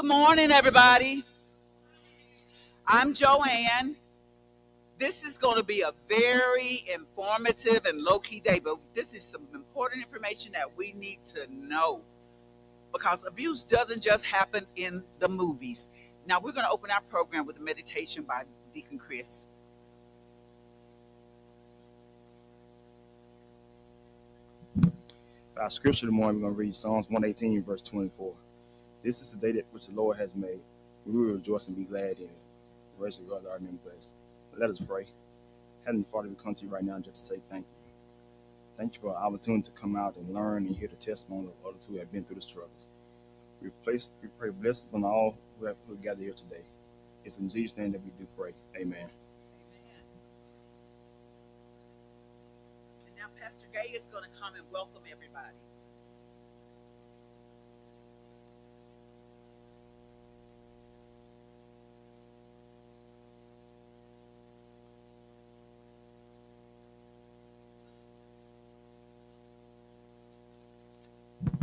Good morning, everybody. I'm Joanne. This is going to be a very informative and low-key day, but this is some important information that we need to know because abuse doesn't just happen in the movies. Now, we're going to open our program with a meditation by Deacon Chris. Our scripture this morning, we're going to read Psalms 118, verse 24. This is the day that which the Lord has made. We will rejoice and be glad in it. The rest of God are in place. Let us pray. Heavenly Father, we come to you right now just to say thank you. Thank you for the opportunity to come out and learn and hear the testimony of others who have been through the struggles. We pray blessings on all who have gathered here today. It's in Jesus' name that we do pray. Amen. And now Pastor Gay is going to come and welcome everybody.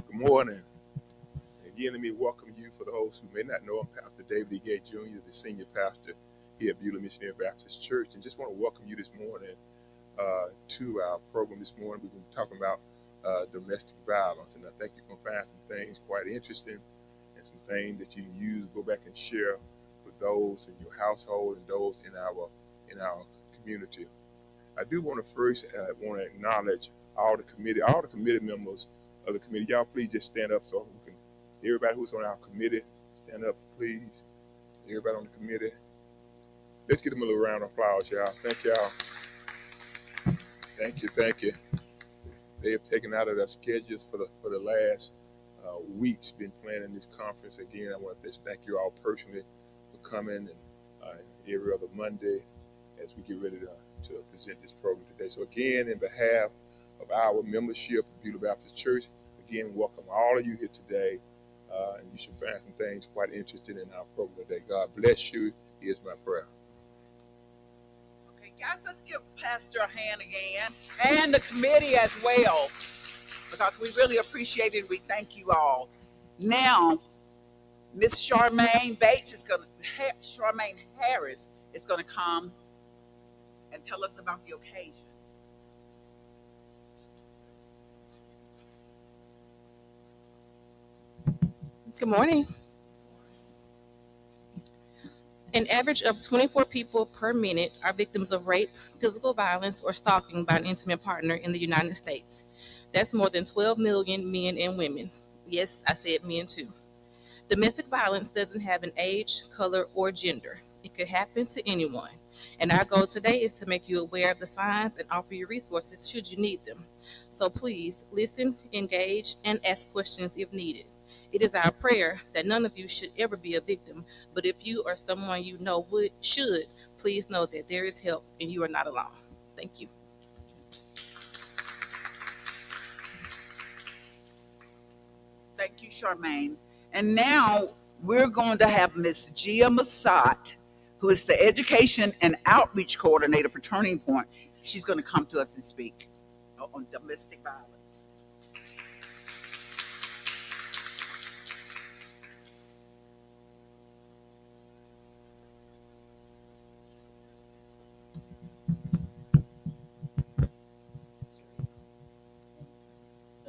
Good morning. Again, let me welcome you. For those who may not know, I'm Pastor David E. Gay Jr., the senior pastor here at Beulah Missionary Baptist Church, and just want to welcome you this morning to our program this morning. We've been talking about domestic violence, and I think you're going to find some things quite interesting and some things that you can use, go back and share with those in your household and those in our community. I do want to first acknowledge all the committee members of the committee. Y'all please just stand up so we can, everybody who's on our committee, stand up, please. Everybody on the committee. Let's give them a little round of applause, y'all. Thank y'all. Thank you. They have taken out of their schedules for the last weeks, been planning this conference. Again, I want to thank you all personally for coming and every other Monday as we get ready to present this program today. So again, in behalf of our membership of Beulah Baptist Church, again, welcome all of you here today. And you should find some things quite interesting in our program today. God bless you. Here's my prayer. Okay, guys, let's give Pastor a hand again and the committee as well because we really appreciate it. We thank you all. Now, Miss Charmaine Harris is going to come and tell us about the occasion. Good morning. An average of 24 people per minute are victims of rape, physical violence, or stalking by an intimate partner in the United States. That's more than 12 million men and women. Yes, I said men too. Domestic violence doesn't have an age, color, or gender. It could happen to anyone. And our goal today is to make you aware of the signs and offer you resources should you need them. So please listen, engage, and ask questions if needed. It is our prayer that none of you should ever be a victim, but if you or someone you know should, please know that there is help and you are not alone. Thank you. Thank you, Charmaine. And now we're going to have Miss Gia Massat, who is the Education and Outreach Coordinator for Turning Point. She's going to come to us and speak on domestic violence.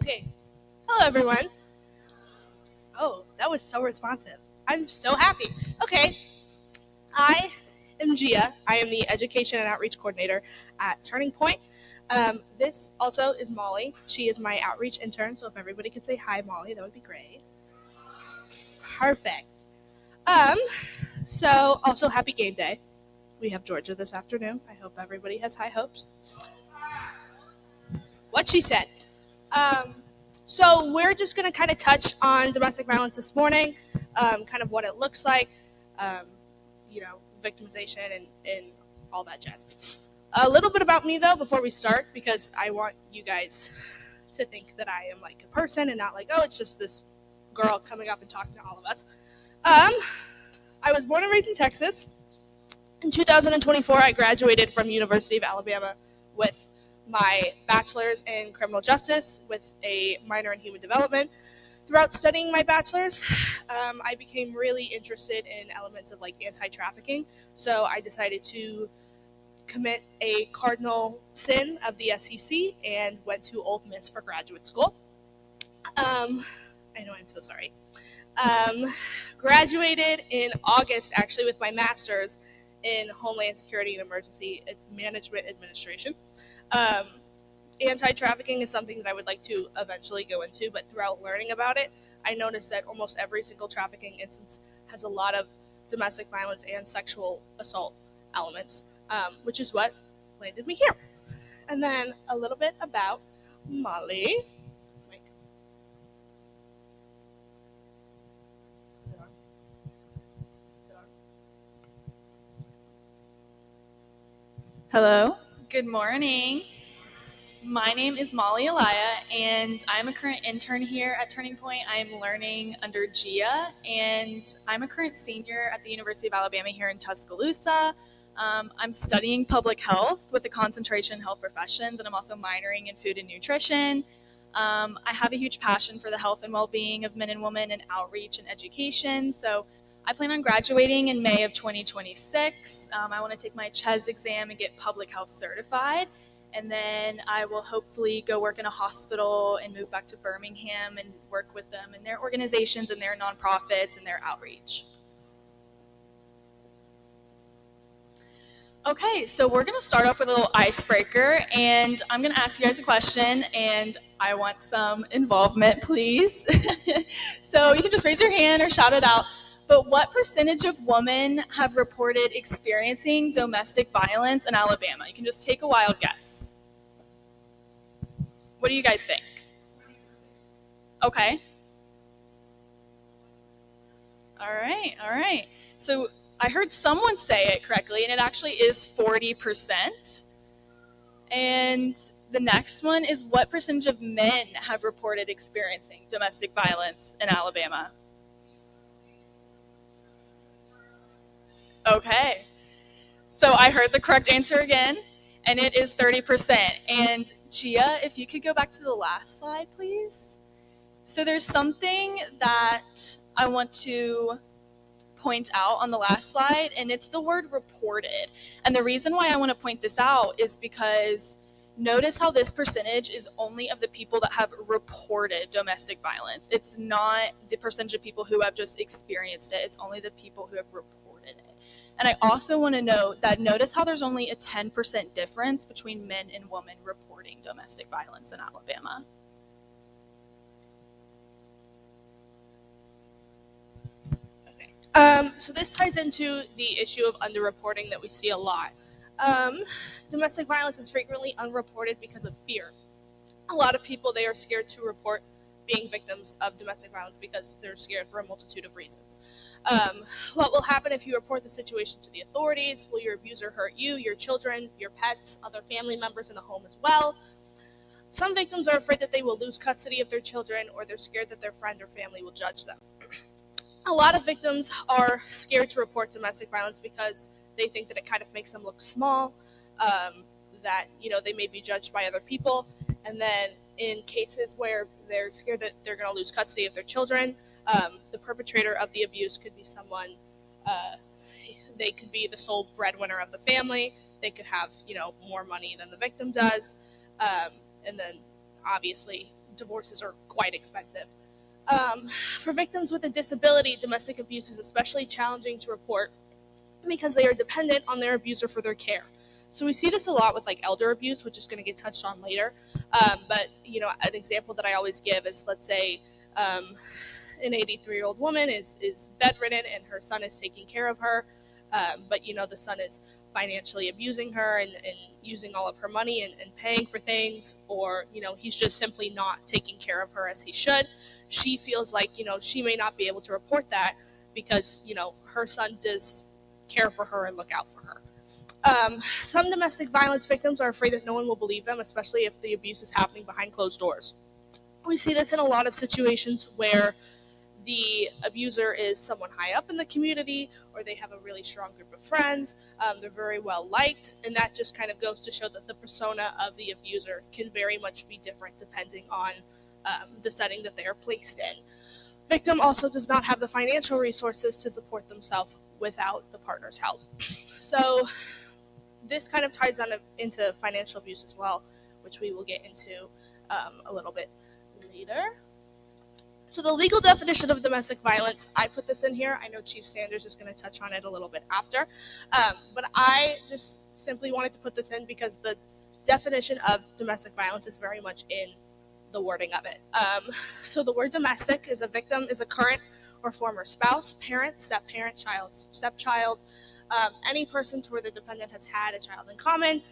Okay. Hello, everyone. Oh, that was so responsive. I'm so happy. Okay. I am Gia. I am the Education and Outreach Coordinator at Turning Point. This also is Molly. She is my outreach intern, so if everybody could say hi, Molly, that would be great. Perfect. So also happy game day. We have Georgia this afternoon. I hope everybody has high hopes. What she said. So we're just going to kind of touch on domestic violence this morning, kind of what it looks like, victimization and all that jazz. A little bit about me, though, before we start, because I want you guys to think that I am like a person and not like, oh, it's just this girl coming up and talking to all of us. I was born and raised in Texas. In 2024, I graduated from University of Alabama with my bachelor's in criminal justice with a minor in human development. Throughout studying my bachelor's, I became really interested in elements of like anti-trafficking. So I decided to commit a cardinal sin of the SEC and went to Ole Miss for graduate school. I know, I'm so sorry. Graduated in August, actually, with my master's in Homeland Security and Emergency Management Administration. Anti-trafficking is something that I would like to eventually go into, but throughout learning about it, I noticed that almost every single trafficking instance has a lot of domestic violence and sexual assault elements, which is what landed me here. And then a little bit about Molly. Hello, good morning. My name is Molly Elia, and I'm a current intern here at Turning Point. I'm learning under Gia, and I'm a current senior at the University of Alabama here in Tuscaloosa. I'm studying public health with a concentration in health professions, and I'm also minoring in food and nutrition. I have a huge passion for the health and well-being of men and women and outreach and education, so I plan on graduating in May of 2026. I want to take my CHES exam and get public health certified. And then I will hopefully go work in a hospital and move back to Birmingham and work with them and their organizations and their nonprofits and their outreach. Okay, so we're going to start off with a little icebreaker, and I'm going to ask you guys a question, and I want some involvement, please. So you can just raise your hand or shout it out. But what percentage of women have reported experiencing domestic violence in Alabama? You can just take a wild guess. What do you guys think? Okay. All right. So I heard someone say it correctly, and it actually is 40%. And the next one is, what percentage of men have reported experiencing domestic violence in Alabama? Okay, so I heard the correct answer again, and it is 30%. And Gia, if you could go back to the last slide, please. So there's something that I want to point out on the last slide, and it's the word reported. And the reason why I want to point this out is because notice how this percentage is only of the people that have reported domestic violence. It's not the percentage of people who have just experienced it. It's only the people who have reported it. And I also want to note that notice how there's only a 10% difference between men and women reporting domestic violence in Alabama. So this ties into the issue of underreporting that we see a lot. Domestic violence is frequently unreported because of fear. A lot of people, they are scared to report being victims of domestic violence because they're scared for a multitude of reasons. What will happen if you report the situation to the authorities? Will your abuser hurt you, your children, your pets, other family members in the home as well? Some victims are afraid that they will lose custody of their children, or they're scared that their friend or family will judge them. A lot of victims are scared to report domestic violence because they think that it kind of makes them look small, that they may be judged by other people. And then in cases where they're scared that they're going to lose custody of their children, the perpetrator of the abuse could be someone, they could be the sole breadwinner of the family. They could have, more money than the victim does. And then obviously divorces are quite expensive. For victims with a disability, domestic abuse is especially challenging to report because they are dependent on their abuser for their care. So we see this a lot with like elder abuse, which is going to get touched on later. But an example that I always give is, let's say an 83-year-old woman is bedridden and her son is taking care of her, but the son is financially abusing her and using all of her money and paying for things, or he's just simply not taking care of her as he should. She feels like she may not be able to report that because her son does care for her and look out for her. Some domestic violence victims are afraid that no one will believe them, especially if the abuse is happening behind closed doors. We see this in a lot of situations where the abuser is someone high up in the community, or they have a really strong group of friends. They're very well liked, and that just kind of goes to show that the persona of the abuser can very much be different depending on the setting that they are placed in. Victim also does not have the financial resources to support themselves without the partner's help. So this kind of ties on into financial abuse as well, which we will get into a little bit later. So the legal definition of domestic violence, I put this in here. I know Chief Sanders is going to touch on it a little bit after, but I just simply wanted to put this in because the definition of domestic violence is very much in the wording of it. So the word domestic is a victim is a current or former spouse, parent, step-parent, child, stepchild, any person to where the defendant has had a child in common.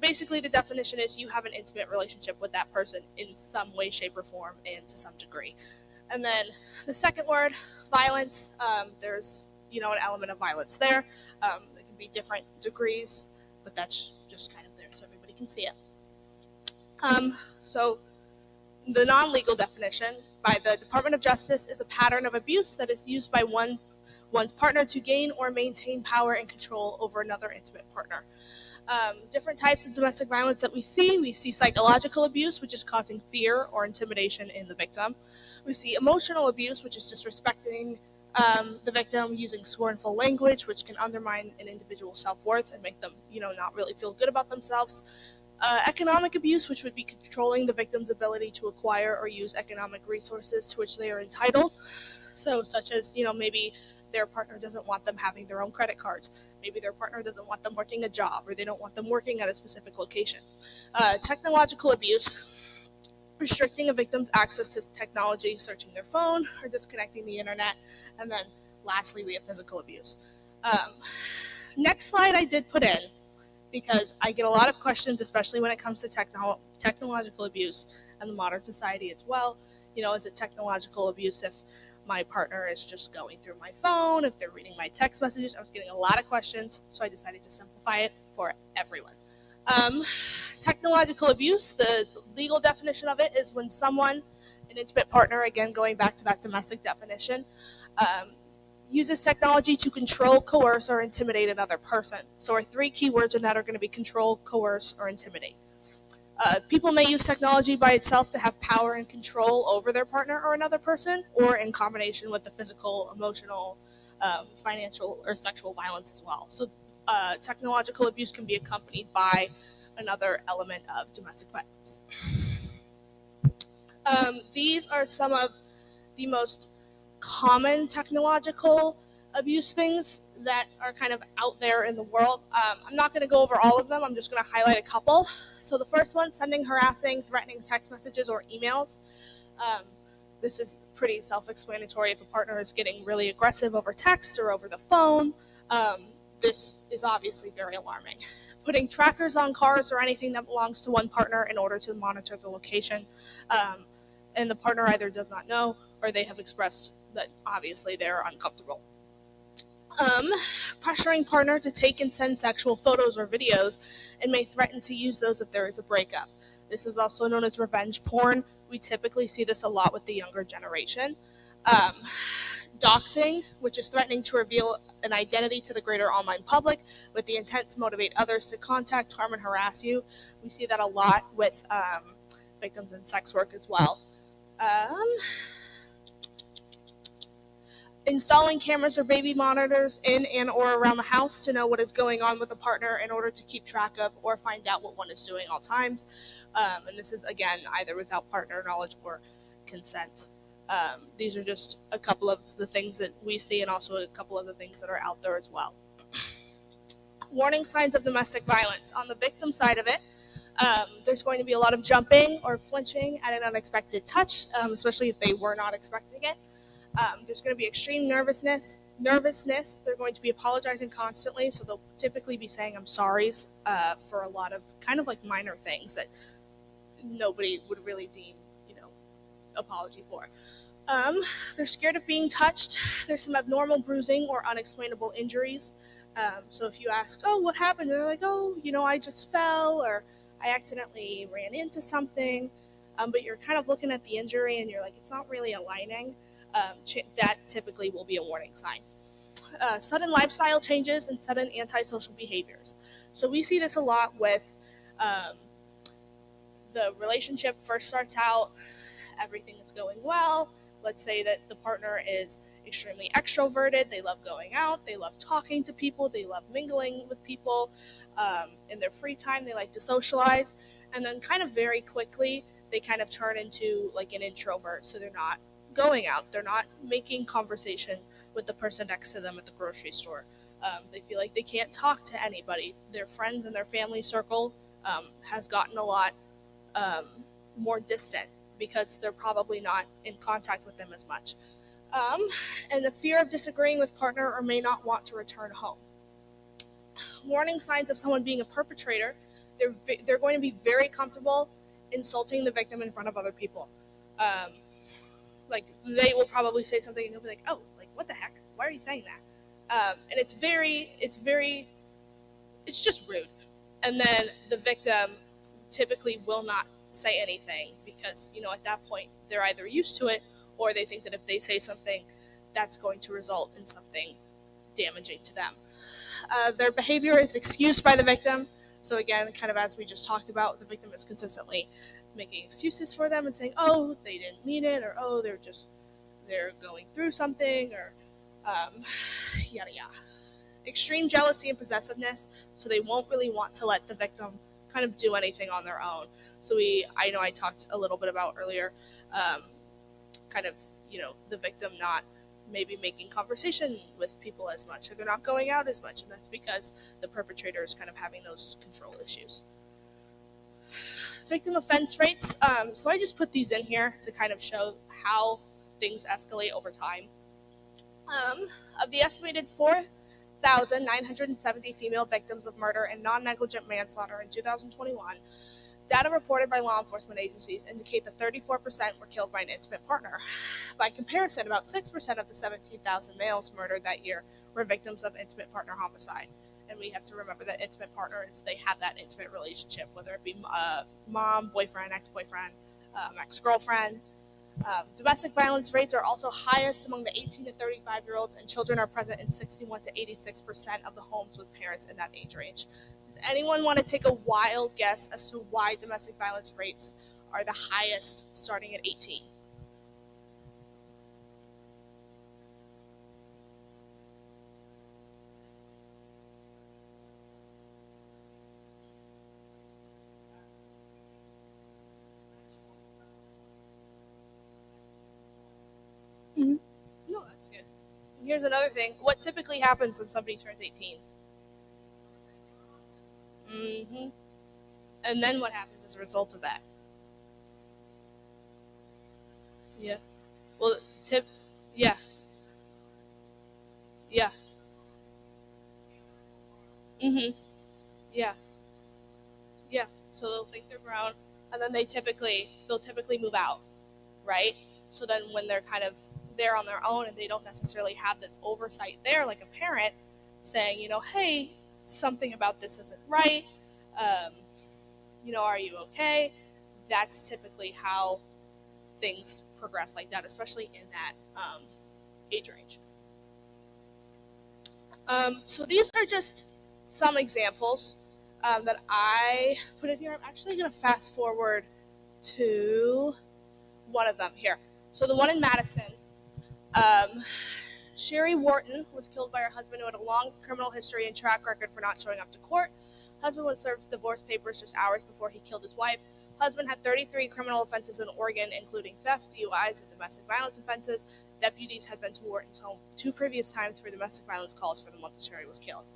Basically, the definition is you have an intimate relationship with that person in some way, shape, or form, and to some degree. And then the second word, violence, there's an element of violence there. It can be different degrees, but that's just kind of there so everybody can see it. So the non-legal definition by the Department of Justice is a pattern of abuse that is used by one's partner to gain or maintain power and control over another intimate partner. Different types of domestic violence that we see psychological abuse, which is causing fear or intimidation in the victim. We see emotional abuse, which is disrespecting the victim, using scornful language, which can undermine an individual's self-worth and make them, not really feel good about themselves. Economic abuse, which would be controlling the victim's ability to acquire or use economic resources to which they are entitled. So such as, maybe their partner doesn't want them having their own credit cards. Maybe their partner doesn't want them working a job, or they don't want them working at a specific location. Technological abuse, restricting a victim's access to technology, searching their phone, or disconnecting the internet. And then lastly, we have physical abuse. Next slide I did put in because I get a lot of questions, especially when it comes to technological abuse and the modern society as well. Is it technological abuse if my partner is just going through my phone, if they're reading my text messages? I was getting a lot of questions, so I decided to simplify it for everyone. Technological abuse, the legal definition of it is when someone, an intimate partner, again going back to that domestic definition, uses technology to control, coerce, or intimidate another person. So our three key words in that are going to be control, coerce, or intimidate. People may use technology by itself to have power and control over their partner or another person, or in combination with the physical, emotional, financial, or sexual violence as well. So technological abuse can be accompanied by another element of domestic violence. These are some of the most common technological abuse things that are kind of out there in the world. I'm not going to go over all of them. I'm just going to highlight a couple. So the first one, sending harassing, threatening text messages or emails. This is pretty self-explanatory. If a partner is getting really aggressive over text or over the phone, this is obviously very alarming. Putting trackers on cars or anything that belongs to one partner in order to monitor the location, and the partner either does not know or they have expressed that obviously they're uncomfortable. Pressuring partner to take and send sexual photos or videos and may threaten to use those if there is a breakup. This is also known as revenge porn. We typically see this a lot with the younger generation. Doxing, which is threatening to reveal an identity to the greater online public with the intent to motivate others to contact, harm, and harass you. We see that a lot with victims in sex work as well. Installing cameras or baby monitors in and or around the house to know what is going on with a partner in order to keep track of or find out what one is doing all times. And this is, again, either without partner knowledge or consent. These are just a couple of the things that we see and also a couple of the things that are out there as well. Warning signs of domestic violence. On the victim side of it, there's going to be a lot of jumping or flinching at an unexpected touch, especially if they were not expecting it. There's going to be extreme nervousness. They're going to be apologizing constantly, so they'll typically be saying I'm sorry's for a lot of kind of like minor things that nobody would really deem, apology for. They're scared of being touched. There's some abnormal bruising or unexplainable injuries. So if you ask, oh, what happened? They're like, oh, I just fell or I accidentally ran into something. But you're kind of looking at the injury and you're like, it's not really aligning. That typically will be a warning sign. Sudden lifestyle changes and sudden antisocial behaviors. So we see this a lot with the relationship first starts out everything is going well. Let's say that the partner is extremely extroverted. They love going out. They love talking to people. They love mingling with people. In their free time, they like to socialize. And then kind of very quickly, they kind of turn into like an introvert. So they're not going out. They're not making conversation with the person next to them at the grocery store. They feel like they can't talk to anybody. Their friends and their family circle has gotten a lot more distant because they're probably not in contact with them as much. And the fear of disagreeing with partner or may not want to return home. Warning signs of someone being a perpetrator, they're going to be very comfortable insulting the victim in front of other people. Like they will probably say something and you'll be like, oh, like what the heck? Why are you saying that? And it's just rude. And then the victim typically will not say anything because, at that point they're either used to it or they think that if they say something, that's going to result in something damaging to them. Their behavior is excused by the victim. So again, kind of as we just talked about, the victim is consistently making excuses for them and saying, oh, they didn't mean it, or oh, they're going through something, or yada yada. Extreme jealousy and possessiveness, so they won't really want to let the victim kind of do anything on their own. So I know I talked a little bit about earlier, kind of, the victim not maybe making conversation with people as much, or they're not going out as much, and that's because the perpetrator is kind of having those control issues. Victim offense rates. So I just put these in here to kind of show how things escalate over time. Of the estimated 4,970 female victims of murder and non-negligent manslaughter in 2021, data reported by law enforcement agencies indicate that 34% were killed by an intimate partner. By comparison, about 6% of the 17,000 males murdered that year were victims of intimate partner homicide. And we have to remember that intimate partners, they have that intimate relationship, whether it be mom, boyfriend, ex-boyfriend, ex-girlfriend. Domestic violence rates are also highest among the 18 to 35-year-olds, and children are present in 61 to 86% of the homes with parents in that age range. Does anyone want to take a wild guess as to why domestic violence rates are the highest starting at 18? No, that's good. And here's another thing. What typically happens when somebody turns 18? And then what happens as a result of that? Yeah. Well, yeah. Yeah. Yeah. Yeah. So they'll think they're grown, and then they'll typically move out, right? So then when they're kind of there on their own and they don't necessarily have this oversight there, like a parent saying, hey, something about this isn't right. Are you okay? That's typically how things progress like that, especially in that age range. So these are just some examples that I put in here. I'm actually going to fast forward to one of them here. So the one in Madison, Sherry Wharton was killed by her husband, who had a long criminal history and track record for not showing up to court. Husband was served divorce papers just hours before he killed his wife. Husband had 33 criminal offenses in Oregon, including theft, DUIs, and domestic violence offenses. Deputies had been to Wharton's home 2 previous times for domestic violence calls for the month that Sherry was killed.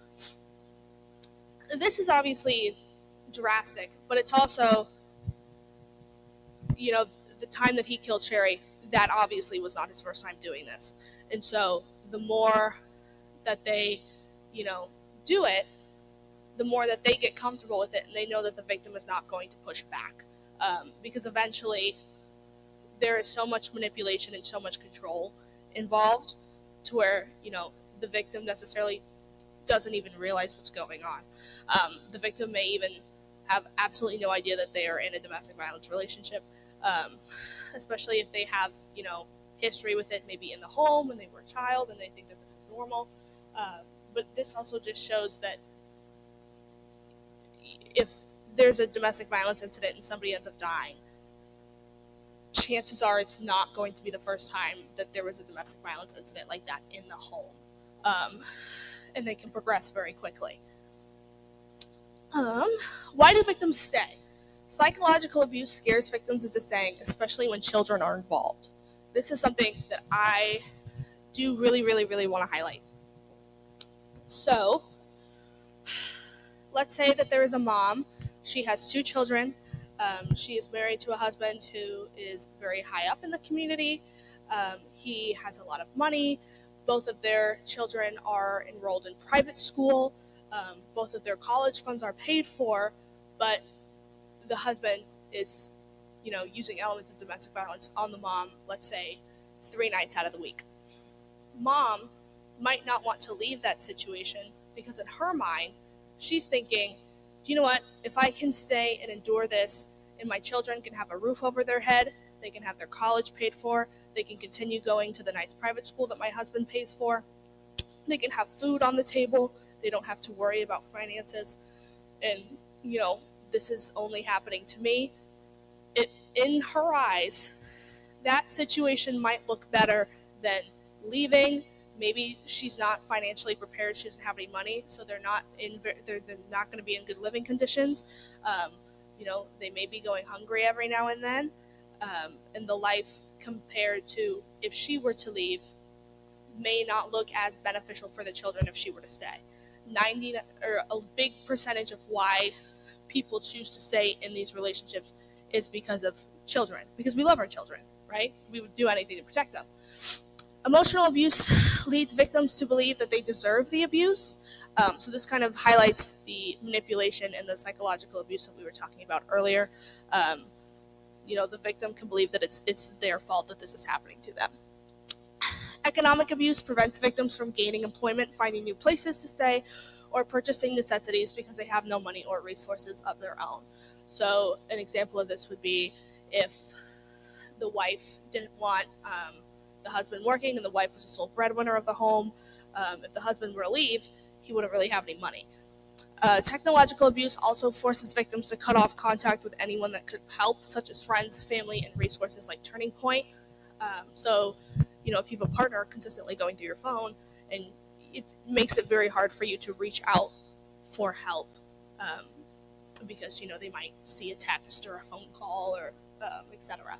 This is obviously drastic, but it's also, the time that he killed Sherry, that obviously was not his first time doing this. And so the more that they, do it, the more that they get comfortable with it, and they know that the victim is not going to push back. Because eventually there is so much manipulation and so much control involved to where, the victim necessarily doesn't even realize what's going on. The victim may even have absolutely no idea that they are in a domestic violence relationship, especially if they have, history with it, maybe in the home when they were a child and they think that this is normal. But this also just shows that if there's a domestic violence incident and somebody ends up dying, chances are it's not going to be the first time that there was a domestic violence incident like that in the home. And they can progress very quickly. Why do victims stay? Psychological abuse scares victims into staying, especially when children are involved. This is something that I do really, really, really want to highlight. So, let's say that there is a mom. She has 2 children. She is married to a husband who is very high up in the community. He has a lot of money. Both of their children are enrolled in private school. Both of their college funds are paid for, but the husband is, using elements of domestic violence on the mom, let's say 3 nights out of the week. Mom might not want to leave that situation because in her mind, she's thinking, you know what, if I can stay and endure this and my children can have a roof over their head, they can have their college paid for, they can continue going to the nice private school that my husband pays for, they can have food on the table, they don't have to worry about finances, and, this is only happening to me. In her eyes, that situation might look better than leaving. Maybe she's not financially prepared. She doesn't have any money, so they're not going to be in good living conditions. They may be going hungry every now and then, and the life compared to if she were to leave may not look as beneficial for the children if she were to stay. A big percentage of why people choose to stay in these relationships is because of children, because we love our children, right? We would do anything to protect them. Emotional abuse leads victims to believe that they deserve the abuse. So this kind of highlights the manipulation and the psychological abuse that we were talking about earlier. The victim can believe that it's their fault that this is happening to them. Economic abuse prevents victims from gaining employment, finding new places to stay, or purchasing necessities because they have no money or resources of their own. So an example of this would be if the wife didn't want the husband working and the wife was the sole breadwinner of the home. If the husband were to leave, he wouldn't really have any money. Technological abuse also forces victims to cut off contact with anyone that could help, such as friends, family, and resources like Turning Point. If you have a partner consistently going through your phone, and it makes it very hard for you to reach out for help because, they might see a text or a phone call or etc.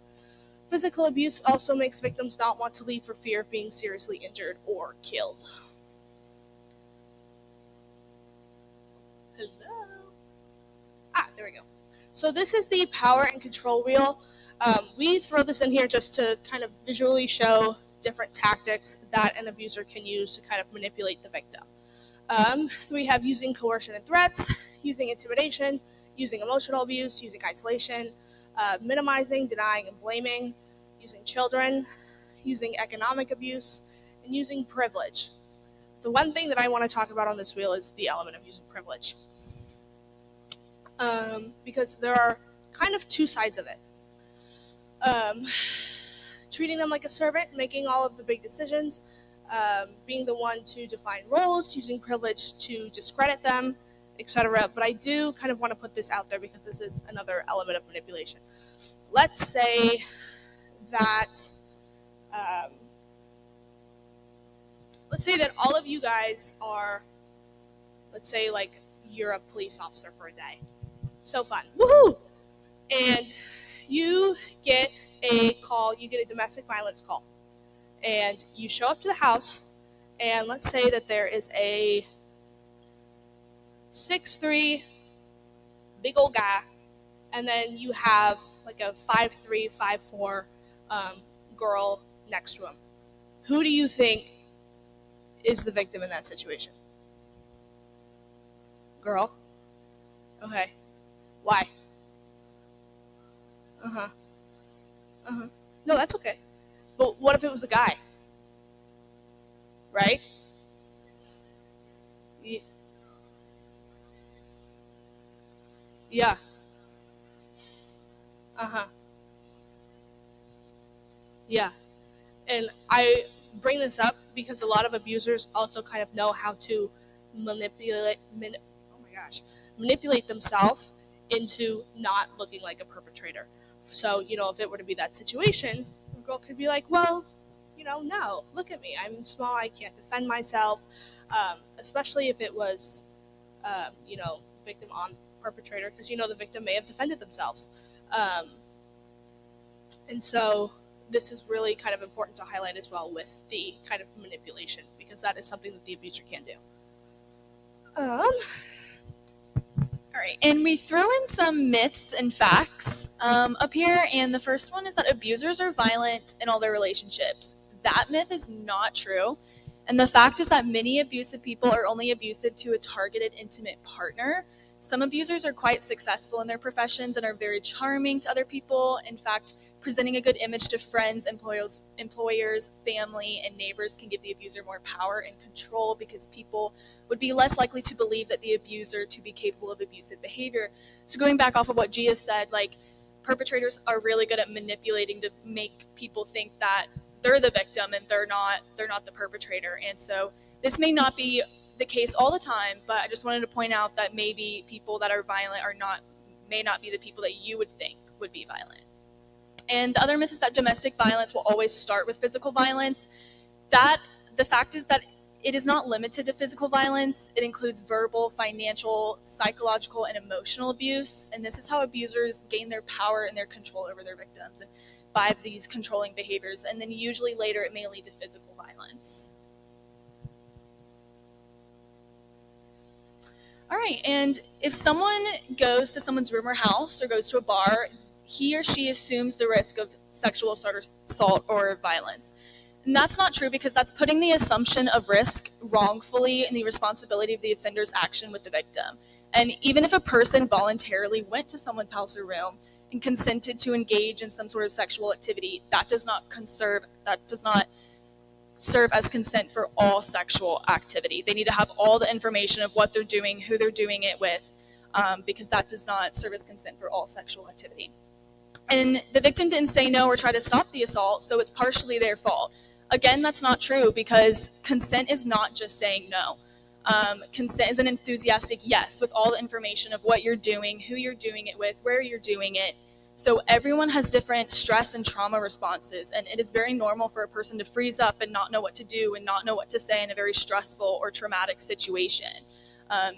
Physical abuse also makes victims not want to leave for fear of being seriously injured or killed. Hello? There we go. So this is the power and control wheel. We throw this in here just to kind of visually show different tactics that an abuser can use to kind of manipulate the victim. So we have using coercion and threats, using intimidation, using emotional abuse, using isolation, minimizing, denying, and blaming, using children, using economic abuse, and using privilege. The one thing that I want to talk about on this wheel is the element of using privilege. Because there are kind of 2 sides of it. Treating them like a servant, making all of the big decisions, being the one to define roles, using privilege to discredit them, etc. But I do kind of want to put this out there because this is another element of manipulation. Let's say that all of you guys are, let's say like you're a police officer for a day. So fun. Woohoo! And you get a call, you get a domestic violence call. And you show up to the house, and let's say that there is a 6'3", big old guy, and then you have like a 5'3", 5'4", girl next to him. Who do you think is the victim in that situation? Girl? Okay. Why? No, that's okay. But what if it was a guy? Right? Yeah. Yeah. And I bring this up because a lot of abusers also kind of know how to manipulate themselves into not looking like a perpetrator. So, if it were to be that situation, a girl could be like, well, no, look at me. I'm small. I can't defend myself. Especially if it was, victim on perpetrator, because, the victim may have defended themselves. And so this is really kind of important to highlight as well with the kind of manipulation, because that is something that the abuser can do. All right, and we throw in some myths and facts up here, and the first one is that abusers are violent in all their relationships. That myth is not true, and the fact is that many abusive people are only abusive to a targeted intimate partner. Some abusers are quite successful in their professions and are very charming to other people. In fact, presenting a good image to friends, employers, family, and neighbors can give the abuser more power and control, because people would be less likely to believe that the abuser to be capable of abusive behavior. So going back off of what Gia said, perpetrators are really good at manipulating to make people think that they're the victim and they're not the perpetrator. And so this may not be the case all the time, but I just wanted to point out that maybe people that are violent may not be the people that you would think would be violent. And the other myth is that domestic violence will always start with physical violence. The fact is that it is not limited to physical violence. It includes verbal, financial, psychological, and emotional abuse. And this is how abusers gain their power and their control over their victims, and by these controlling behaviors. And then usually later it may lead to physical violence. All right, and if someone goes to someone's room or house or goes to a bar, he or she assumes the risk of sexual assault or violence. And that's not true, because that's putting the assumption of risk wrongfully and the responsibility of the offender's action with the victim. And even if a person voluntarily went to someone's house or room and consented to engage in some sort of sexual activity, that does not serve as consent for all sexual activity. They need to have all the information of what they're doing, who they're doing it with, because that does not serve as consent for all sexual activity. And the victim didn't say no or try to stop the assault, so it's partially their fault. Again, that's not true, because consent is not just saying no. Consent is an enthusiastic yes, with all the information of what you're doing, who you're doing it with, where you're doing it. So everyone has different stress and trauma responses, and it is very normal for a person to freeze up and not know what to do and not know what to say in a very stressful or traumatic situation.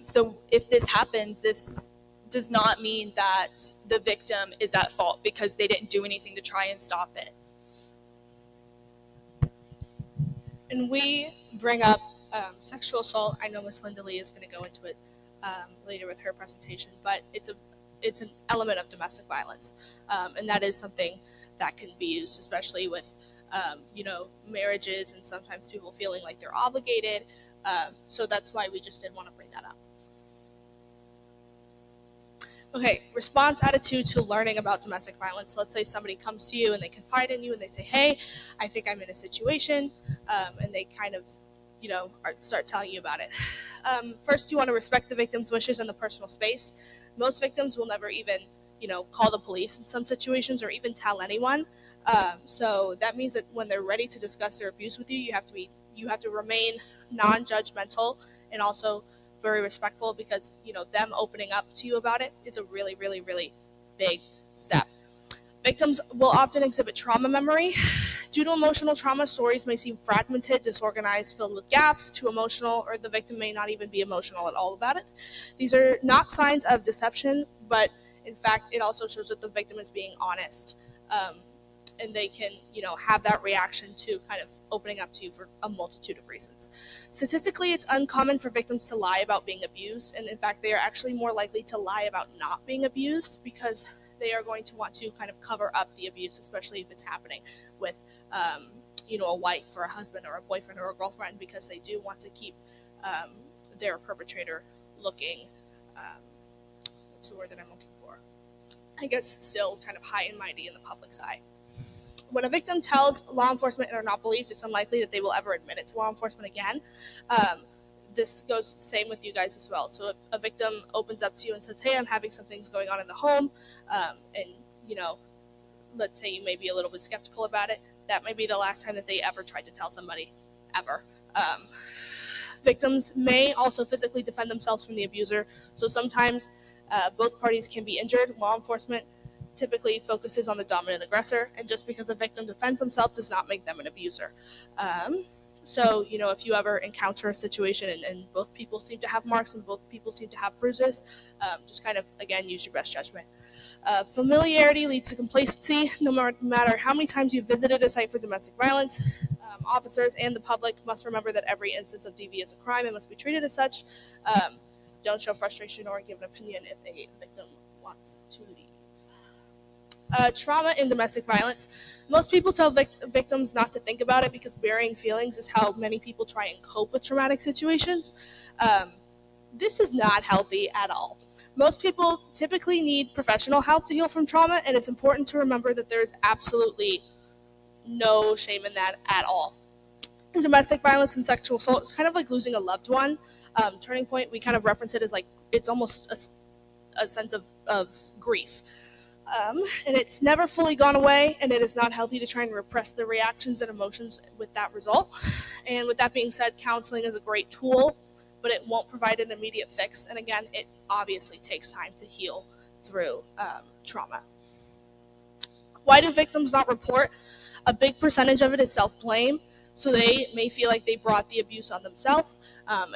So if this happens, this does not mean that the victim is at fault because they didn't do anything to try and stop it. And we bring up sexual assault. I know Miss Linda Lee is going to go into it later with her presentation, but it's an element of domestic violence, and that is something that can be used, especially with marriages, and sometimes people feeling like they're obligated. So that's why we just did want to bring that up. Okay, response attitude to learning about domestic violence. Let's say somebody comes to you and they confide in you and they say, hey, I think I'm in a situation, and they kind of, start telling you about it. First, you want to respect the victim's wishes in the personal space. Most victims will never even, call the police in some situations or even tell anyone. So that means that when they're ready to discuss their abuse with you, you have to remain non-judgmental and also very respectful, because them opening up to you about it is a really, really, really big step. Victims will often exhibit trauma memory. Due to emotional trauma, stories may seem fragmented, disorganized, filled with gaps, too emotional, or the victim may not even be emotional at all about it. These are not signs of deception, but in fact, it also shows that the victim is being honest. And they can, have that reaction to kind of opening up to you for a multitude of reasons. Statistically, it's uncommon for victims to lie about being abused, and in fact, they are actually more likely to lie about not being abused, because they are going to want to kind of cover up the abuse, especially if it's happening with, a wife or a husband or a boyfriend or a girlfriend, because they do want to keep their perpetrator looking, what's the word that I'm looking for? I guess still kind of high and mighty in the public's eye. When a victim tells law enforcement and are not believed, it's unlikely that they will ever admit it to law enforcement again. This goes the same with you guys as well. So if a victim opens up to you and says, hey, I'm having some things going on in the home, and, let's say you may be a little bit skeptical about it, that may be the last time that they ever tried to tell somebody, ever. Victims may also physically defend themselves from the abuser. So sometimes both parties can be injured. Law enforcement typically focuses on the dominant aggressor, and just because a victim defends themselves does not make them an abuser. So, if you ever encounter a situation and both people seem to have marks and both people seem to have bruises, just kind of, again, use your best judgment. Familiarity leads to complacency. No matter how many times you've visited a site for domestic violence, officers and the public must remember that every instance of DV is a crime and must be treated as such. Don't show frustration or give an opinion if a victim wants to leave. Trauma in domestic violence. Most people tell victims not to think about it because burying feelings is how many people try and cope with traumatic situations. This is not healthy at all. Most people typically need professional help to heal from trauma, and it's important to remember that there's absolutely no shame in that at all. In domestic violence and sexual assault, it's kind of like losing a loved one. Turning point, we kind of reference it as like it's almost a sense of grief. And it's never fully gone away, and it is not healthy to try and repress the reactions and emotions with that result. And with that being said, counseling is a great tool, but it won't provide an immediate fix. And again, it obviously takes time to heal through trauma. Why do victims not report? A big percentage of it is self-blame. So they may feel like they brought the abuse on themselves.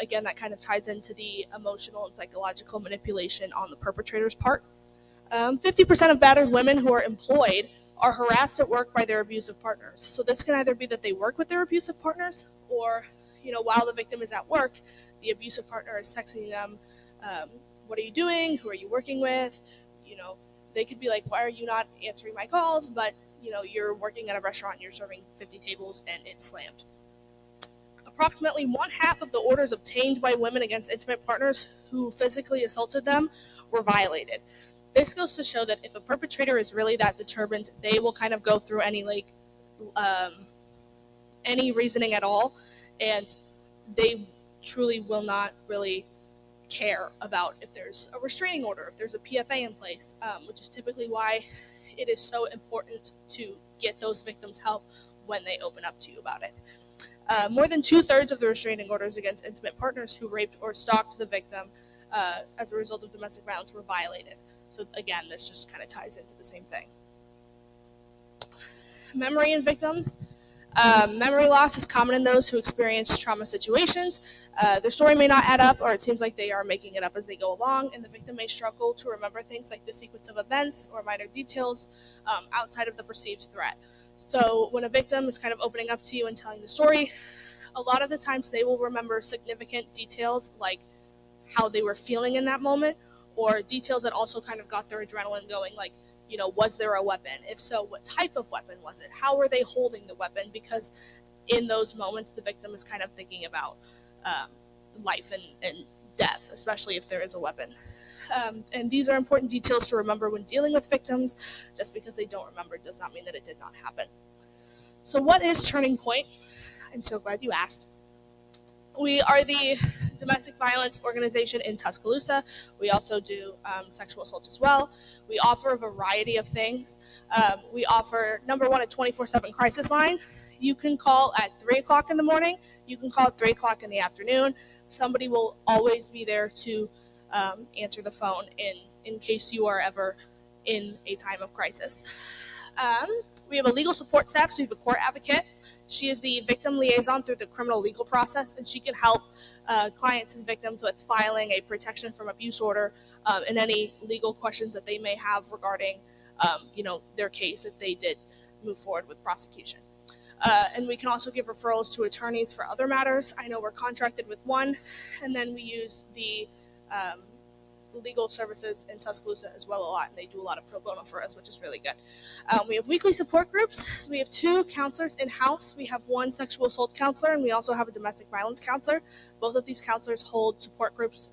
Again, that kind of ties into the emotional and psychological manipulation on the perpetrator's part. 50% of battered women who are employed are harassed at work by their abusive partners. So this can either be that they work with their abusive partners, or while the victim is at work, the abusive partner is texting them, what are you doing? Who are you working with? They could be like, why are you not answering my calls? But you're working at a restaurant and you're serving 50 tables and it's slammed. Approximately 1/2 of the orders obtained by women against intimate partners who physically assaulted them were violated. This goes to show that if a perpetrator is really that determined, they will kind of go through any reasoning at all, and they truly will not really care about if there's a restraining order, if there's a PFA in place, which is typically why it is so important to get those victims help when they open up to you about it. More than 2/3 of the restraining orders against intimate partners who raped or stalked the victim as a result of domestic violence were violated. So again, this just kind of ties into the same thing. Memory in victims. Memory loss is common in those who experience trauma situations. Their story may not add up, or it seems like they are making it up as they go along, and the victim may struggle to remember things like the sequence of events or minor details outside of the perceived threat. So when a victim is kind of opening up to you and telling the story, a lot of the times they will remember significant details like how they were feeling in that moment, or details that also kind of got their adrenaline going, like, was there a weapon? If so, what type of weapon was it? How were they holding the weapon? Because in those moments, the victim is kind of thinking about life and death, especially if there is a weapon. And these are important details to remember when dealing with victims. Just because they don't remember does not mean that it did not happen. So what is Turning Point? I'm so glad you asked. We are the domestic violence organization in Tuscaloosa. We also do sexual assault as well. We offer a variety of things. We offer, number one, a 24/7 crisis line. You can call at 3 o'clock in the morning. You can call at 3 o'clock in the afternoon. Somebody will always be there to answer the phone in case you are ever in a time of crisis. We have a legal support staff, so we have a court advocate. She is the victim liaison through the criminal legal process, and she can help clients and victims with filing a protection from abuse order and any legal questions that they may have regarding their case if they did move forward with prosecution. And we can also give referrals to attorneys for other matters. I know we're contracted with one, and then we use the legal services in Tuscaloosa as well a lot, and they do a lot of pro bono for us, which is really good. We have weekly support groups. So we have 2 counselors in-house. We have 1 sexual assault counselor, and we also have a domestic violence counselor. Both of these counselors hold support groups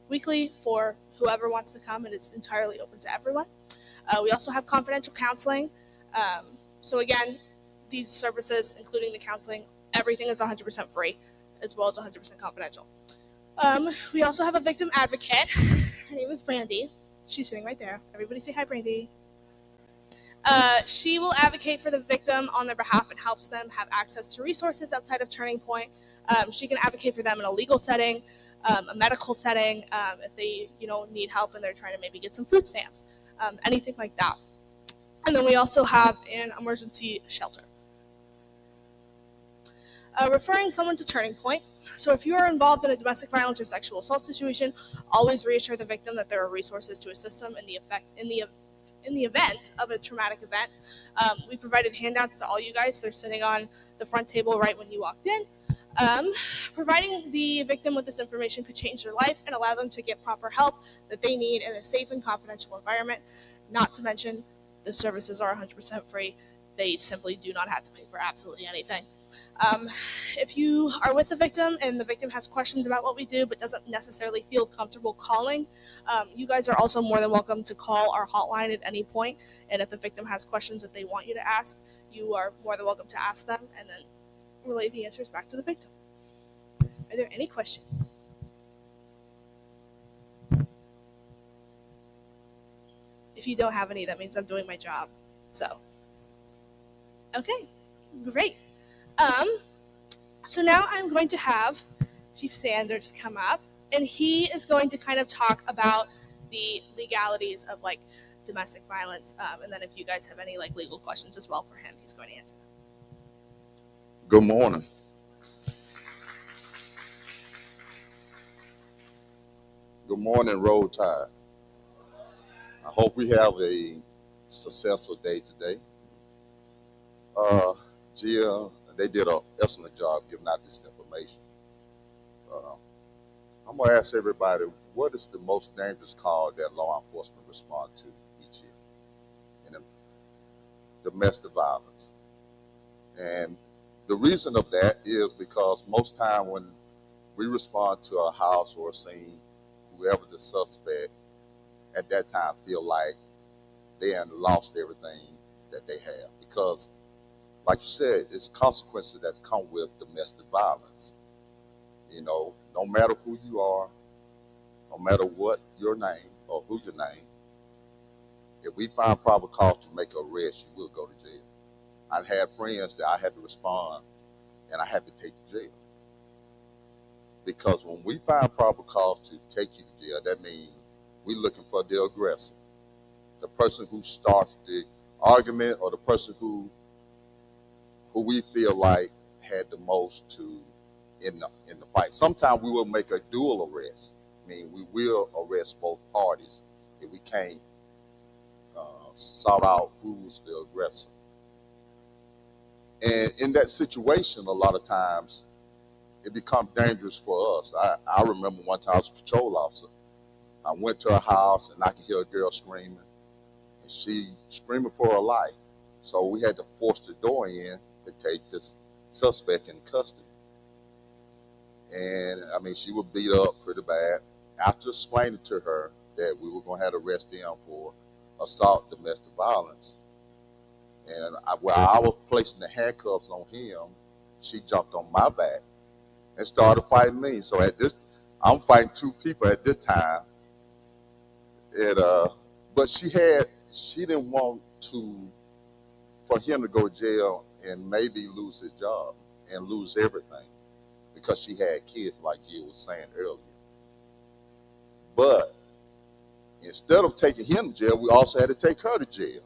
weekly for whoever wants to come, and it's entirely open to everyone. We also have confidential counseling. So again, these services, including the counseling, everything is 100% free, as well as 100% confidential. We also have a victim advocate. Her name is Brandy. She's sitting right there. Everybody say hi, Brandy. She will advocate for the victim on their behalf and helps them have access to resources outside of Turning Point. She can advocate for them in a legal setting, a medical setting, if they need help and they're trying to maybe get some food stamps. anything like that. And then we also have an emergency shelter. Referring someone to Turning Point. So if you are involved in a domestic violence or sexual assault situation, always reassure the victim that there are resources to assist them in the event of a traumatic event. We provided handouts to all you guys. They're sitting on the front table right when you walked in. Providing the victim with this information could change their life and allow them to get proper help that they need in a safe and confidential environment. Not to mention, the services are 100% free. They simply do not have to pay for absolutely anything. If you are with the victim and the victim has questions about what we do but doesn't necessarily feel comfortable calling, you guys are also more than welcome to call our hotline at any point. And if the victim has questions that they want you to ask, you are more than welcome to ask them and then relay the answers back to the victim. Are there any questions? If you don't have any, that means I'm doing my job. So, okay, great. So now I'm going to have Chief Sanders come up, and he is going to kind of talk about the legalities of like domestic violence, and then if you guys have any like legal questions as well for him, he's going to answer them. Good morning. Good morning, Roll Tide. I hope we have a successful day today. Gia, they did an excellent job giving out this information. I'm going to ask everybody, what is the most dangerous call that law enforcement respond to each year in domestic violence? And the reason of that is because most time when we respond to a house or a scene, whoever the suspect at that time feel like they have lost everything that they have. Because, like you said, it's consequences that come with domestic violence. You know, no matter who you are, no matter what your name or who your name, if we find probable cause to make an arrest, you will go to jail. I've had friends that I had to respond and I had to take to jail. Because when we find probable cause to take you to jail, that means we're looking for the aggressor, the person who starts the argument or the person who we feel like had the most to in the fight. Sometimes we will make a dual arrest. I mean, we will arrest both parties if we can't sort out who's the aggressor. And in that situation, a lot of times, it becomes dangerous for us. I remember one time I was a patrol officer. I went to a house and I could hear a girl screaming, and she screaming for her life. So we had to force the door in to take this suspect in custody. And I mean, she was beat up pretty bad. After explaining to her that we were going to have to arrest him for assault, domestic violence, and while I was placing the handcuffs on him, she jumped on my back and started fighting me. So I'm fighting two people at this time. And but she didn't want for him to go to jail and maybe lose his job and lose everything because she had kids, like you was saying earlier. But instead of taking him to jail, we also had to take her to jail.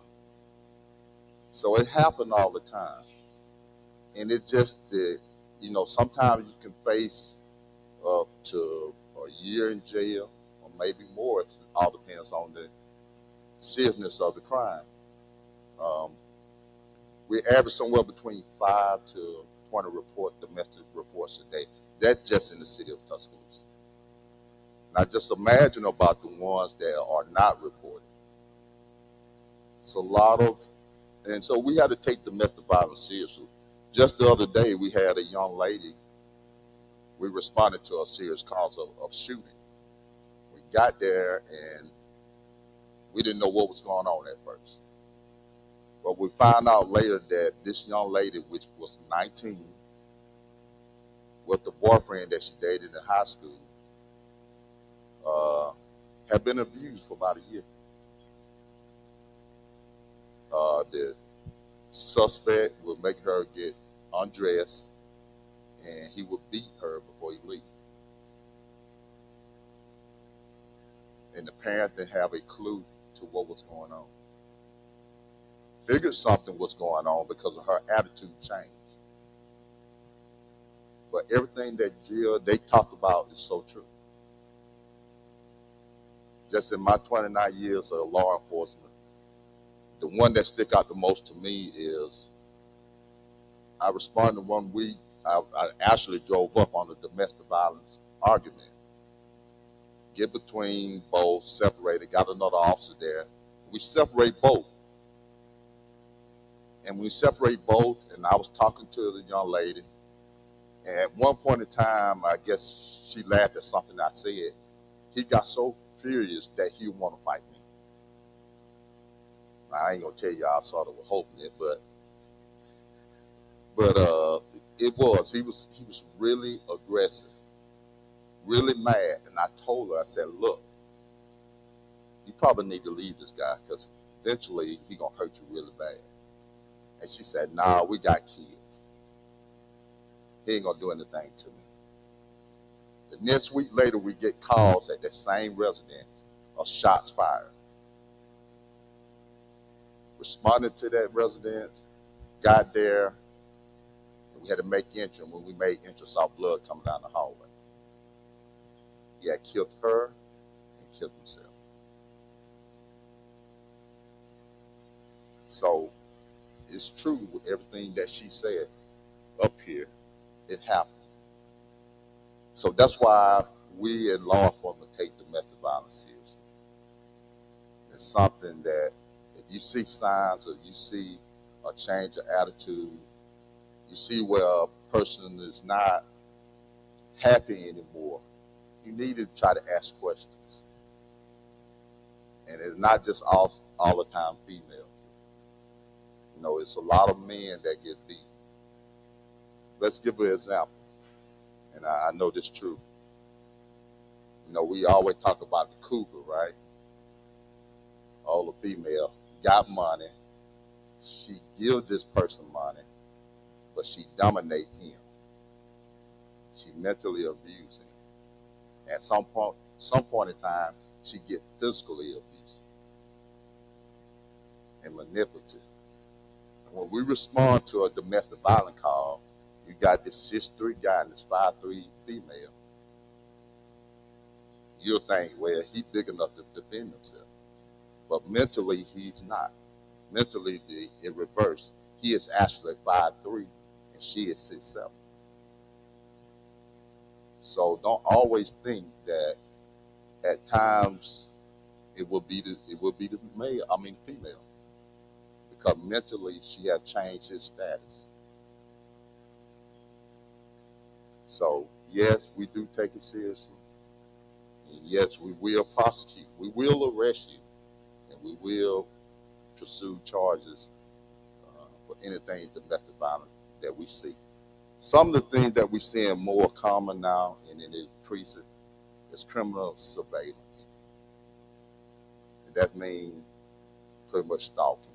So it happened all the time. And it's just that, sometimes you can face up to a year in jail or maybe more. It all depends on the seriousness of the crime. We average somewhere between 5 to 20 domestic reports a day. That's just in the city of Tuscaloosa. Now just imagine about the ones that are not reported. It's a lot of, and so we had to take domestic violence seriously. Just the other day, we had a young lady, we responded to a serious cause of shooting. We got there and we didn't know what was going on at first. But we found out later that this young lady, which was 19, with the boyfriend that she dated in high school, had been abused for about a year. The suspect would make her get undressed and he would beat her before he leave. And the parents didn't have a clue to into what was going on. Figured something was going on because of her attitude changed. But everything that Jill, they talked about is so true. Just in my 29 years of law enforcement, the one that stick out the most to me is I responded one week. I actually drove up on a domestic violence argument. Get between both, separated, got another officer there. We separate both. And we separate both, and I was talking to the young lady. And at one point in time, I guess she laughed at something I said. He got so furious that he would want to fight me. Now, I ain't gonna tell you I sort of was hoping it, but it was. He was really aggressive, really mad. And I told her, I said, look, you probably need to leave this guy because eventually he gonna hurt you really bad. And she said, nah, we got kids. He ain't gonna do anything to me. The next week later, we get calls at that same residence of shots fired. Responded to that residence, got there, and we had to make entry. When we made entry, saw blood coming down the hallway. He had killed her and killed himself. So it's true with everything that she said up here. It happened. So that's why we in law enforcement take domestic violence seriously. It's something that if you see signs or you see a change of attitude, you see where a person is not happy anymore, you need to try to ask questions. And it's not just all the time females. You know, it's a lot of men that get beat. Let's give an example. And I know this is true. You know, we always talk about the cougar, right? All the female got money. She give this person money, but she dominate him. She mentally abuse him. At some point in time, she get physically abusive and manipulative. And when we respond to a domestic violence call, you got this 6'3" guy and this 5'3" female. You'll think, well, he's big enough to defend himself. But mentally, he's not. Mentally, in reverse, he is actually 5'3" and she is 6'7". So don't always think that at times it will be the female. Because mentally she has changed his status. So yes, we do take it seriously. And yes, we will prosecute. We will arrest you. And we will pursue charges for anything domestic violence that we see. Some of the things that we're seeing more common now and it increasing is criminal surveillance. And that means pretty much stalking.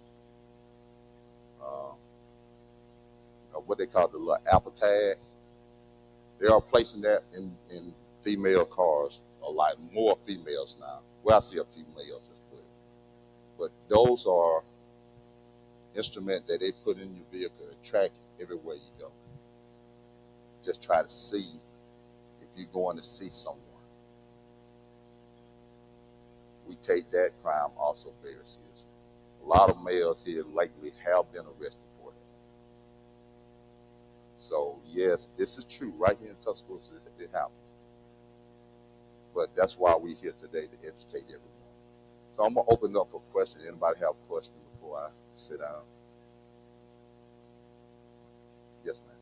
What they call the little Apple tag. They are placing that in female cars, a lot more females now. Well, I see a few males as well. But those are instruments that they put in your vehicle and track everywhere you go. Just try to see if you're going to see someone. We take that crime also very seriously. A lot of males here lately have been arrested for that. So yes, this is true. Right here in Tuscaloosa, it happened. But that's why we're here today to educate everyone. So I'm gonna open up for questions. Anybody have a question before I sit down? Yes, ma'am.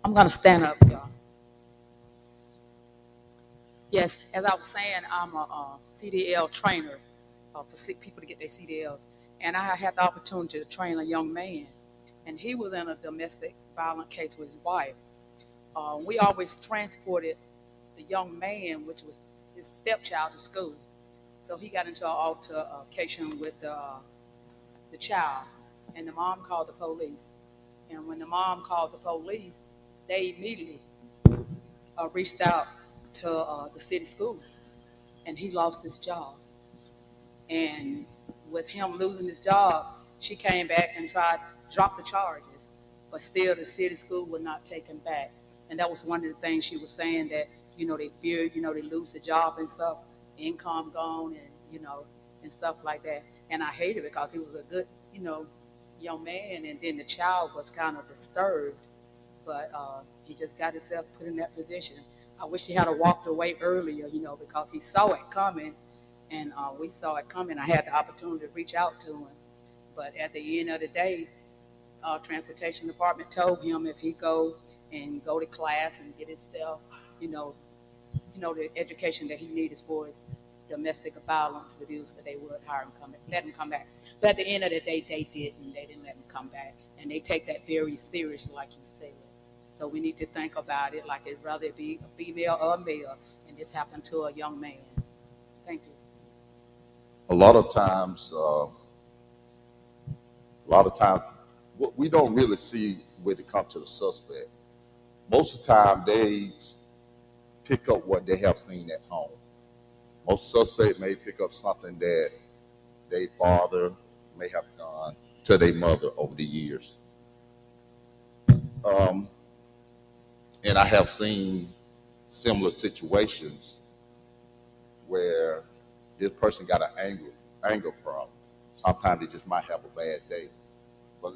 I'm going to stand up, y'all. Yes, as I was saying, I'm a CDL trainer for sick people to get their CDLs. And I had the opportunity to train a young man. And he was in a domestic violence case with his wife. We always transported the young man, which was his stepchild, to school. So he got into an altercation with the child, and the mom called the police. And when the mom called the police, they immediately reached out to the city school, and he lost his job. And with him losing his job, she came back and tried to drop the charges, but still the city school would not take him back. And that was one of the things she was saying, that, they fear, they lose the job and stuff, income gone, and, and stuff like that. And I hated it because he was a good, young man, and then the child was kind of disturbed, but he just got himself put in that position. I wish he had walked away earlier, because he saw it coming, and we saw it coming. I had the opportunity to reach out to him, but at the end of the day, transportation department told him if he go to class and get himself, the education that he needed as far as domestic violence abuse, that they would hire him, let him come back. But at the end of the day, they didn't. They didn't let him come back, and they take that very seriously, like you said. So we need to think about it like it rather be a female or a male, and this happened to a young man. Thank you. A lot of times, we don't really see when it comes to the suspect. Most of the time, they pick up what they have seen at home. Most suspects may pick up something that their father may have done to their mother over the years. And I have seen similar situations where this person got an anger problem. Sometimes they just might have a bad day. But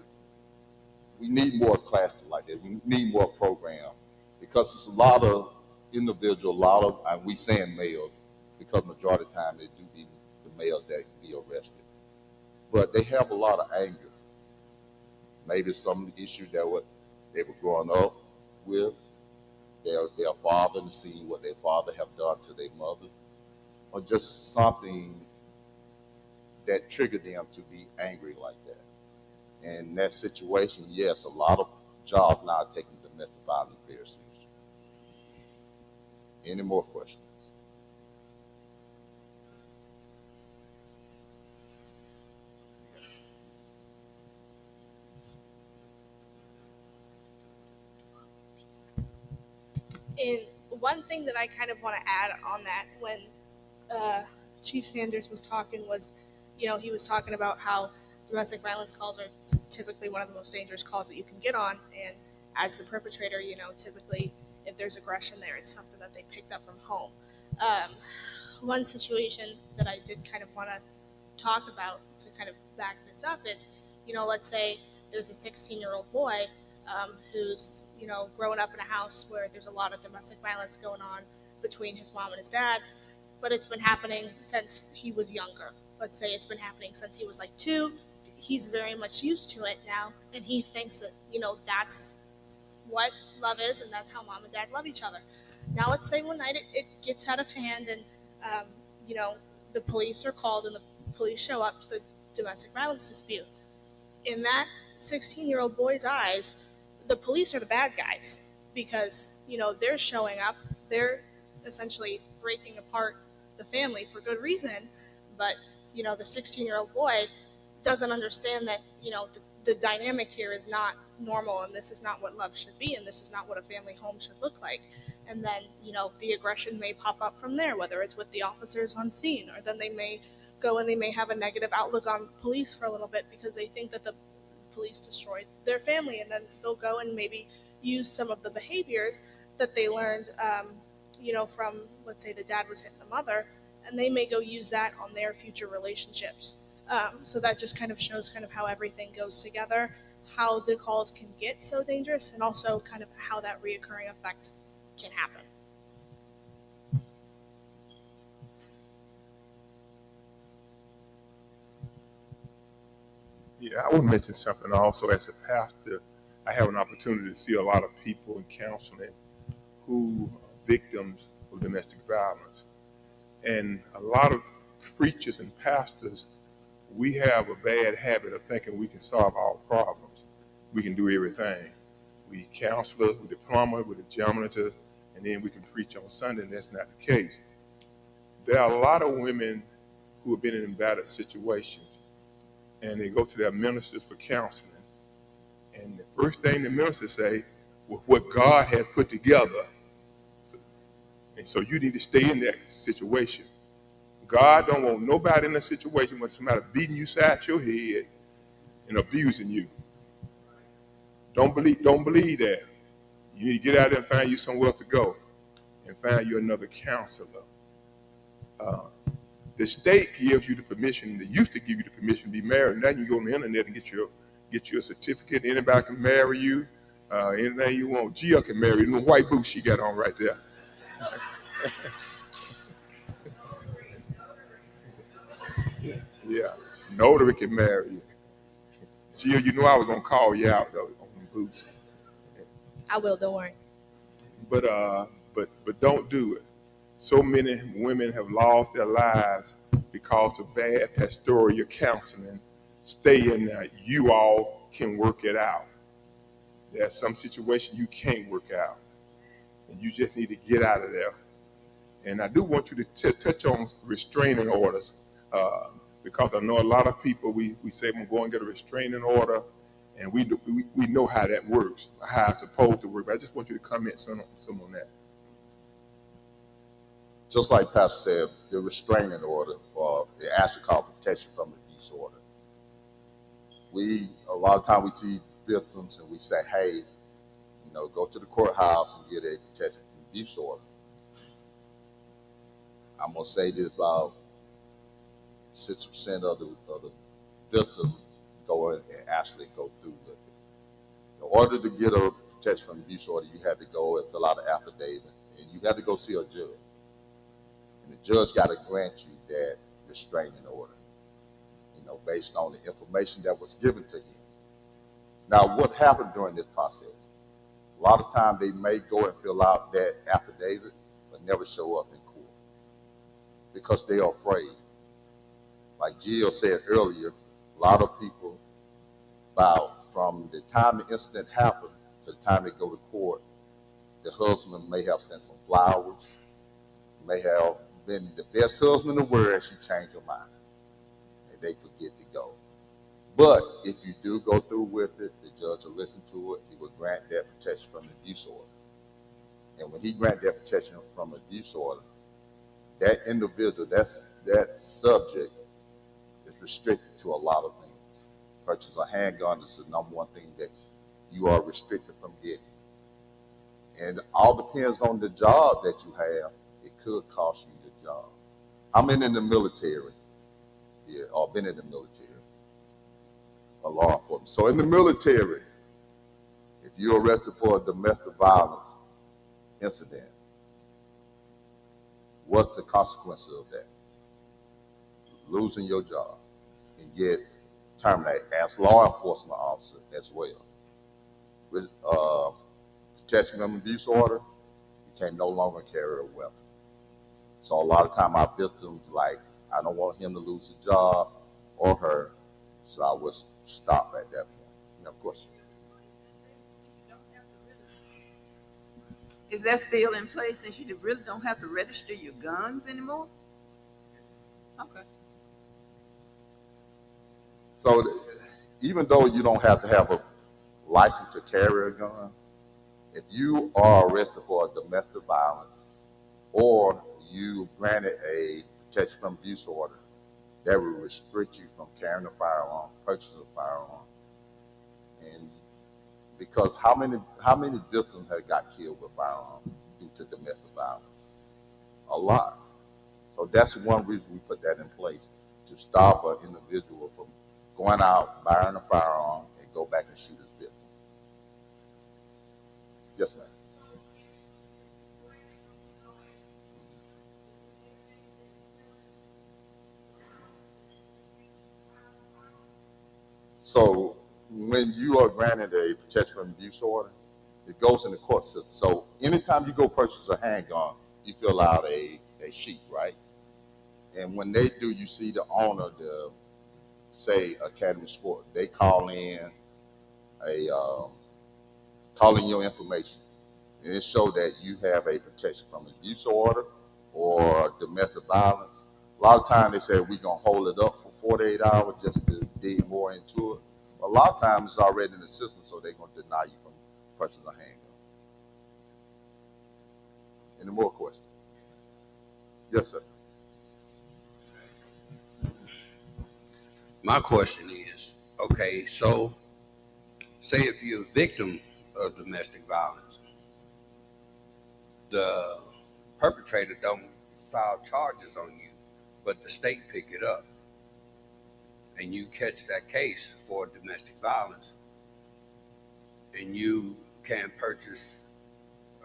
we need more classes like that. We need more programs, because it's a lot of individuals, and we saying males, because majority of the time they do be the males that be arrested. But they have a lot of anger. Maybe some of the issues they were growing up with, their father, and seeing what their father have done to their mother, or just something that triggered them to be angry like that. And in that situation, yes, a lot of jobs now are taking domestic violence very seriously. Any more questions? And one thing that I kind of want to add on that, when Chief Sanders was talking, was, he was talking about how domestic violence calls are typically one of the most dangerous calls that you can get on. And as the perpetrator, typically if there's aggression there, it's something that they picked up from home. One situation that I did kind of want to talk about to kind of back this up is, let's say there's a 16-year-old boy who's, growing up in a house where there's a lot of domestic violence going on between his mom and his dad, but it's been happening since he was younger. Let's say it's been happening since he was like 2. He's very much used to it now, and he thinks that, that's what love is, and that's how mom and dad love each other. Now, let's say one night it gets out of hand, and, the police are called, and the police show up to the domestic violence dispute. In that 16-year-old boy's eyes, the police are the bad guys, because, they're showing up, they're essentially breaking apart the family for good reason, but, the 16-year-old boy doesn't understand that, the dynamic here is not normal, and this is not what love should be, and this is not what a family home should look like. And then, the aggression may pop up from there, whether it's with the officers on scene, or then they may go and they may have a negative outlook on police for a little bit because they think that the police destroyed their family, and then they'll go and maybe use some of the behaviors that they learned, from, let's say the dad was hitting the mother, and they may go use that on their future relationships. So that just kind of shows kind of how everything goes together, how the calls can get so dangerous, and also kind of how that reoccurring effect can happen. Yeah, I would mention something also. As a pastor, I have an opportunity to see a lot of people in counseling who are victims of domestic violence. And a lot of preachers and pastors, we have a bad habit of thinking we can solve all problems. We can do everything. We counselors, we the plumber, we the janitors, and then we can preach on Sunday, and that's not the case. There are a lot of women who have been in embattled situations, and they go to their ministers for counseling. And the first thing the ministers say, well, what God has put together. And so you need to stay in that situation. God don't want nobody in a situation where somebody beating you side your head and abusing you. Don't believe that. You need to get out there and find you somewhere else to go and find you another counselor. The state gives you the permission, they used to give you the permission to be married. Now you can go on the internet and get you a certificate. Anybody can marry you. Anything you want. Gia can marry you. The white boots she got on right there. Yeah. Notary can marry you. Gia, you know I was gonna call you out though on the boots. I will, don't worry. But don't do it. So many women have lost their lives because of bad pastoral counseling. Stay in there. You all can work it out. There's some situation you can't work out, and you just need to get out of there. And I do want you to touch on restraining orders, because I know a lot of people, we say, I'm going to go and get a restraining order, and we know how that works, how it's supposed to work. But I just want you to comment some on that. Just like Pastor said, the restraining order, or they actually called protection from abuse order. A lot of time we see victims and we say, hey, go to the courthouse and get a protection from abuse order. I'm gonna say this: about 60% of the victims go and actually go through with it. In order to get a protection from abuse order, you had to go and fill out an affidavit, and you had to go see a judge. And the judge got to grant you that restraining order, based on the information that was given to him. Now, what happened during this process? A lot of times they may go and fill out that affidavit, but never show up in court because they are afraid. Like Jill said earlier, a lot of people, from the time the incident happened to the time they go to court, the husband may have sent some flowers, may have been the best husband in the world, and she changed her mind, and they forget to go. But if you do go through with it, the judge will listen to it. He will grant that protection from abuse order. And when he grants that protection from abuse order, that individual, that subject, is restricted to a lot of things. Purchase a handgun is the number one thing that you are restricted from getting. And it all depends on the job that you have. It could cost you your job. I'm in the military here, or been in the military, a law enforcement. So in the military, if you're arrested for a domestic violence incident, what's the consequences of that? Losing your job and get terminated as law enforcement officer as well. With protection from abuse order, you can no longer carry a weapon. So a lot of time our victims, I don't want him to lose his job or her, so I will stop at that point. And of course. Is that still in place since you really don't have to register your guns anymore? Okay. So even though you don't have to have a license to carry a gun, if you are arrested for a domestic violence or you granted a protection from abuse order, that will restrict you from carrying a firearm, purchasing a firearm. And because how many victims have got killed with firearms due to domestic violence? A lot. So that's one reason we put that in place, to stop an individual from going out, buying a firearm, and go back and shoot his victim. Yes, ma'am. So when you are granted a protection from abuse order, it goes in the court system. So anytime you go purchase a handgun, you fill out a sheet, right? And when they do, you see the owner, say Academy Sport, they call in your information, and it shows that you have a protection from abuse order or domestic violence A lot of times they say we're going to hold it up for 48 hours just to dig more into it. A lot of times it's already in the system, so they're going to deny you from purchasing a handgun. Any more questions? Yes, sir. My question is, okay, so say if you're a victim of domestic violence, the perpetrator don't file charges on you, but the state pick it up, and you catch that case for domestic violence, and you can't purchase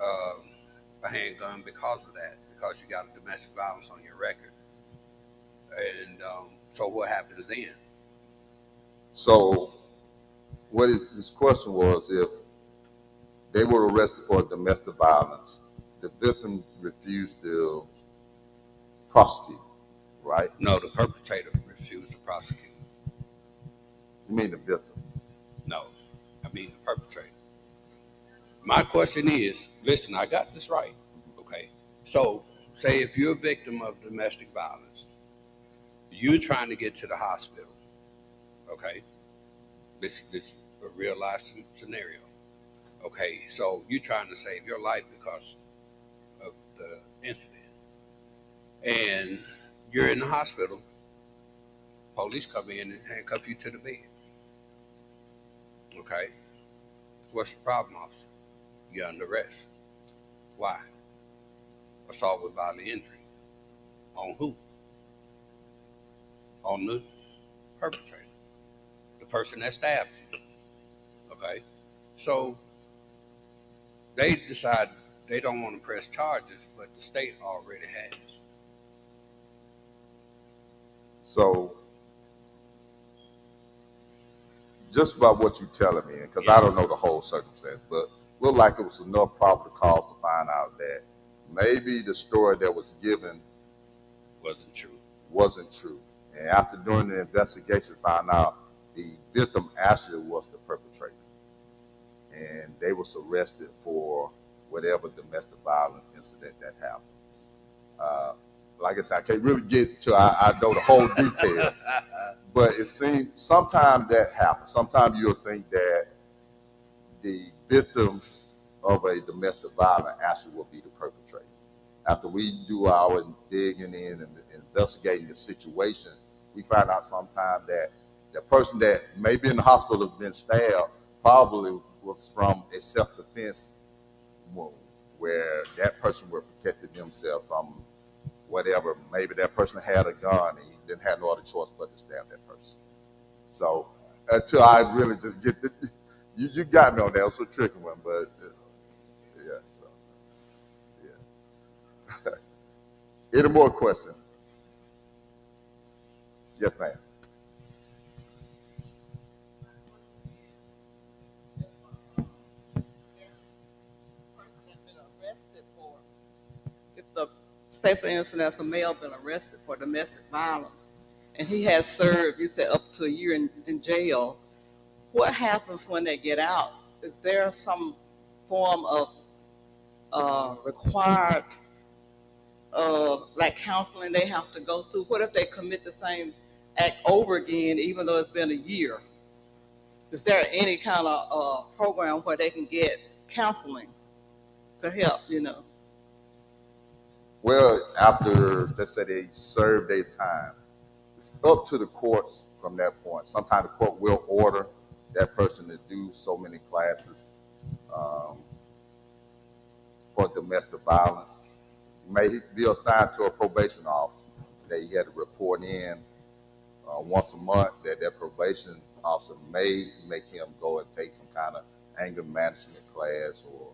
a handgun because of that, because you got a domestic violence on your record. And so what happens then? So what his question was, if they were arrested for domestic violence, the victim refused to prosecute, right? No, the perpetrator refused to prosecute. You mean the victim? No, I mean the perpetrator. My question is, listen, I got this right, okay? So say if you're a victim of domestic violence, you're trying to get to the hospital, okay? This is a real life scenario. Okay, so you're trying to save your life because of the incident. And you're in the hospital, police come in and handcuff you to the bed. Okay? What's the problem, officer? You're under arrest. Why? Assault with bodily injury. On who? On the perpetrator. The person that stabbed you. Okay? So they decide they don't want to press charges, but the state already has. So just about what you're telling me, because I don't know the whole circumstance, but looked like it was enough probable cause to find out that maybe the story that was given wasn't true. And after doing the investigation, found out the victim actually was the perpetrator. And they was arrested for whatever domestic violence incident that happened. Like I said, I can't really get to, I know the whole detail, but it seems sometimes that happens. Sometimes you'll think that the victim of a domestic violence actually will be the perpetrator. After we do our digging in and investigating the situation, we find out sometimes that the person that may be in the hospital has been stabbed probably was from a self-defense wound, where that person was protecting themselves from whatever. Maybe that person had a gun and he didn't have no other choice but to stab that person. So until I really just get the, you got me on that. It was a tricky one, but yeah. So yeah. Any more questions? Yes, ma'am. If the, say for instance, a male been arrested for domestic violence and he has served, you said, up to a year in jail, what happens when they get out? Is there some form of required like counseling they have to go through? What if they commit the same act over again, even though it's been a year? Is there any kind of program where they can get counseling to help, you know? Well, after, let's say they serve their time, it's up to the courts from that point. Sometimes the court will order that person to do so many classes for domestic violence. You may be assigned to a probation officer that you had to report in once a month, that probation officer may make him go and take some kind of anger management class, or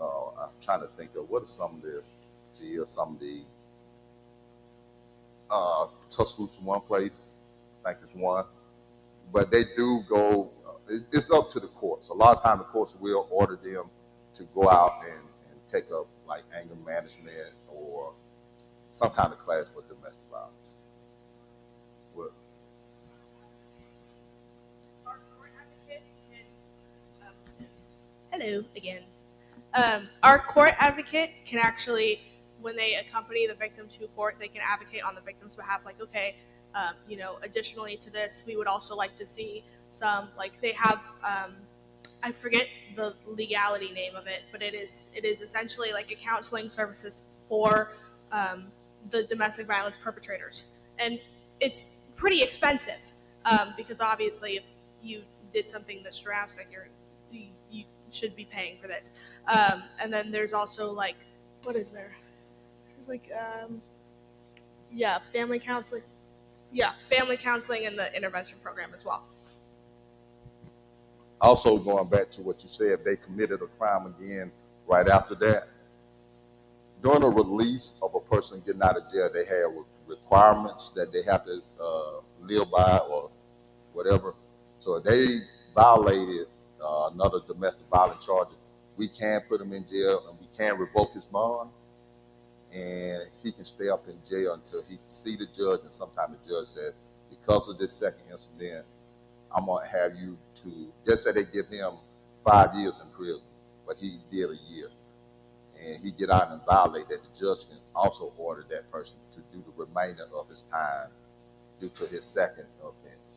I'm trying to think of what are some of the Tuscaloosa one place, I think it's one, but they do go, it's up to the courts. A lot of times the courts will order them to go out and take up like anger management or some kind of class for domestic violence. What? Hello again. Our court advocate can actually when they accompany the victim to court, they can advocate on the victim's behalf. Like, okay, additionally to this, we would also like to see some, like they have, I forget the legality name of it, but it is essentially like a counseling services for the domestic violence perpetrators, and it's pretty expensive because obviously if you did something this drastic, you should be paying for this. And then there's also like, what is there? There's like family counseling. Yeah, family counseling and the intervention program as well. Also, going back to what you said, they committed a crime again right after that. During the release of a person getting out of jail, they have requirements that they have to live by or whatever. So if they violated another domestic violence charge, we can put him in jail and we can revoke his bond, and he can stay up in jail until he see the judge. And sometimes the judge said, because of this second incident, I'm gonna have you to, just say they give him 5 years in prison, but he did a year, and he get out and violate that, the judge can also order that person to do the remainder of his time due to his second offense.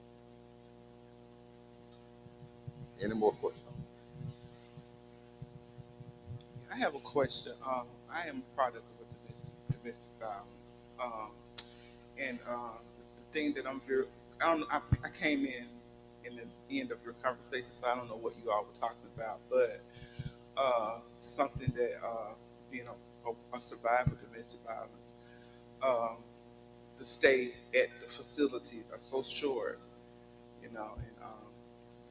Any more questions? I have a question. I am a product of domestic violence, and the thing that I'm very, I came in the end of your conversation, so I don't know what you all were talking about, but something that being a survivor of domestic violence, the stay at the facilities are so short, and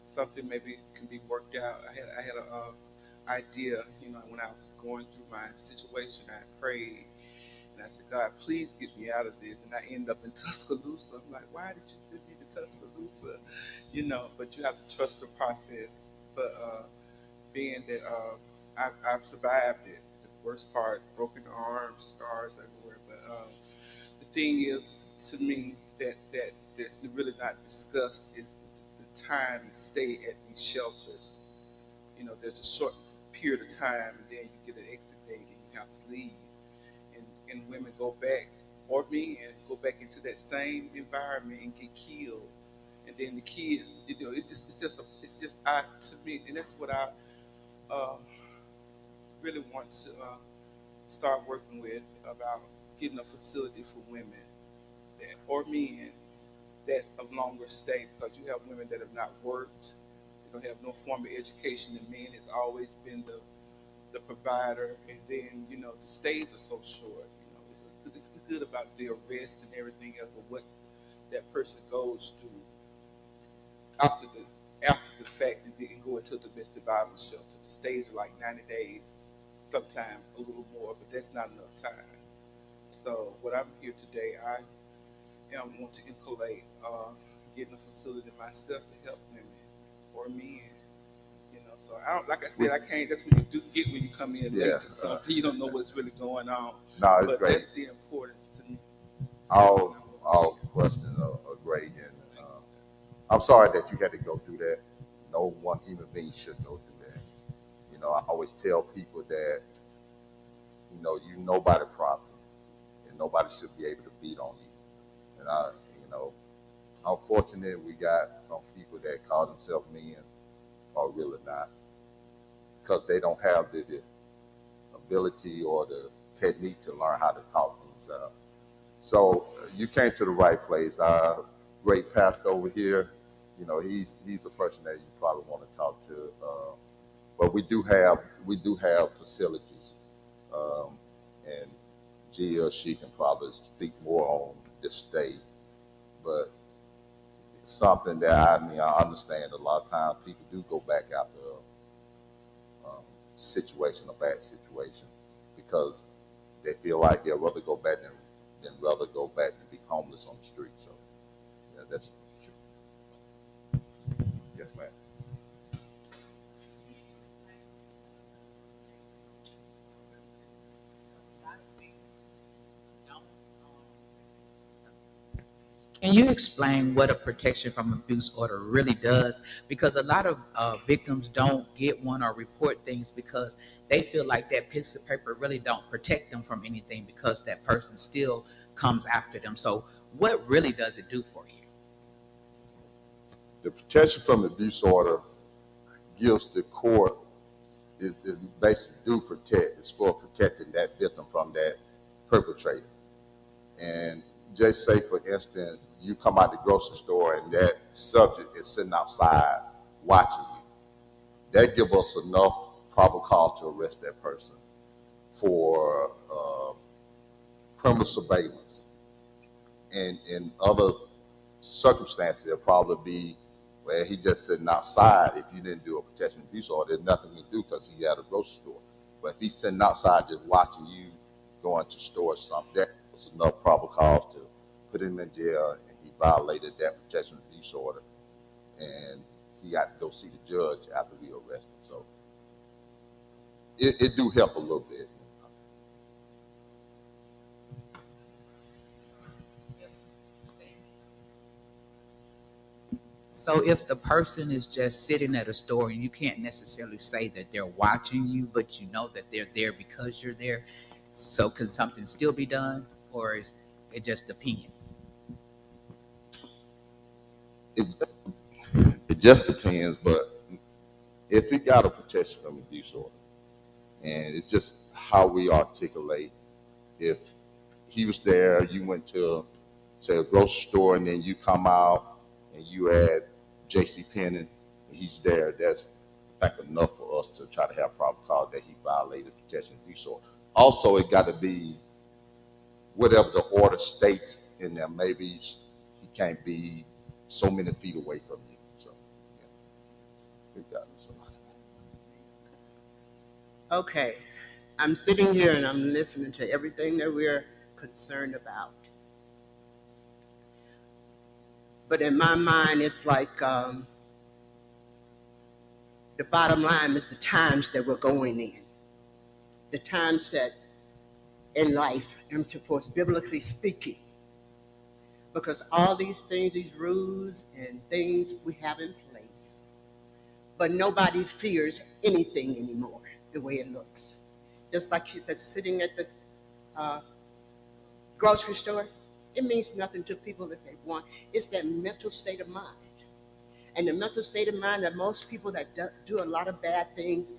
something maybe can be worked out. I had a idea, when I was going through my situation, I prayed and I said, God, please get me out of this. And I ended up in Tuscaloosa. I'm like, why did you send me to Tuscaloosa? But you have to trust the process. But being that I've survived it, the worst part, broken arms, scars everywhere. But the thing is, to me, that's really not discussed is the time and stay at these shelters. There's a short period of time, and then you get an exit date and you have to leave. And women go back, or men go back into that same environment and get killed. And then the kids, it's just to me, and that's what I really want to start working with, about getting a facility for women or men that's of longer stay, because you have women that have not worked, they don't have no formal education, and men has always been the provider, and then the stays are so short. It's good about the arrest and everything else, but what that person goes through after the fact, and then go into the domestic violence shelter. The stays are like 90 days, sometimes a little more, but that's not enough time. So what I'm here today, I want to inculcate getting a facility myself to help women or men. So I don't, like I said, I can't. That's what you do get when you come in late to something. You don't know what's really going on. No, it's but great. That's the importance to me. All questions are great, and I'm sorry that you had to go through that. No one human being should go through that. I always tell people that you nobody property, and nobody should be able to beat on you. And unfortunately, we got some people that call themselves men are really not, because they don't have the ability or the technique to learn how to talk things out. So you came to the right place. Our great pastor over here, he's a person that you probably want to talk to. But we do have facilities, and Gia, she can probably speak more on this state. But it's something that I understand a lot of times people do go back after a bad situation, because they feel like they'd rather go back than rather go back and be homeless on the street. So yeah, that's true. Yes, ma'am. Can you explain what a protection from abuse order really does? Because a lot of victims don't get one or report things because they feel like that piece of paper really don't protect them from anything because that person still comes after them. So what really does it do for you? The protection from abuse order gives the court is basically do protect. It's for protecting that victim from that perpetrator. And just say, for instance, you come out the grocery store and that subject is sitting outside watching you. That gives us enough probable cause to arrest that person for criminal surveillance. And in other circumstances, there'll probably be where he just sitting outside. If you didn't do a protection abuse order, there's nothing to do because he's at a grocery store. But if he's sitting outside just watching you going to store or something, that was enough probable cause to put him in jail, and he violated that protection abuse order, and he got to go see the judge after we arrested him. So it do help a little bit. So if the person is just sitting at a store and you can't necessarily say that they're watching you, but you know that they're there because you're there, so can something still be done, or it just depends? It just depends, but if he got a protection from abuse order, and it's just how we articulate, if he was there, you went to, say, a grocery store, and then you come out and you at J.C. Penney, and he's there, that's, I think, enough for us to try to have probable cause that he violated protection abuse order. Also, it got to be whatever the order states in there. Maybe he can't be so many feet away from you. So, yeah. We've gotten somebody. Okay, I'm sitting here and I'm listening to everything that we're concerned about. But in my mind, it's like the bottom line is the times that we're going in. The times that in life, and of course, biblically speaking, because all these things, these rules and things we have in place, but nobody fears anything anymore the way it looks. Just like he said, sitting at the grocery store, it means nothing to people if they want. It's that mental state of mind. And the mental state of mind that most people that do a lot of bad things,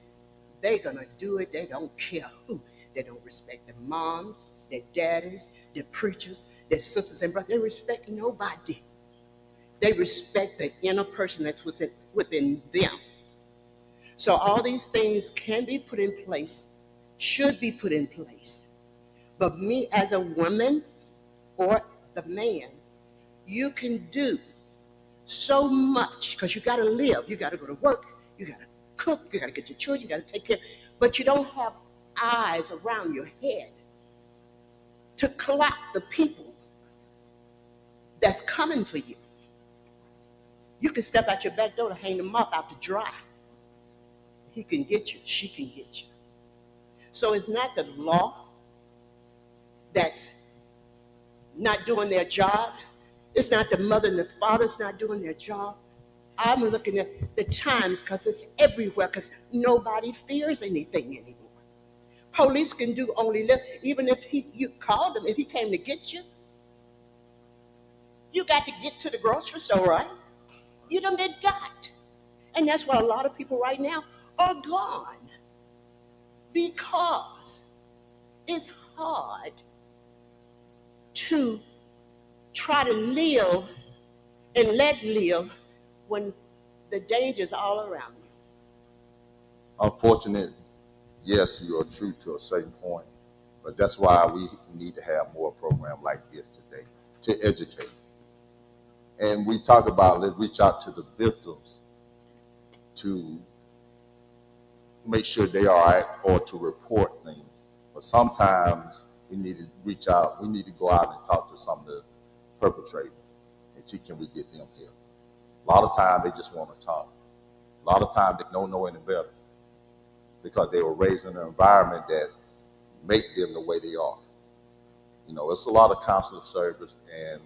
they're going to do it. They don't care who. They don't respect their moms, their daddies, their preachers, their sisters and brothers. They respect nobody. They respect the inner person that's within them. So all these things can be put in place, should be put in place. But me as a woman or the man, you can do so much because you got to live. You got to go to work. You got to cook. You got to get your children. You got to take care. But you don't have eyes around your head to clock the people that's coming for you. You can step out your back door to hang them up out to dry. He can get you. She can get you. So it's not the law that's not doing their job. It's not the mother and the father's not doing their job. I'm looking at the times because it's everywhere because nobody fears anything anymore. Police can do only little. Even if you called him, if he came to get you, you got to get to the grocery store, right? You done been got. And that's why a lot of people right now are gone because it's hard to try to live and let live when the danger's all around you. Unfortunate, yes, you are true to a certain point, but that's why we need to have more programs like this today to educate. And we talk about, let's reach out to the victims to make sure they are all right or to report things. But sometimes we need to reach out, we need to go out and talk to some of the perpetrators and see can we get them here. A lot of times they just want to talk. A lot of times they don't know any better because they were raised in an environment that make them the way they are. You know, it's a lot of counseling service, and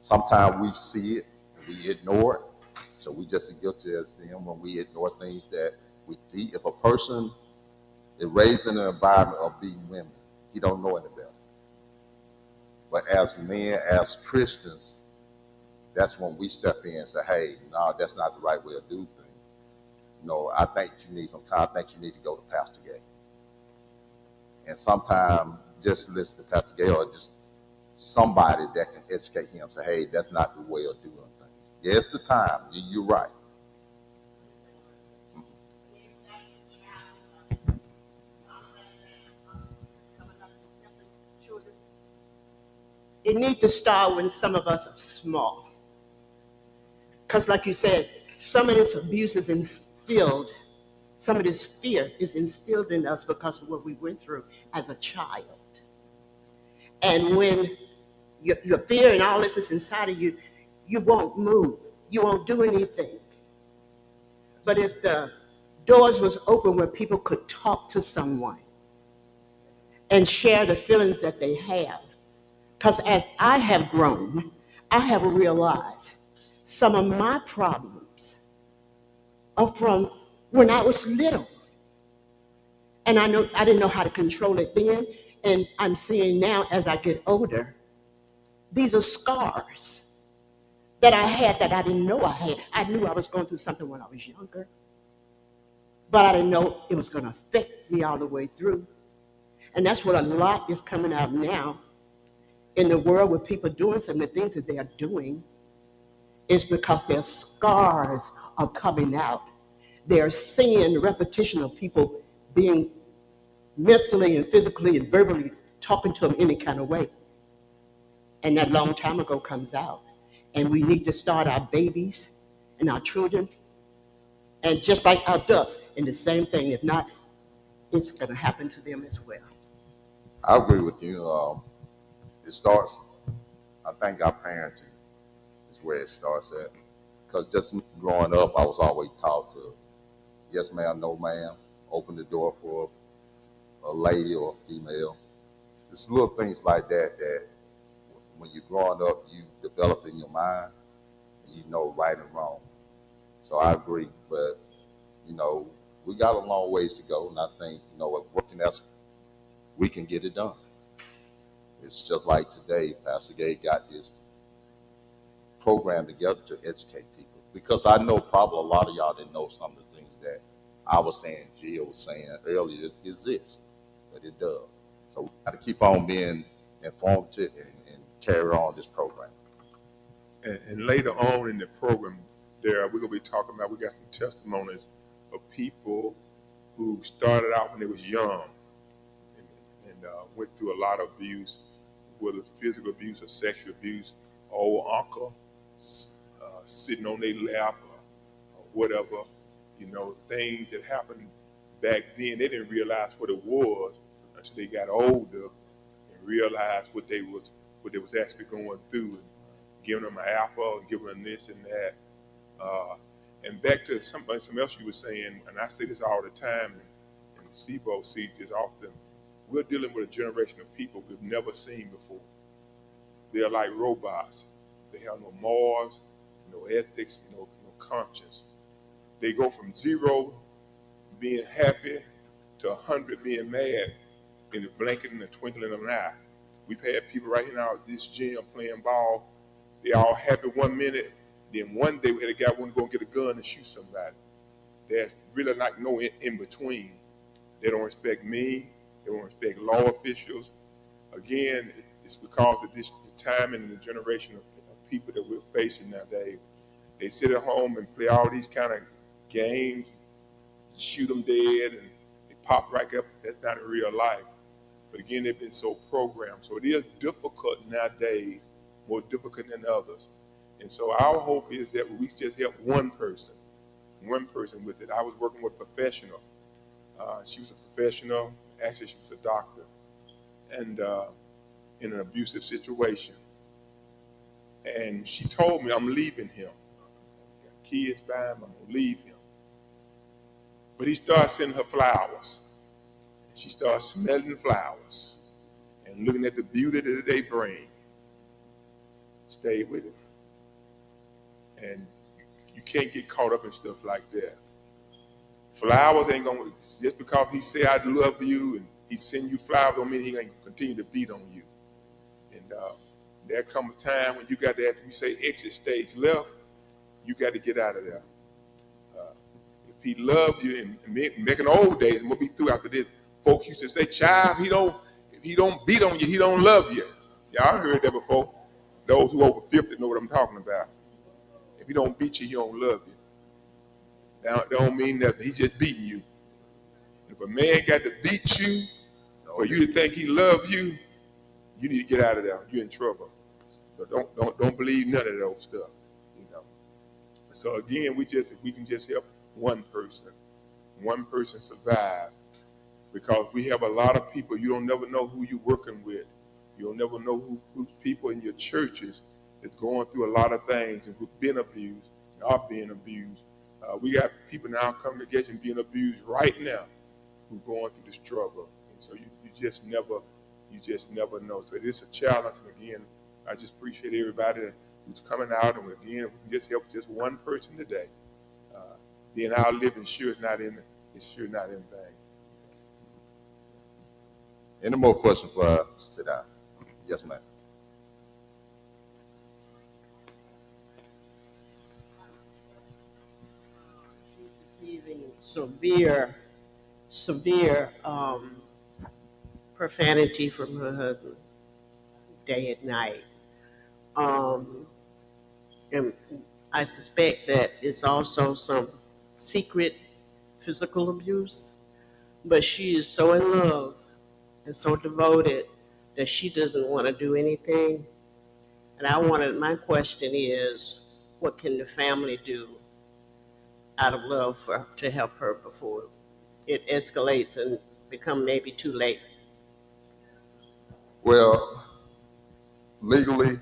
Sometimes we see it and we ignore it. So we just as guilty as them when we ignore things that we see. If a person is raised in an environment of being women, he don't know any better. But as men, as Christians, that's when we step in and say, hey, no, that's not the right way to do things. No, I think you need some time. I think you need to go to Pastor Gay. And sometimes just listen to Pastor Gay or just somebody that can educate him, say, hey, that's not the way of doing things. Yeah, it's the time. You're right. It needs to start when some of us are small. Because like you said, some of this abuse is instilled, some of this fear is instilled in us because of what we went through as a child. And when your fear and all this is inside of you, you won't move. You won't do anything. But if the doors was open where people could talk to someone and share the feelings that they have, because as I have grown, I have realized some of my problems are from when I was little. And I know I didn't know how to control it then. And I'm seeing now as I get older, these are scars that I had that I didn't know I had. I knew I was going through something when I was younger, but I didn't know it was going to affect me all the way through. And that's what a lot is coming out now in the world with people doing some of the things that they are doing is because their scars are coming out. They're seeing the repetition of people being mentally and physically and verbally talking to them any kind of way. And that long time ago comes out. And we need to start our babies and our children, and just like our adults, in the same thing. If not, it's going to happen to them as well. I agree with you. It starts, I think our parenting is where it starts at. Because just growing up, I was always taught to, yes ma'am, no ma'am, open the door for a lady or a female. It's little things like that that when you're growing up, you develop in your mind, and you know right and wrong. So I agree, but we got a long ways to go, and I think working as we can get it done. It's just like today, Pastor Gay got this program together to educate people, because I know probably a lot of y'all didn't know some of the things that I was saying, Jill was saying earlier, it exists, but it does. So we got to keep on being informative and carry on this program. And later on in the program, we're going to be talking about, we got some testimonies of people who started out when they was young and went through a lot of abuse, whether it's physical abuse or sexual abuse, old uncle sitting on their lap or whatever, things that happened back then. They didn't realize what it was until they got older and realized what they was actually going through, and giving them an apple, giving them this and that. And back to something else you were saying, and I say this all the time, and SIBO sees this often, we're dealing with a generation of people we've never seen before. They're like robots. They have no morals, no ethics, no conscience. They go from 0 being happy to 100 being mad in the blinking and the twinkling of an eye. We've had people right here now at this gym playing ball. They all happy 1 minute, then one day we had a guy want to go and get a gun and shoot somebody. There's really like no in between. They don't respect me. They don't respect law officials. Again, it's because of the timing and the generation of people that we're facing nowadays. They sit at home and play all these kind of games, shoot them dead, and they pop right up. That's not in real life. But again, they've been so programmed. So it is difficult nowadays, more difficult than others. And so our hope is that we just help one person with it. I was working with a professional. She was a professional. Actually, she was a doctor. And in an abusive situation. And she told me, I'm leaving him. Got kids by him, I'm going to leave him. But he started sending her flowers. And she started smelling the flowers and looking at the beauty that they bring. Stay with him. And you can't get caught up in stuff like that. Flowers ain't gonna, just because he say I love you and he send you flowers don't mean he ain't gonna continue to beat on you. And there comes a time when you got to, after we say exit stage left, you got to get out of there. If he loved you, and back in the old days, and we'll be through after this, folks used to say, child, if he don't beat on you, he don't love you. Y'all heard that before. Those who over 50 know what I'm talking about. If he don't beat you, he don't love you. That don't mean nothing. He just beating you. If a man got to beat you for you to think he loves you, you need to get out of there. You're in trouble. So don't believe none of those stuff. You know. So again, if we can just help one person survive, because we have a lot of people. You don't never know who you're working with. You'll never know who people in your churches that's going through a lot of things and who've been abused, and are being abused. We got people in our congregation being abused right now who are going through the struggle. And so you just never know. So it is a challenge. And again, I just appreciate everybody who's coming out. And again, if we can just help just one person today, then our living sure is not in vain. Any more questions for us today? Yes, ma'am. Receiving severe profanity from her husband day and night. And I suspect that it's also some secret physical abuse, but she is so in love and so devoted that she doesn't want to do anything. And my question is, what can the family do out of love to help her before it escalates and become maybe too late? Well, legally,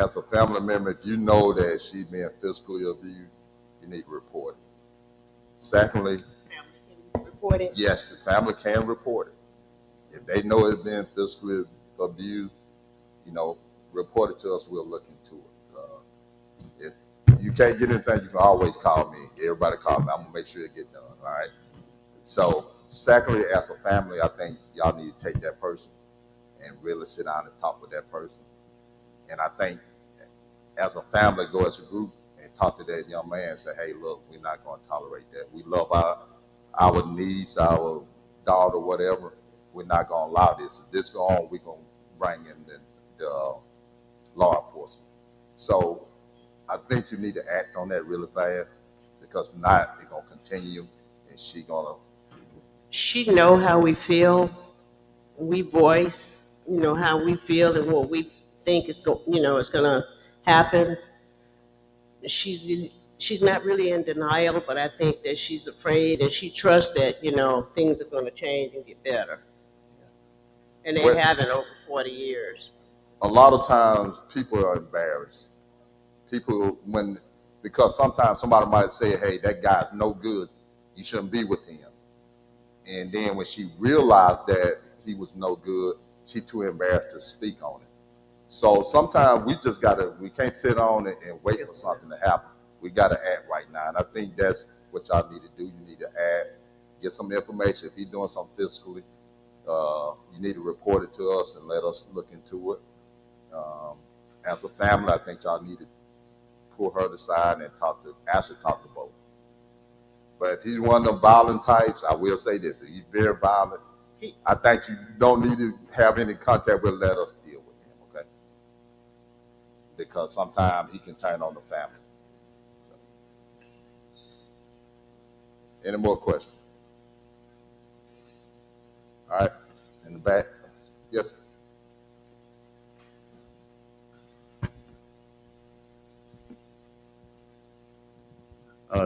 as a family member, if you know that she's being physically abused, you need to report it. Secondly, Report it. yes, the family can report it. If they know it's being physically abused, report it to us. We'll look into it. If you can't get anything, you can always call me. Everybody call me. I'm gonna make sure it get done. All right. So, secondly, as a family, I think y'all need to take that person and really sit down and talk with that person. And I think as a family, go as a group and talk to that young man and say, hey, look, we're not going to tolerate that. We love our niece, our daughter, whatever. We're not going to allow this. If this go on, we're going to bring in the law enforcement. So I think you need to act on that really fast, because if not, it's going to continue, and She know how we feel. We voice, how we feel and what we think is it's gonna happen. She's not really in denial, but I think that she's afraid, and she trusts that things are going to change and get better. And they haven't over 40 years. a lot of times people are embarrassed. Because sometimes somebody might say, hey, that guy's no good. You shouldn't be with him. And then when she realized that he was no good, she too embarrassed to speak on it. So sometimes we can't sit on it and wait for something to happen. We got to act right now. And I think that's what y'all need to do. You need to act, get some information. If he's doing something physically, you need to report it to us and let us look into it. As a family, I think y'all need to pull her aside and talk to both. But if he's one of them violent types, I will say this: if he's very violent, I think you don't need to have any contact with. Let us deal with him, okay? Because sometimes he can turn on the family. So. Any more questions? All right, in the back. Yes, sir.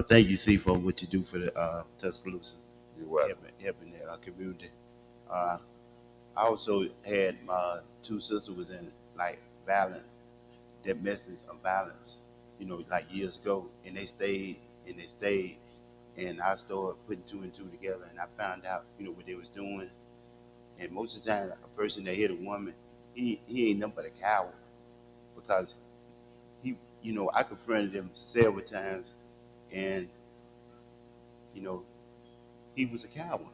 Thank you, C, for what you do for the Tuscaloosa. You're welcome. Helping the community. I also had my two sisters was in violent, domestic violence, like years ago, and they stayed, and I started putting two and two together, and I found out, what they was doing. And most of the time, a person that hit a woman, he ain't nothing but a coward, because I confronted him several times, and you know, he was a coward.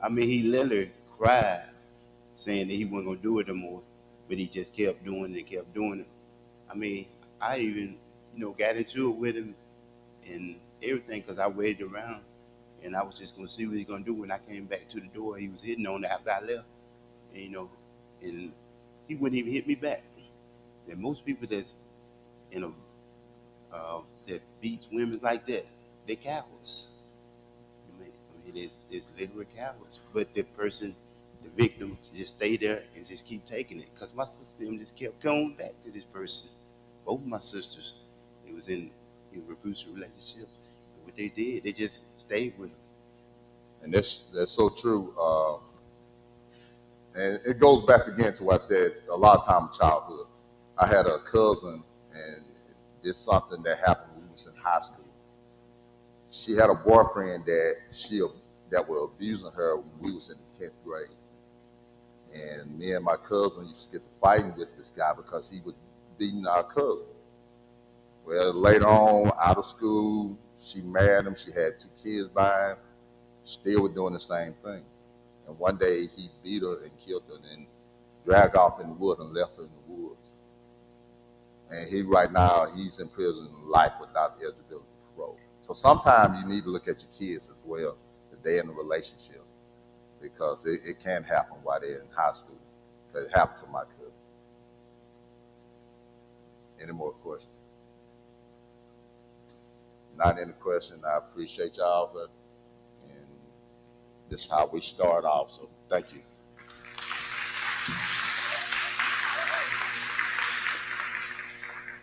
I mean, he literally cried, saying that he wasn't gonna do it anymore, but he just kept doing it and kept doing it. I mean, I even, got into it with him and everything because I waited around and I was just gonna see what he gonna do. When I came back to the door, he was hitting on it after I left, and, and he wouldn't even hit me back. And most people that's in a that beats women like that, they cowards. It's literally cowards. But the person, the victim, just stay there and just keep taking it. Because my sister and them just kept going back to this person. Both of my sisters, it was in a abusive relationship. And what they did, they just stayed with them. And that's so true. And it goes back again to what I said a lot of time in childhood. I had a cousin, and it's something that happened when we was in high school. She had a boyfriend that was abusing her when we was in the 10th grade. And me and my cousin used to get to fighting with this guy because he was beating our cousin. Well, later on, out of school, she married him. She had 2 kids by him. Still was doing the same thing. And one day he beat her and killed her and then dragged off in the woods and left her in the woods. And right now, he's in prison life without eligibility for parole. So sometimes you need to look at your kids as well, if they're in a relationship, because it can happen while they're in high school. Because it happened to my cousin. Any more questions? Not any question. I appreciate y'all, and this is how we start off. So thank you.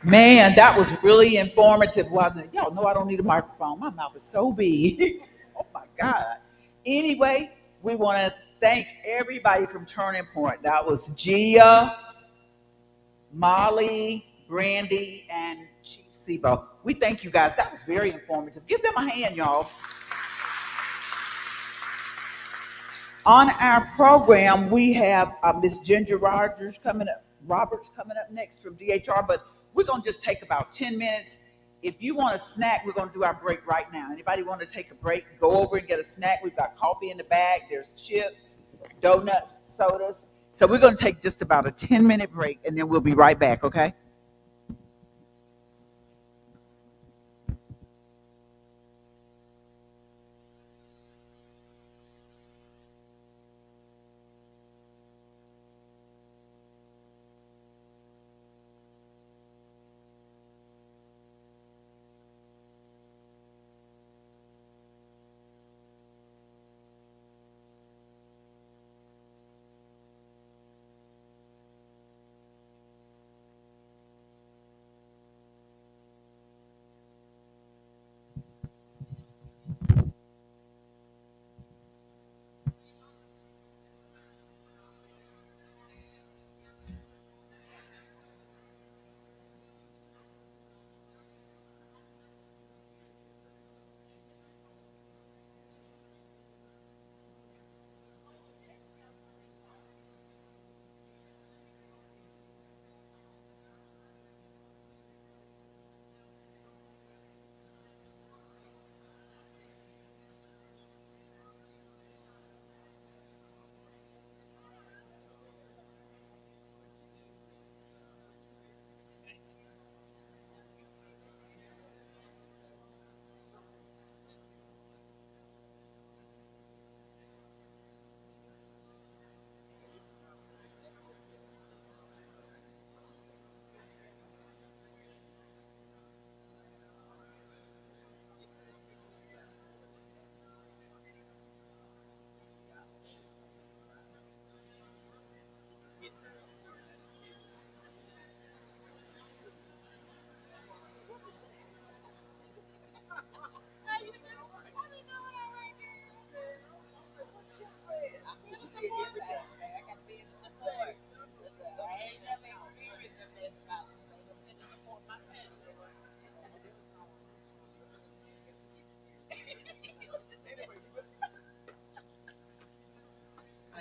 Man, that was really informative, wasn't it? Y'all know I don't need a microphone. My mouth is so big. Oh my God. Anyway, we want to thank everybody from Turning Point. That was Gia, Molly, Brandy, and Chief Sebo. We thank you guys. That was very informative. Give them a hand, y'all. On our program, we have Miss Ginger Roberts coming up next from DHR, but we're going to just take about 10 minutes. If you want a snack, we're going to do our break right now. Anybody want to take a break? Go over and get a snack. We've got coffee in the bag. There's chips, donuts, sodas. So we're going to take just about a 10-minute break, and then we'll be right back, okay?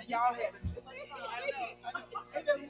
Y'all having too much fun. I know.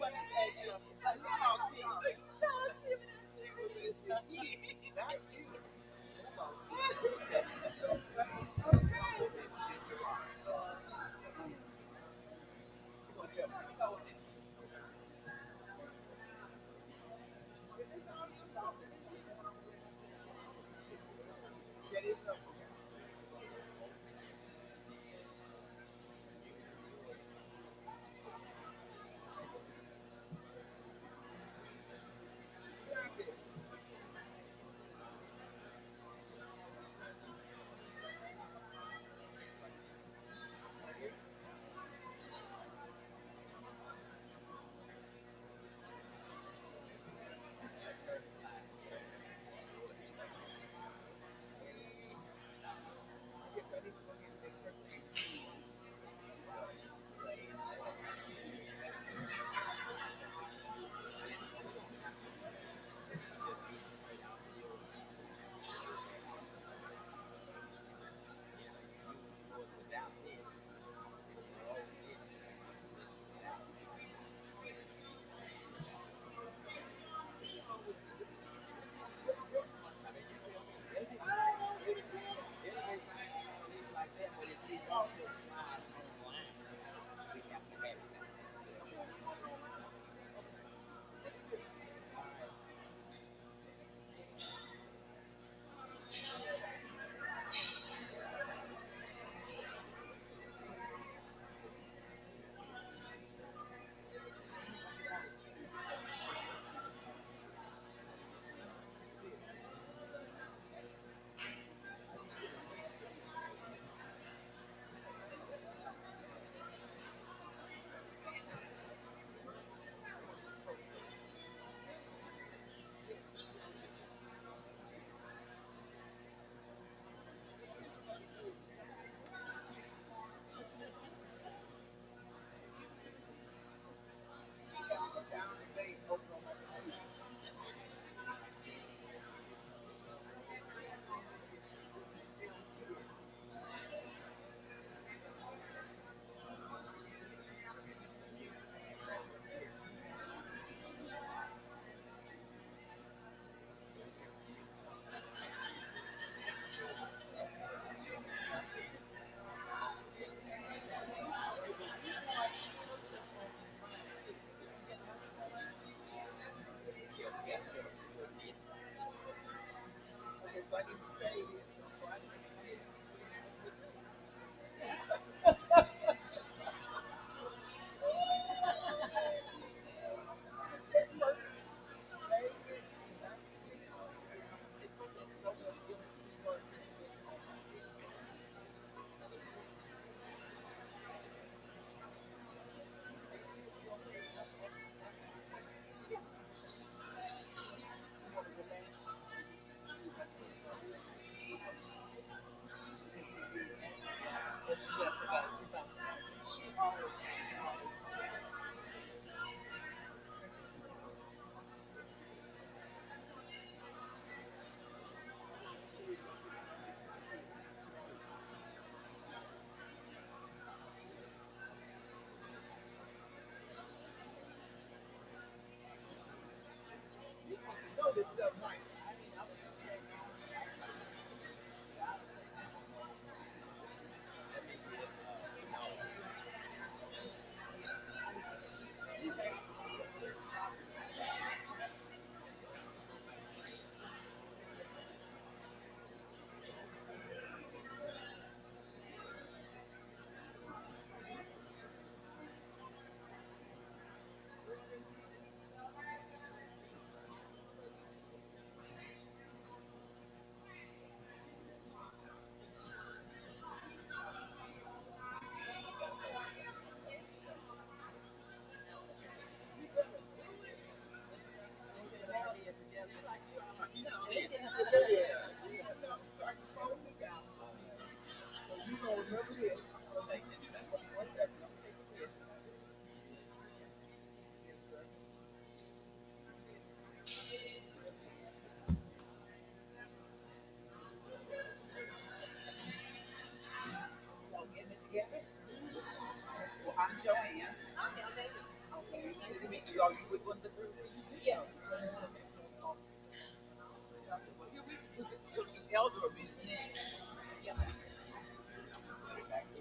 elder abuse next.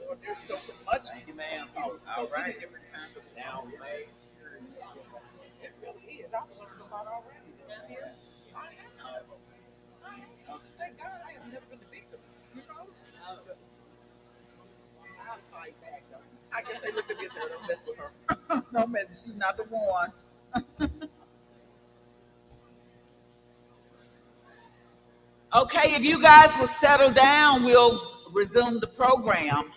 Lord, there's so much. Thank you, ma'am. So many different kinds of now, it really is. I've learned a lot already. I thank God I have never been the victim. You know? I'll fight back. I guess they looked at me and said, don't mess with her. Don't mess. She's not the one. Okay, if you guys will settle down, we'll resume the program.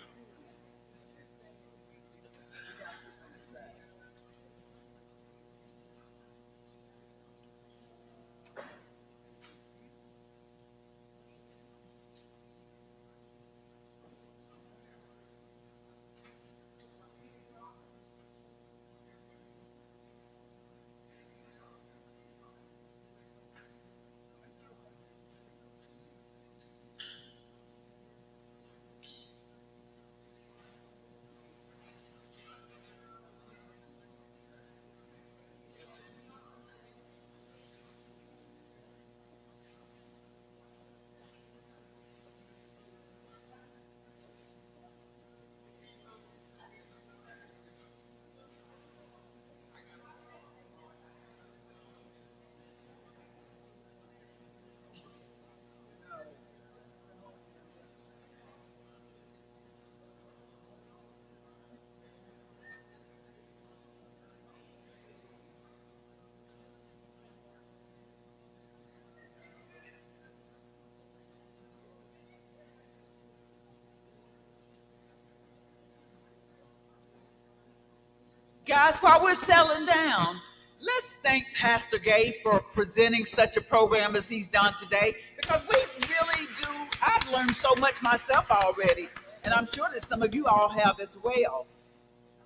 Guys, while we're settling down, let's thank Pastor Gabe for presenting such a program as he's done today, because we really do. I've learned so much myself already, and I'm sure that some of you all have as well.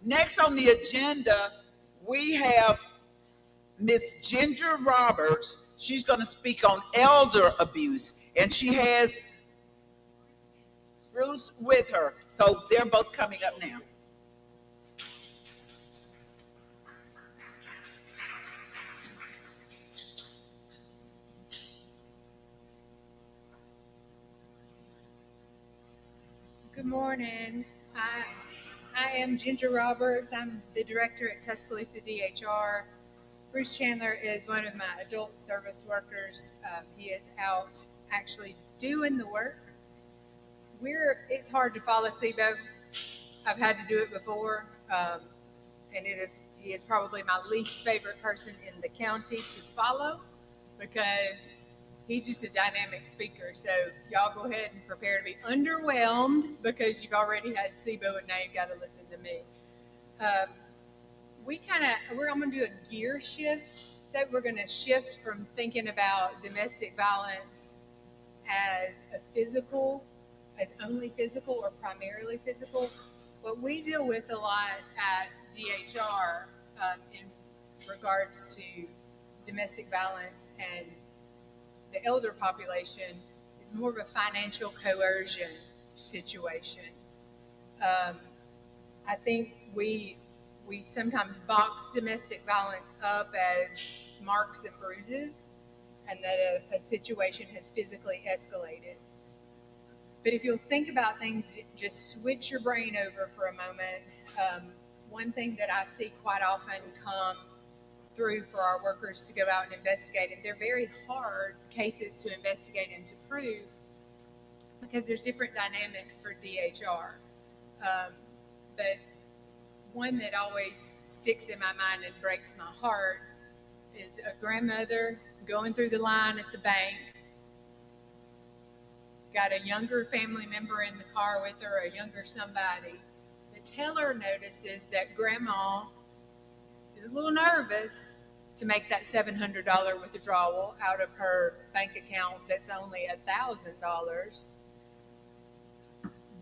Next on the agenda, we have Miss Ginger Roberts. She's going to speak on elder abuse, and she has Bruce with her. So they're both coming up now. Good morning. I am Ginger Roberts. I'm the director at Tuscaloosa DHR. Bruce Chandler is one of my adult service workers. He is out actually doing the work. It's hard to follow SIBO. I've had to do it before, and he is probably my least favorite person in the county to follow, because he's just a dynamic speaker. So y'all go ahead and prepare to be underwhelmed, because you've already had SIBO and now you've got to listen to me. I'm going to do a gear shift. That we're going to shift from thinking about domestic violence as only physical or primarily physical. What we deal with a lot at DHR in regards to domestic violence and the elder population is more of a financial coercion situation. I think we sometimes box domestic violence up as marks and bruises, and that a situation has physically escalated. But if you'll think about things, just switch your brain over for a moment. One thing that I see quite often come through for our workers to go out and investigate, and they're very hard cases to investigate and to prove, because there's different dynamics for DHR. But one that always sticks in my mind and breaks my heart is a grandmother going through the line at the bank, got a younger family member in the car with her, a younger somebody. The teller notices that grandma is a little nervous to make that $700 withdrawal out of her bank account that's only $1,000.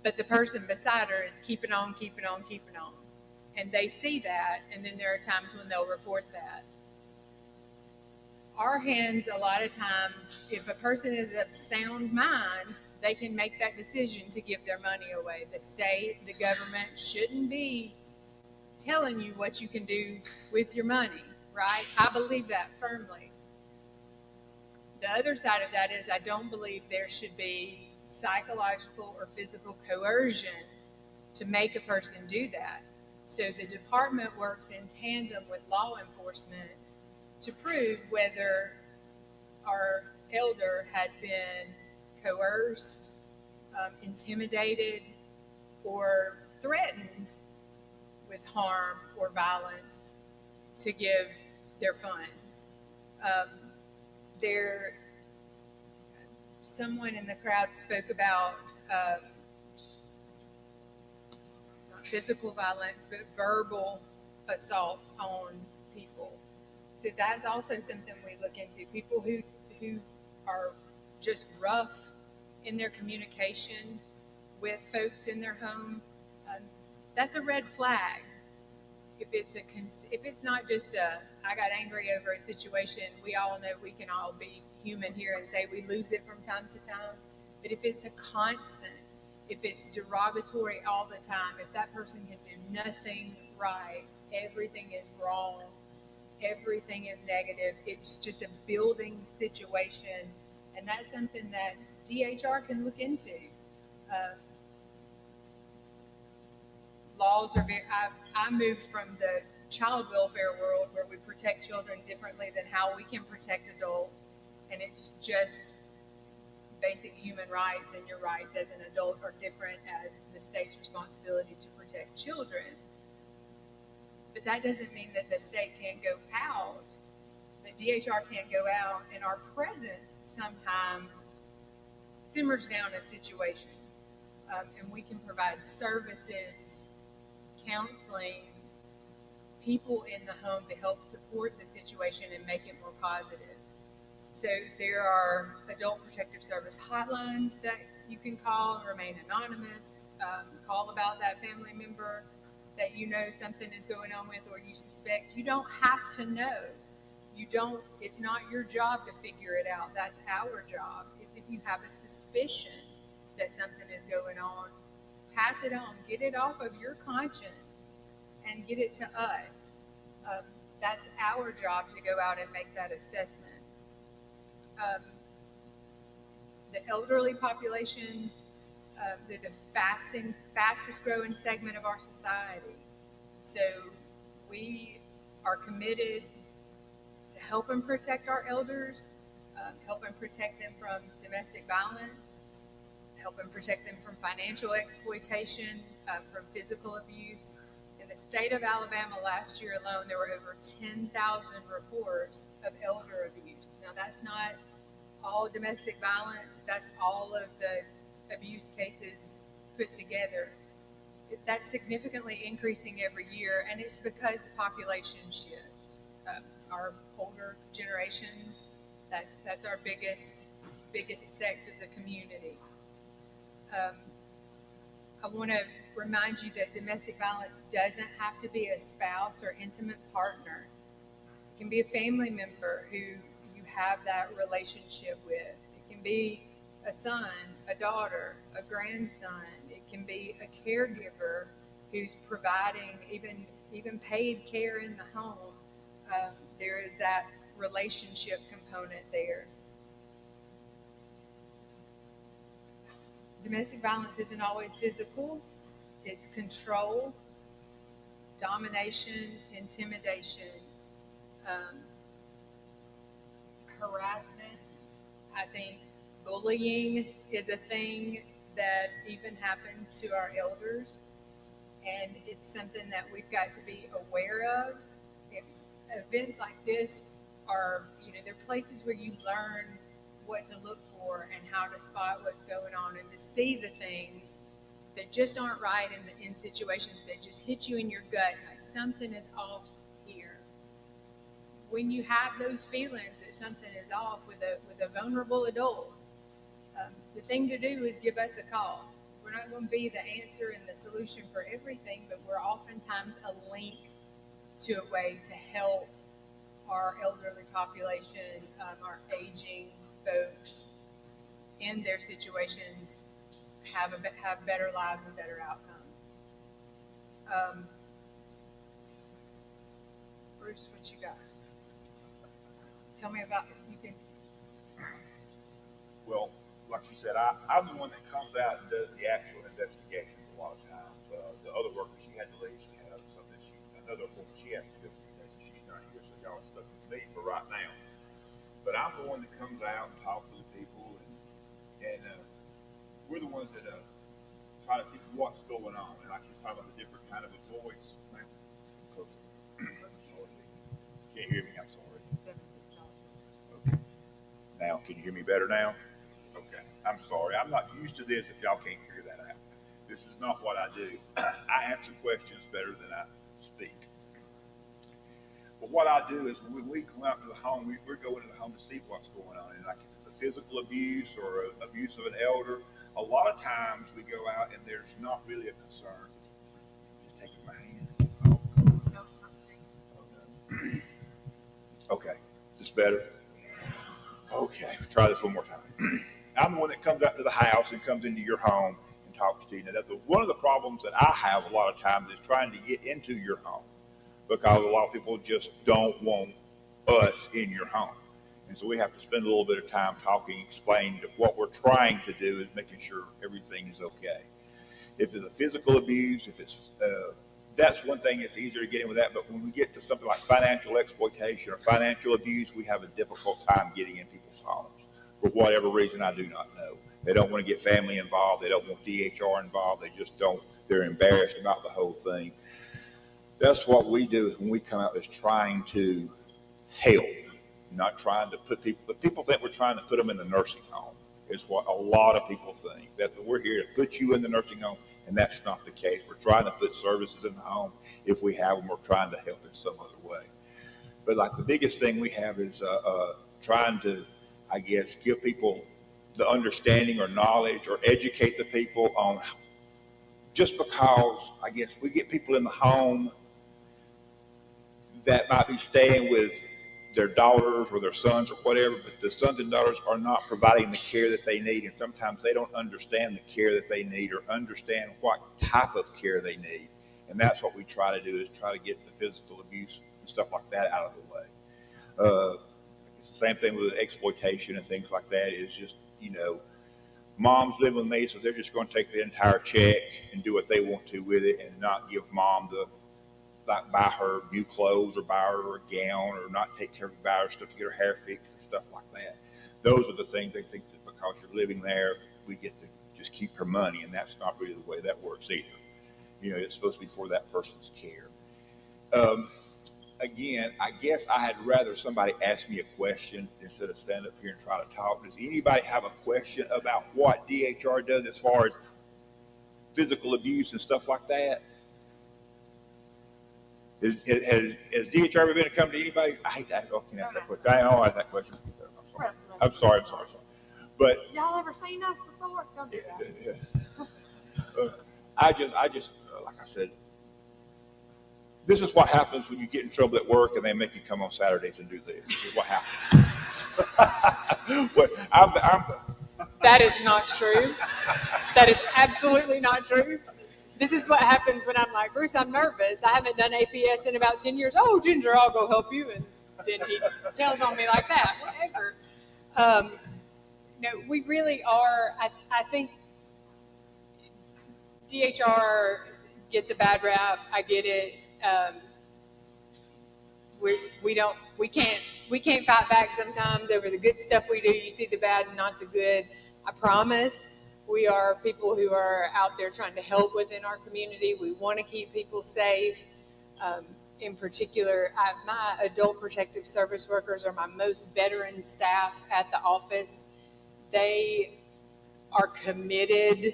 But the person beside her is keeping on. And they see that, and then there are times when they'll report that. Our hands, a lot of times, if a person is of sound mind, they can make that decision to give their money away. The state, the government shouldn't be telling you what you can do with your money, right? I believe that firmly. The other side of that is I don't believe there should be psychological or physical coercion to make a person do that. So the department works in tandem with law enforcement to prove whether our elder has been coerced, intimidated, or threatened with harm or violence to give their funds. There, someone in the crowd spoke about not physical violence, but verbal assaults on people. So that's also something we look into. People who are just rough in their communication with folks in their home, that's a red flag. If it's not just I got angry over a situation, we all know we can all be human here and say we lose it from time to time. But if it's a constant, if it's derogatory all the time, if that person can do nothing right, everything is wrong, everything is negative, it's just a building situation, and that's something that DHR can look into. Laws are very, I moved from the child welfare world where we protect children differently than how we can protect adults, and it's just basic human rights, and your rights as an adult are different as the state's responsibility to protect children. But that doesn't mean that the state can't go out, that DHR can't go out, and our presence sometimes simmers down a situation. And we can provide services, counseling, people in the home to help support the situation and make it more positive. So there are adult protective service hotlines that you can call and remain anonymous. Call about that family member that you know something is going on with or you suspect. You don't have to know. It's not your job to figure it out. That's our job. It's if you have a suspicion that something is going on, pass it on, get it off of your conscience and get it to us. That's our job to go out and make that assessment. The elderly population, they're the fastest growing segment of our society. So we are committed to helping protect our elders, helping protect them from domestic violence, helping protect them from financial exploitation, from physical abuse. In the state of Alabama last year alone, there were over 10,000 reports of elder abuse. Now, that's not all domestic violence, that's all of the abuse cases put together. That's significantly increasing every year, and it's because the population shifts. Our older generations, that's our biggest sect of the community. I want to remind you that domestic violence doesn't have to be a spouse or intimate partner. It can be a family member who you have that relationship with. It can be a son, a daughter, a grandson. It can be a caregiver who's providing even paid care in the home. There is that relationship component there. Domestic violence isn't always physical. It's control, domination, intimidation, harassment. I think bullying is a thing that even happens to our elders, and it's something that we've got to be aware of. Events like this are, they're places where you learn what to look for and how to spot what's going on and to see the things that just aren't right in situations that just hit you in your gut, like something is off here. When you have those feelings that something is off with a vulnerable adult, the thing to do is give us a call. We're not going to be the answer and the solution for everything, but we're oftentimes a link to a way to help our elderly population, our aging folks in their situations have better lives and better outcomes. Bruce, what you got? Tell me about, you can Well, like you said, I'm the one that comes out and does the actual investigation a lot of times. The other worker, she had to leave. She had something. Another woman, she has to go through that. She's not here, so y'all are stuck with me for right now. But I'm the one that comes out and talks to the people, and we're the ones that try to see what's going on. And like she's talking about the different kind of a voice. Closer. Can't hear me. I'm sorry. Okay. Now, can you hear me better now? Okay. I'm sorry. I'm not used to this if y'all can't figure that out. This is not what I do. I answer questions better than I speak. But what I do is when we come out to the home, we're going to the home to see what's going on. And like if it's a physical abuse or abuse of an elder, a lot of times we go out and there's not really a concern. Just taking my hand. Oh, no, it's not saying. Okay. Is this better? Okay. Try this one more time. I'm the one that comes out to the house and comes into your home and talks to you. Now, that's one of the problems that I have a lot of times is trying to get into your home, because a lot of people just don't want us in your home. And so we have to spend a little bit of time talking, explaining that what we're trying to do is making sure everything is okay. If it's a physical abuse, if it's that's one thing that's easier to get in with that. But when we get to something like financial exploitation or financial abuse, we have a difficult time getting in people's homes for whatever reason I do not know. They don't want to get family involved. They don't want DHR involved. They just don't. They're embarrassed about the whole thing. That's what we do when we come out, is trying to help, not trying to put people. But people think we're trying to put them in the nursing home. Is what a lot of people think, that we're here to put you in the nursing home, and that's not the case. We're trying to put services in the home. If we have them, we're trying to help in some other way. But like the biggest thing we have is trying to, I guess, give people the understanding or knowledge or educate the people on, just because I guess we get people in the home that might be staying with their daughters or their sons or whatever, but the sons and daughters are not providing the care that they need, and sometimes they don't understand the care that they need or understand what type of care they need. And that's what we try to do, is try to get the physical abuse and stuff like that out of the way. It's the same thing with exploitation and things like that. Is just, moms live with me, so they're just going to take the entire check and do what they want to with it, and not give mom like buy her new clothes or buy her a gown, or not take care of, buy her stuff to get her hair fixed and stuff like that. Those are the things they think that because you're living there, we get to just keep her money, and that's not really the way that works either. It's supposed to be for that person's care. Again, I guess I had rather somebody ask me a question instead of stand up here and try to talk. Does anybody have a question about what DHR does as far as physical abuse and stuff like that? Has DHR ever been to come to anybody? I hate that. Oh, can I ask that question? I don't ask that question. I'm sorry. But y'all ever seen us before? Don't do that. I just, like I said, this is what happens when you get in trouble at work and they make you come on Saturdays and do this. This is what happens. That is not true. That is absolutely not true. This is what happens when I'm like, Bruce, I'm nervous. I haven't done APS in about 10 years. Oh, Ginger, I'll go help you. And then he tells on me like that, whatever. No, we really are. I think DHR gets a bad rap. I get it. We can't fight back sometimes over the good stuff we do. You see the bad and not the good. I promise. We are people who are out there trying to help within our community. We want to keep people safe. In particular, my adult protective service workers are my most veteran staff at the office. They are committed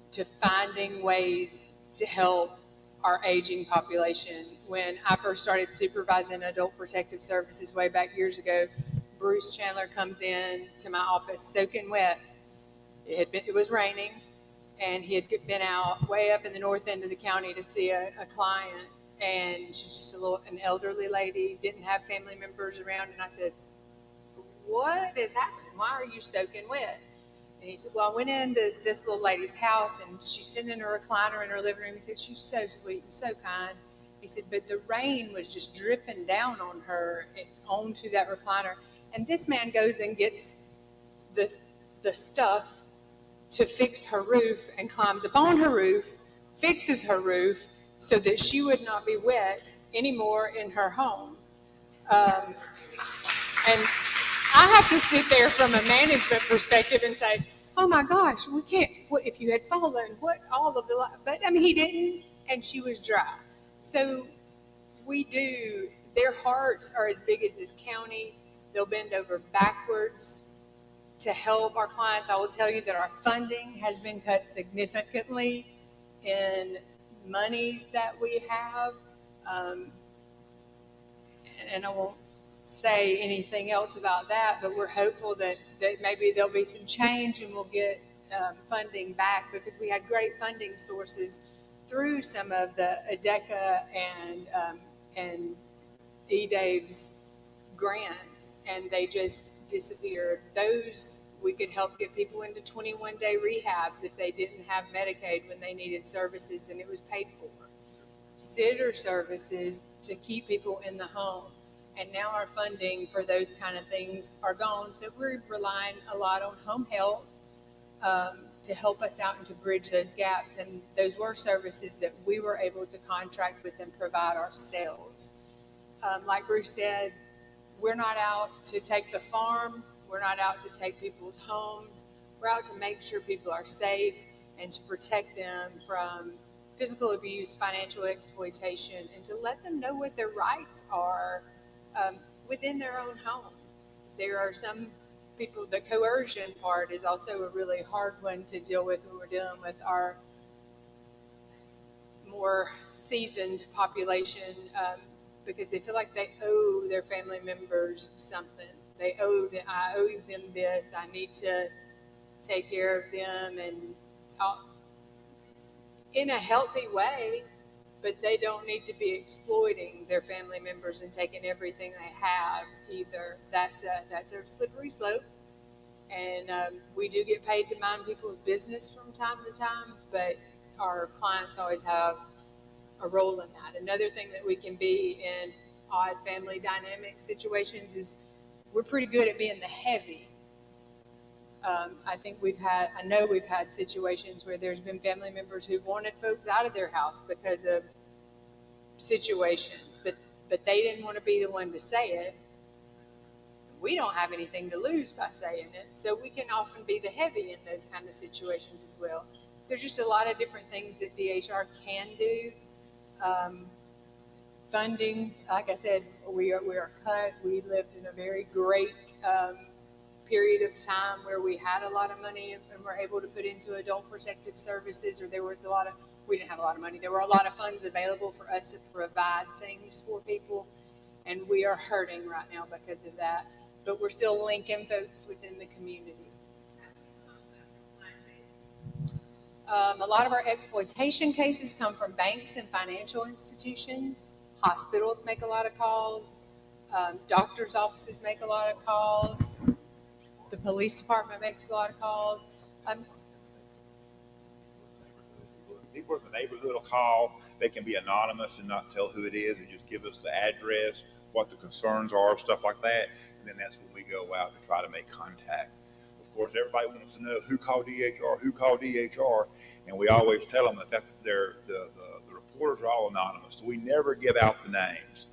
to finding ways to help our aging population. When I first started supervising adult protective services way back years ago, Bruce Chandler comes in to my office soaking wet. It was raining, and he had been out way up in the north end of the county to see a client, and she's just an elderly lady, didn't have family members around, and I said, what is happening? Why are you soaking wet? And he said, well, I went into this little lady's house, and she's sitting in her recliner in her living room. He said, she's so sweet and so kind. He said, but the rain was just dripping down on her onto that recliner. And this man goes and gets the the stuff to fix her roof and climbs up on her roof, fixes her roof so that she would not be wet anymore in her home. Um, and I have to sit there from a management perspective and say, "Oh my gosh, we can't. What if you had fallen? What all of the?" But I mean, he didn't, and she was dry. So we do. Their hearts are as big as this county. They'll bend over backwards to help our clients. I will tell you that our funding has been cut significantly in monies that we have. Um, and I won't say anything else about that, but we're hopeful that maybe there'll be some change and we'll get funding back, because we had great funding sources through some of the ADECA and EDAVE's grants, and they just disappeared. Those, we could help get people into 21-day rehabs if they didn't have Medicaid when they needed services, and it was paid for. Sitter services to keep people in the home. And now our funding for those kind of things are gone. So we're relying a lot on home health to help us out and to bridge those gaps. And those were services that we were able to contract with and provide ourselves. Like Bruce said, we're not out to take the farm. We're not out to take people's homes. We're out to make sure people are safe and to protect them from physical abuse, financial exploitation, and to let them know what their rights are within their own home. There are some people, the coercion part is also a really hard one to deal with when we're dealing with our more seasoned population, because they feel like they owe their family members something. I owe them this. I need to take care of them, and in a healthy way, but they don't need to be exploiting their family members and taking everything they have either. That's a slippery slope, and we do get paid to mind people's business from time to time, but our clients always have a role in that. Another thing that we can be in odd family dynamic situations is we're pretty good at being the heavy. I know we've had situations where there's been family members who've wanted folks out of their house because of situations, but they didn't want to be the one to say it. We don't have anything to lose by saying it, so we can often be the heavy in those kind of situations as well. There's just a lot of different things that DHR can do. Funding, like I said, we are cut. We lived in a very great period of time where we had a lot of money and were able to put into adult protective services, or we didn't have a lot of money. There were a lot of funds available for us to provide things for people, and we are hurting right now because of that. But we're still linking folks within the community. A lot of our exploitation cases come from banks and financial institutions. Hospitals make a lot of calls. Doctors' offices make a lot of calls. The police department makes a lot of calls. People in the neighborhood will call. They can be anonymous and not tell who it is, and just give us the address, what the concerns are, stuff like that. And then that's when we go out to try to make contact. Of course, everybody wants to know who called DHR, and we always tell them that the reporters are all anonymous. So we never give out the names.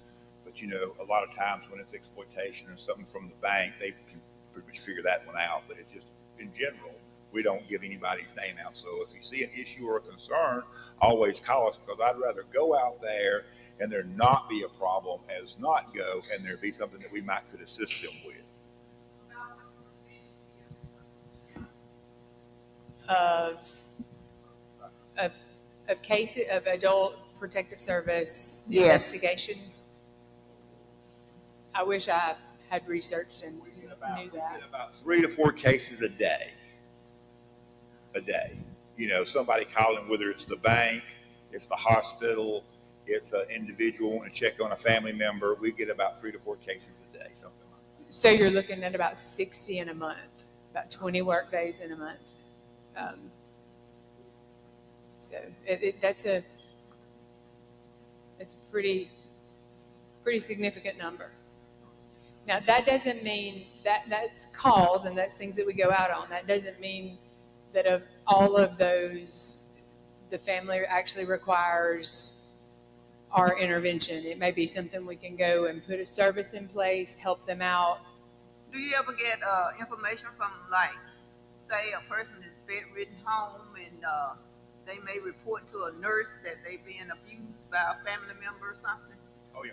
But a lot of times when it's exploitation and something from the bank, they can pretty much figure that one out. But it's just in general, we don't give anybody's name out. So if you see an issue or a concern, always call us, because I'd rather go out there and there not be a problem as not go and there be something that we could assist them with. Of cases of adult protective service Yes. investigations. I wish I had researched and We knew get that. about 3 to 4 cases a day. Somebody calling, whether it's the bank, it's the hospital, it's an individual wanting to check on a family member. We get about 3 to 4 cases a day, something like that. So you're looking at about 60 in a month, about 20 work days in a month. So that's a pretty significant number. Now, that doesn't mean that's calls and that's things that we go out on. That doesn't mean that of all of those, the family actually requires our intervention. It may be something we can go and put a service in place, help them out. Do you ever get information from, like, say a person is bedridden home and they may report to a nurse that they've been abused by a family member or something? Oh yeah.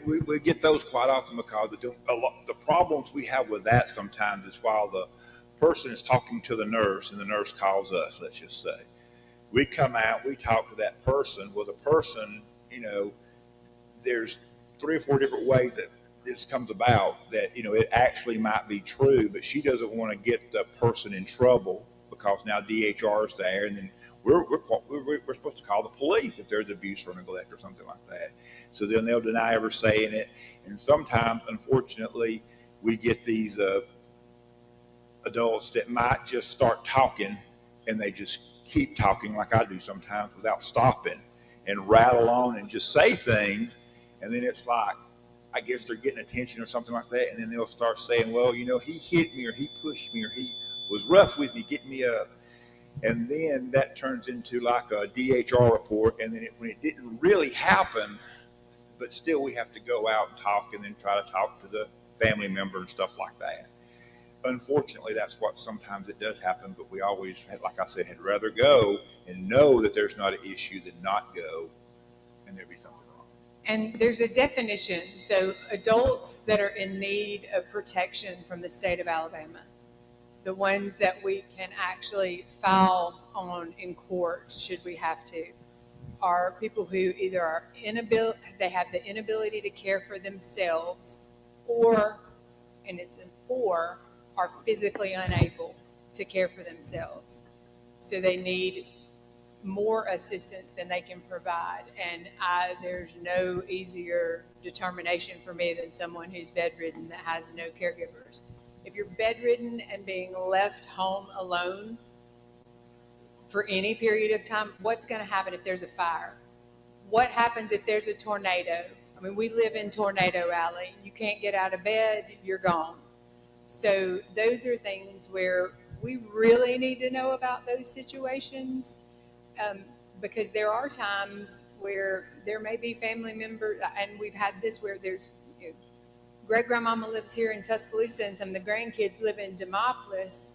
we get those quite often because the problems we have with that sometimes is while the person is talking to the nurse and the nurse calls us, let's just say. We come out, we talk to that person. Well, the person, there's 3 or 4 different ways that this comes about that, it actually might be true, but she doesn't want to get the person in trouble because now DHR is there, and then we're supposed to call the police if there's abuse or neglect or something like that. So then they'll deny ever saying it. And sometimes, unfortunately, we get these adults that might just start talking and they just keep talking like I do sometimes without stopping and rattle on and just say things. And then it's like, I guess they're getting attention or something like that. And then they'll start saying, well, he hit me or he pushed me or he was rough with me, getting me up. And then that turns into like a DHR report. And then when it didn't really happen, but still we have to go out and talk and then try to talk to the family member and stuff like that. Unfortunately, that's what sometimes it does happen, but we always, like I said, had rather go and know that there's not an issue than not go and there be something wrong. And there's a definition. So adults that are in need of protection from the state of Alabama, the ones that we can actually file on in court should we have to, are people who either are they have the inability to care for themselves, or, and it's an or, are physically unable to care for themselves. So they need more assistance than they can provide. And there's no easier determination for me than someone who's bedridden that has no caregivers. If you're bedridden and being left home alone for any period of time, what's going to happen if there's a fire? What happens if there's a tornado? I mean, we live in Tornado Alley. You can't get out of bed, you're gone. So those are things where we really need to know about those situations, because there are times where there may be family members, and we've had this where there's, great grandmama lives here in Tuscaloosa, and some of the grandkids live in Demopolis,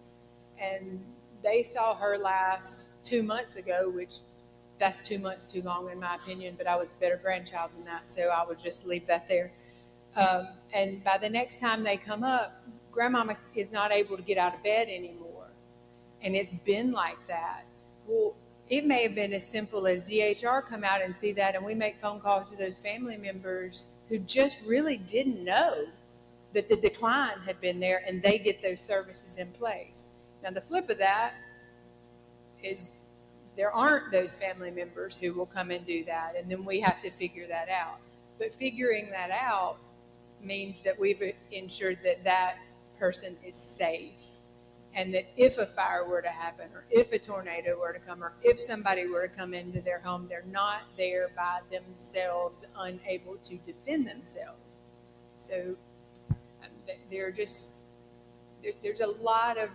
and they saw her last 2 months ago, which that's 2 months too long in my opinion, but I was a better grandchild than that, so I would just leave that there. And by the next time they come up, grandmama is not able to get out of bed anymore. And it's been like that. Well, it may have been as simple as DHR come out and see that, and we make phone calls to those family members who just really didn't know that the decline had been there, and they get those services in place. Now, the flip of that is there aren't those family members who will come and do that, and then we have to figure that out. But figuring that out means that we've ensured that that person is safe, and that if a fire were to happen, or if a tornado were to come, or if somebody were to come into their home, they're not there by themselves, unable to defend themselves. So there's a lot of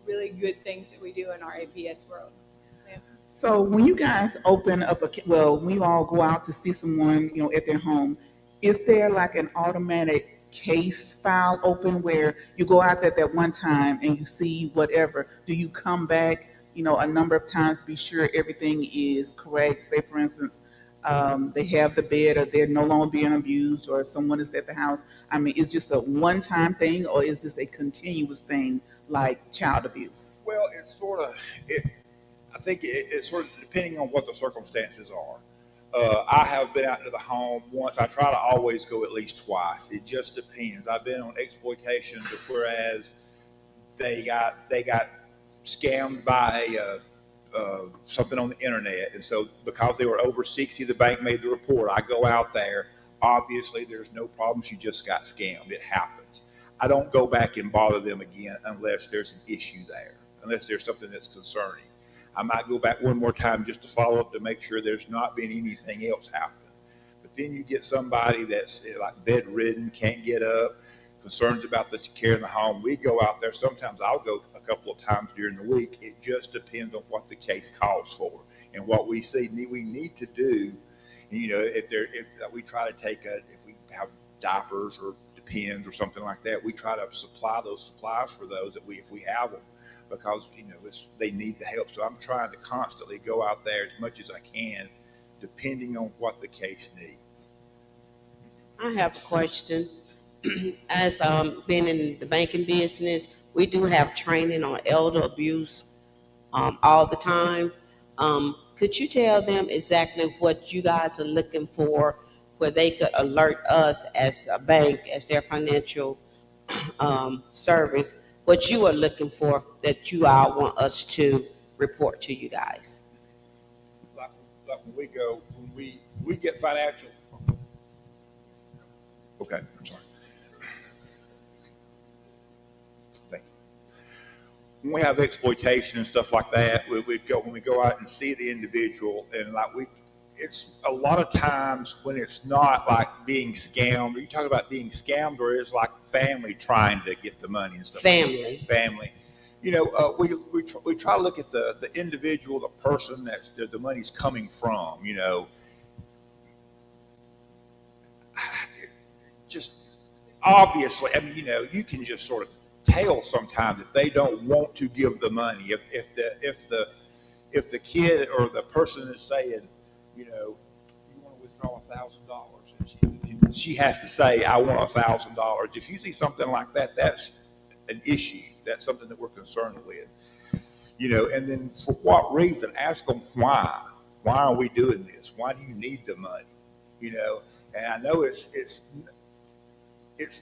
really good things that we do in our APS world. Yes, ma'am. So when you guys open up when you all go out to see someone, at their home, is there like an automatic case file open where you go out there that one time and you see whatever? Do you come back, a number of times to be sure everything is correct? Say, for instance, they have the bed, or they're no longer being abused, or someone is at the house. I mean, is just a one-time thing, or is this a continuous thing like child abuse? Well, it's sort of, I think it's sort of depending on what the circumstances are. I have been out to the home once. I try to always go at least twice. It just depends. I've been on exploitation, whereas they got scammed by something on the internet, and so because they were over 60, the bank made the report. I go out there. Obviously, there's no problem. She just got scammed. It happens. I don't go back and bother them again unless there's an issue there, unless there's something that's concerning. I might go back one more time just to follow up to make sure there's not been anything else happening. But then you get somebody that's like bedridden, can't get up, concerns about the care in the home. We go out there. Sometimes I'll go a couple of times during the week. It just depends on what the case calls for and what we see we need to do. You know, if we try to if we have diapers or Depends or something like that, we try to supply those supplies for those if we have them, because they need the help. So I'm trying to constantly go out there as much as I can, depending on what the case needs. I have a question. As being in the banking business, we do have training on elder abuse all the time. Could you tell them exactly what you guys are looking for, where they could alert us as a bank, as their financial service, what you are looking for that you all want us to report to you guys? Like when we get financial. Okay, I'm sorry. Thank you. When we have exploitation and stuff like that, when we go out and see the individual, and it's a lot of times when it's not like being scammed. Are you talking about being scammed, or it's like family trying to get the money and stuff? Family. Family. We try to look at the individual, the person that the money's coming from. Just obviously, I mean, you can just sort of tell sometimes that they don't want to give the money. If the kid or the person is saying, you want to withdraw $1,000, and she has to say, I want $1,000. If you see something like that, that's an issue. That's something that we're concerned with. And then for what reason? Ask them why. Why are we doing this? Why do you need the money? And I know it's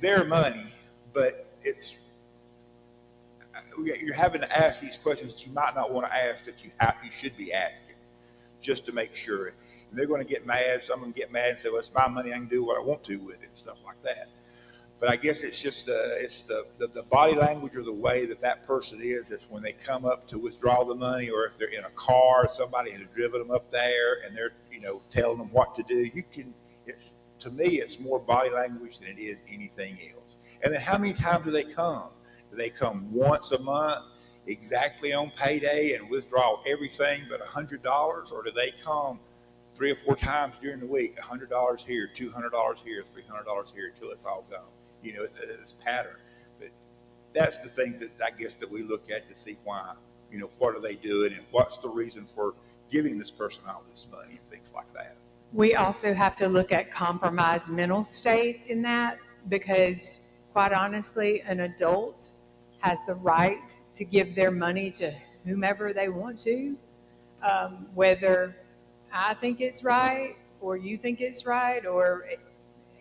their money, but you're having to ask these questions that you might not want to ask, that you should be asking, just to make sure. And they're going to get mad. Some of them get mad and say, well, it's my money. I can do what I want to with it and stuff like that. But I guess it's just the body language or the way that person is. That's when they come up to withdraw the money, or if they're in a car, somebody has driven them up there and they're telling them what to do. To me, it's more body language than it is anything else. And then how many times do they come? Do they come once a month, exactly on payday, and withdraw everything but $100? Or do they come 3 or 4 times during the week, $100 here, $200 here, $300 here, until it's all gone? It's a pattern. But that's the things that I guess that we look at to see why, what are they doing, and what's the reason for giving this person all this money and things like that. We also have to look at compromised mental state in that, because quite honestly, an adult has the right to give their money to whomever they want to, whether I think it's right or you think it's right, or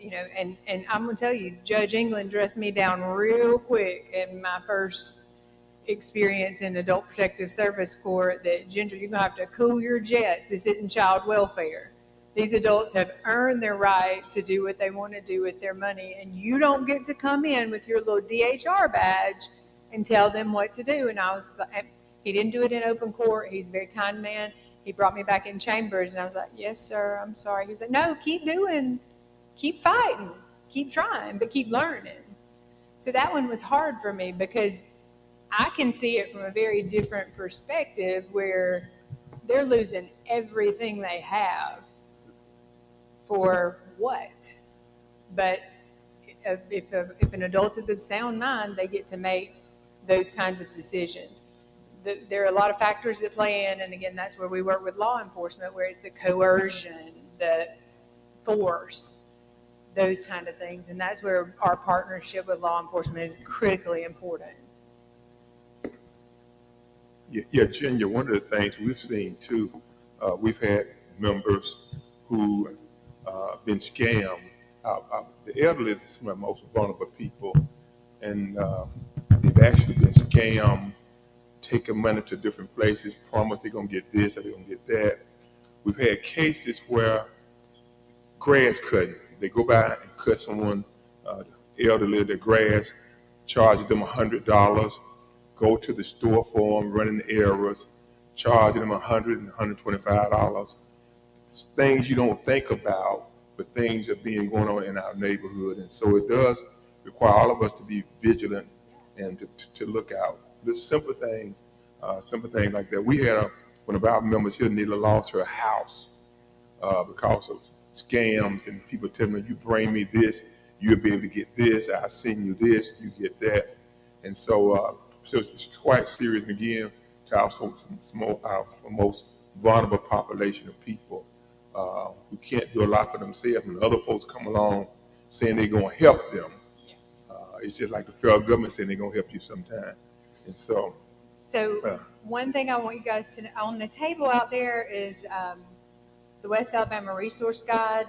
and I'm gonna tell you, Judge England dressed me down real quick in my first experience in adult protective service court, that Ginger, you're gonna have to cool your jets. This isn't child welfare. These adults have earned their right to do what they want to do with their money, and you don't get to come in with your little DHR badge and tell them what to do. And he didn't do it in open court. He's a very kind man. He brought me back in chambers, and I was like, yes, sir, I'm sorry. He was like, no, keep fighting, keep trying, but keep learning. So that one was hard for me, because I can see it from a very different perspective, where they're losing everything they have. For what? But if an adult is of sound mind, they get to make those kinds of decisions. There are a lot of factors that play in, and again, that's where we work with law enforcement, where it's the coercion, the force, those kind of things, and that's where our partnership with law enforcement is critically important. Yeah, Junior, one of the things we've seen too, we've had members who been scammed. The elderly is some of the most vulnerable people, and they've actually been scammed, taking money to different places, promise they're going to get this or they're going to get that. We've had cases where grass cutting, they go by and cut someone, elderly, their grass, charge them $100, go to the store for them, running errors, charging them $100 and $125. Things you don't think about, but things are being going on in our neighborhood. And so it does require all of us to be vigilant and to look out. The simple things like that. We had one of our members here nearly lost her house because of scams and people telling her, you bring me this, you'll be able to get this, I send you this, you get that. And so, so it's quite serious. And again, to our most vulnerable population of people who can't do a lot for themselves, and other folks come along saying they're going to help them. It's just like the federal government saying they're going to help you sometime. And so, So one thing I want you guys to know, on the table out there is the West Alabama Resource Guide.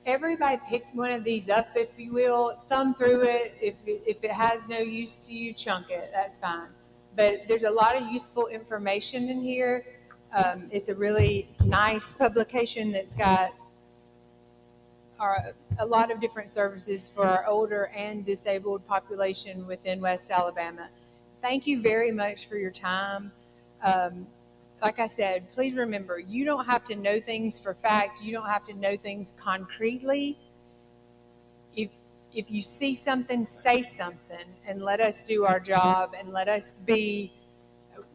Everybody pick one of these up, if you will, thumb through it. If it has no use to you, chunk it. That's fine. But there's a lot of useful information in here. It's a really nice publication that's got a lot of different services for our older and disabled population within West Alabama. Thank you very much for your time. Like I said, please remember, you don't have to know things for fact. You don't have to know things concretely. If you see something, say something, and let us do our job, and let us be,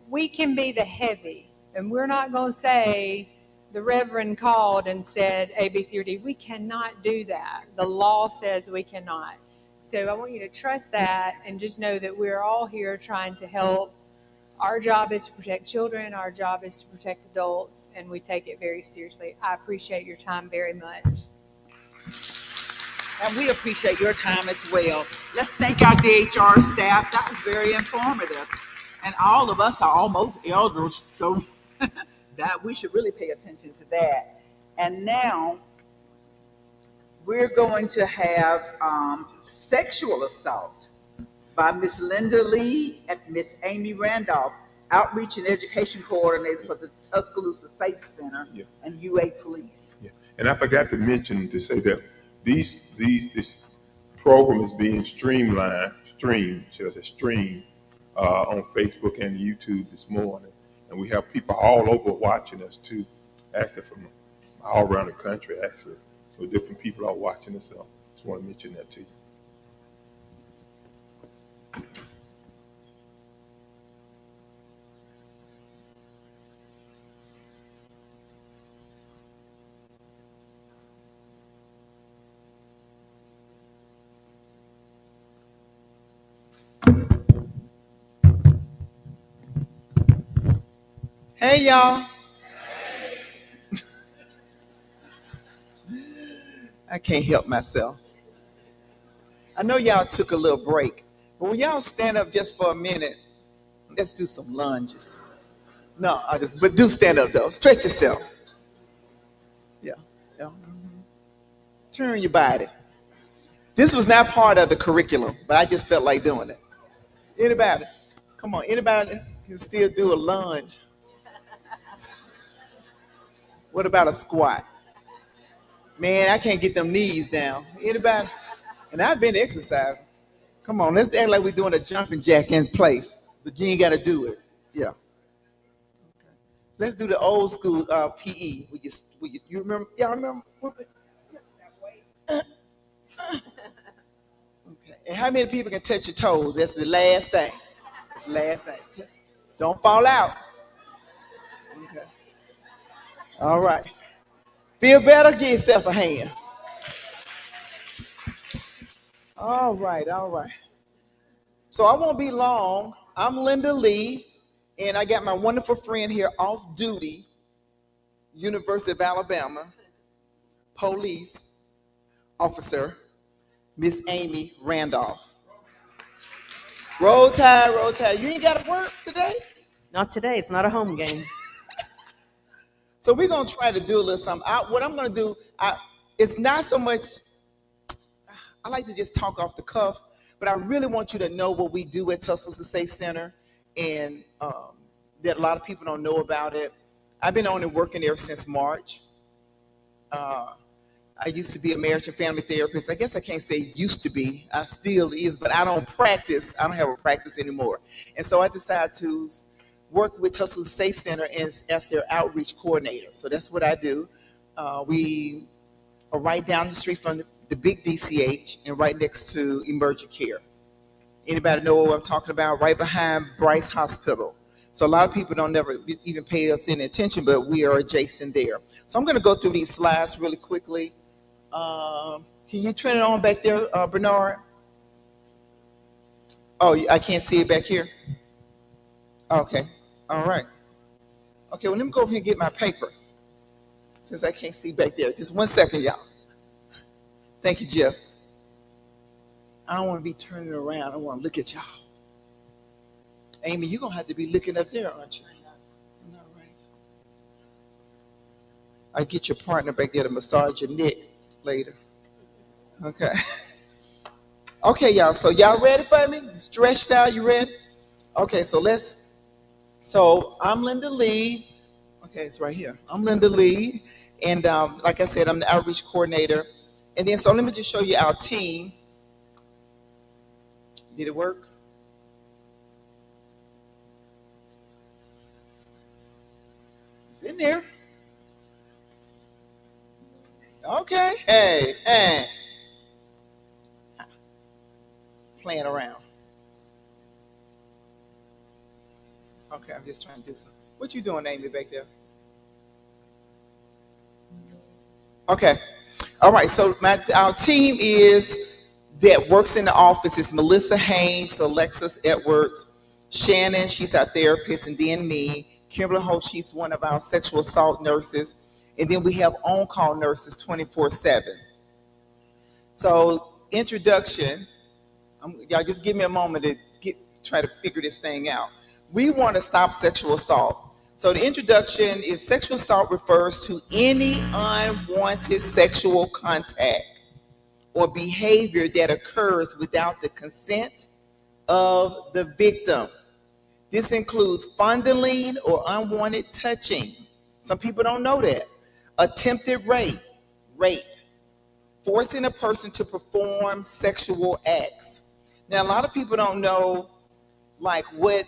we can be the heavy, and we're not going to say the Reverend called and said A, B, C, or D. We cannot do that. The law says we cannot. So I want you to trust that and just know that we're all here trying to help. Our job is to protect children. Our job is to protect adults, and we take it very seriously. I appreciate your time very much. And we appreciate your time as well. Let's thank our DHR staff. That was very informative. And all of us are almost elders, so that we should really pay attention to that. And now we're going to have sexual assault by Miss Linda Lee and Miss Amy Randolph, Outreach and Education Coordinator for the Tuscaloosa Safe Center and UA Police. yeah. And I forgot to mention to say that this program is being streamed on Facebook and YouTube this morning. And we have people all over watching us too, actually from all around the country, actually. So different people are watching us, so just want to mention that to you. Hey, y'all. I can't help myself. I know y'all took a little break, but when y'all stand up just for a minute, let's do some lunges. No, but do stand up though. Stretch yourself. Yeah. Turn your body. This was not part of the curriculum, but I just felt like doing it. Anybody? Come on, anybody can still do a lunge. What about a squat? Man, I can't get them knees down. Anybody? And I've been exercising. Come on, let's act like we're doing a jumping jack in place, but you ain't got to do it. Yeah. Let's do the old school PE. You remember? Y'all remember? Okay. And how many people can touch your toes? That's the last thing. That's the last thing. Don't fall out. Okay. All right. Feel better? Give yourself a hand. All right. So I won't be long. I'm Linda Lee, and I got my wonderful friend here off duty, University of Alabama, police officer, Miss Amy Randolph. Roll Tide, Roll Tide. You ain't got to work today? Not today. It's not a home game. So we're going to try to do a little something. What I'm going to do, it's not so much, I like to just talk off the cuff, but I really want you to know what we do at Tuscaloosa Safe Center, and that a lot of people don't know about it. I've been only working there since March. I used to be a marriage and family therapist. I guess I can't say used to be. I still is, but I don't practice. I don't have a practice anymore. And so I decided to work with Tuscaloosa Safe Center as their outreach coordinator. So that's what I do. We right down the street from the big DCH and right next to Emergent Care. Anybody know what I'm talking about? Right behind Bryce Hospital. So a lot of people don't never even pay us any attention, but we are adjacent there. So I'm going to go through these slides really quickly. Can you turn it on back there, Bernard? Oh, I can't see it back here? Okay. All right. Okay, well, let me go over here and get my paper since I can't see back there. Just 1 second, y'all. Thank you, Jeff. I don't want to be turning around. I want to look at y'all. Amy, you're going to have to be looking up there, aren't you? Isn't that right? I get your partner back there to massage your neck later. Okay. Okay, y'all. So y'all ready for me? Stretched out? You ready? Okay, so I'm Linda Lee. Okay, it's right here. I'm Linda Lee. And like I said, I'm the outreach coordinator. And then, so let me just show you our team. Did it work? It's in there. Okay. Hey. Playing around. Okay, I'm just trying to do something. What you doing, Amy, back there? Okay. All right, so our team that works in the office is Melissa Haynes, Alexis Edwards, Shannon, she's our therapist, and then me. Kimberly Holt, she's one of our sexual assault nurses. And then we have on-call nurses 24/7. So introduction, y'all just give me a moment to try to figure this thing out. We want to stop sexual assault. So the introduction is sexual assault refers to any unwanted sexual contact or behavior that occurs without the consent of the victim. This includes fondling or unwanted touching. Some people don't know that. Attempted rape, forcing a person to perform sexual acts. Now, a lot of people don't know like what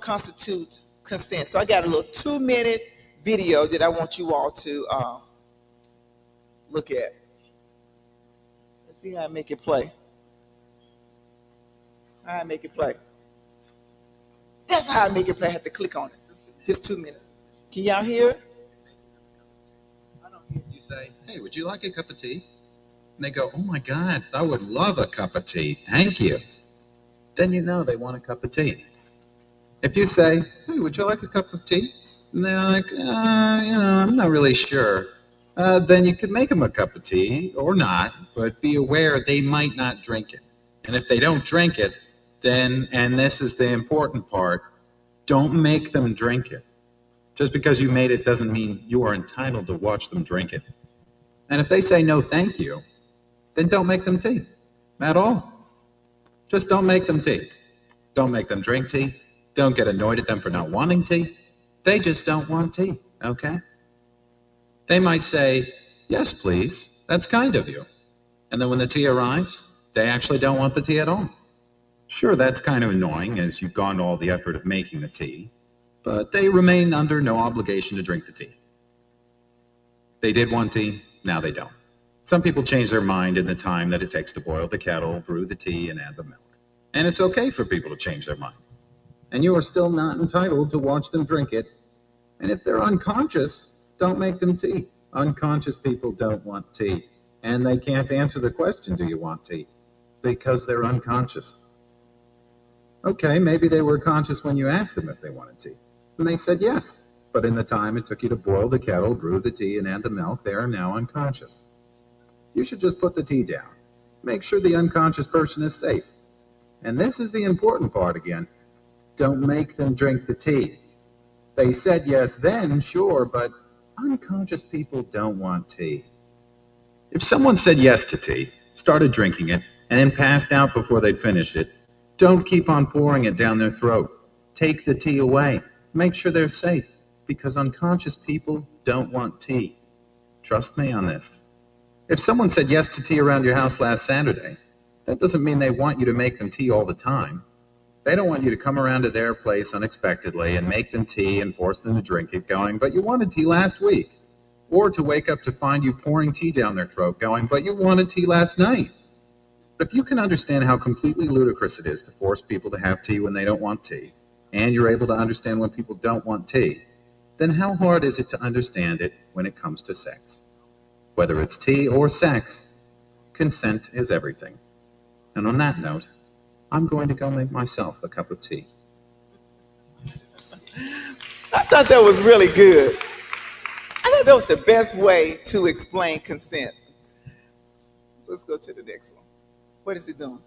constitutes consent. So I got a little 2-minute video that I want you all to look at. Let's see how I make it play. How I make it play. That's how I make it play. I have to click on it. Just 2 minutes. Can y'all hear it? You say, hey, would you like a cup of tea? And they go, oh my God, I would love a cup of tea. Thank you. Then you know they want a cup of tea. If you say, hey, would you like a cup of tea? And they're like, I'm not really sure. Then you could make them a cup of tea or not, but be aware they might not drink it. And if they don't drink it, then, and this is the important part, don't make them drink it. Just because you made it doesn't mean you are entitled to watch them drink it. And if they say no thank you, then don't make them tea at all. Just don't make them tea. Don't make them drink tea. Don't get annoyed at them for not wanting tea. They just don't want tea, okay? They might say, yes, please, that's kind of you. And then when the tea arrives, they actually don't want the tea at all. Sure, that's kind of annoying as you've gone to all the effort of making the tea, but they remain under no obligation to drink the tea. They did want tea, now they don't. Some people change their mind in the time that it takes to boil the kettle, brew the tea, and add the milk. And it's okay for people to change their mind. And you are still not entitled to watch them drink it. And if they're unconscious, don't make them tea. Unconscious people don't want tea. And they can't answer the question, do you want tea? Because they're unconscious. Okay, maybe they were conscious when you asked them if they wanted tea. And they said yes. But in the time it took you to boil the kettle, brew the tea, and add the milk, they are now unconscious. You should just put the tea down. Make sure the unconscious person is safe. And this is the important part again. Don't make them drink the tea. They said yes then, sure, but unconscious people don't want tea. If someone said yes to tea, started drinking it, and then passed out before they'd finished it, don't keep on pouring it down their throat. Take the tea away. Make sure they're safe, because unconscious people don't want tea. Trust me on this. If someone said yes to tea around your house last Saturday, that doesn't mean they want you to make them tea all the time. They don't want you to come around to their place unexpectedly and make them tea and force them to drink it going, but you wanted tea last week. or to wake up to find you pouring tea down their throat going, but you wanted tea last night. But if you can understand how completely ludicrous it is to force people to have tea when they don't want tea, and you're able to understand when people don't want tea, then how hard is it to understand it when it comes to sex? Whether it's tea or sex, consent is everything. And on that note, I'm going to go make myself a cup of tea. I thought that was really good. I thought that was the best way to explain consent. So let's go to the next one. What is it doing?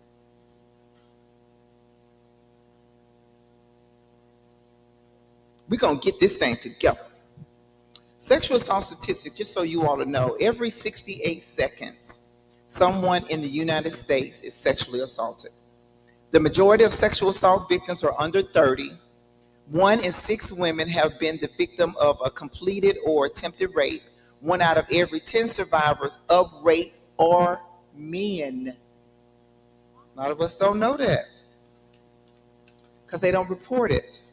We're going to get this thing together. Sexual assault statistics, just so you all to know, every 68 seconds, someone in the United States is sexually assaulted. The majority of sexual assault victims are under 30. 1 in 6 women have been the victim of a completed or attempted rape. 1 out of every 10 survivors of rape are men. A lot of us don't know that because they don't report it.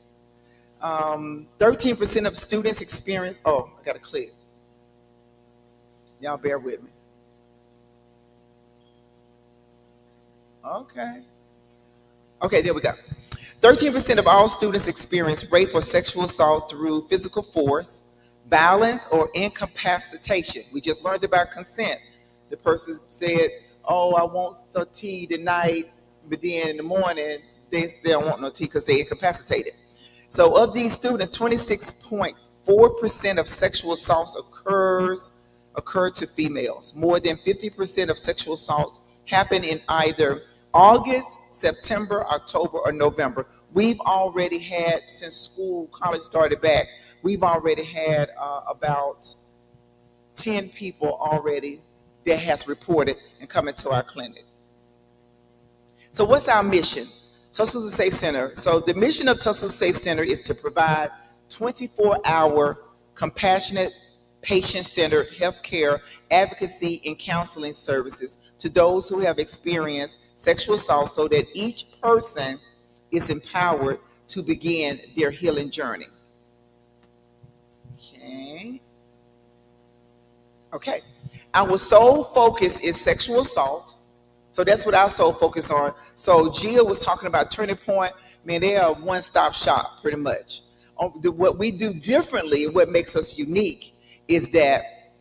13% of students experience, oh, I got to click. Y'all bear with me. Okay, there we go. 13% of all students experience rape or sexual assault through physical force, violence, or incapacitation. We just learned about consent. The person said, oh, I want some tea tonight, but then in the morning, they don't want no tea because they're incapacitated. So of these students, 26.4% of sexual assaults occur to females. More than 50% of sexual assaults happen in either August, September, October, or November. We've already had, since college started back, we've already had about 10 people already that has reported and come into our clinic. So what's our mission? Tuscaloosa Safe Center. So the mission of Tuscaloosa Safe Center is to provide 24-hour compassionate, patient-centered healthcare, advocacy, and counseling services to those who have experienced sexual assault so that each person is empowered to begin their healing journey. Okay. Our sole focus is sexual assault. So that's what our sole focus on. So Gia was talking about Turning Point. Man, they are a one-stop shop pretty much. What we do differently and what makes us unique is that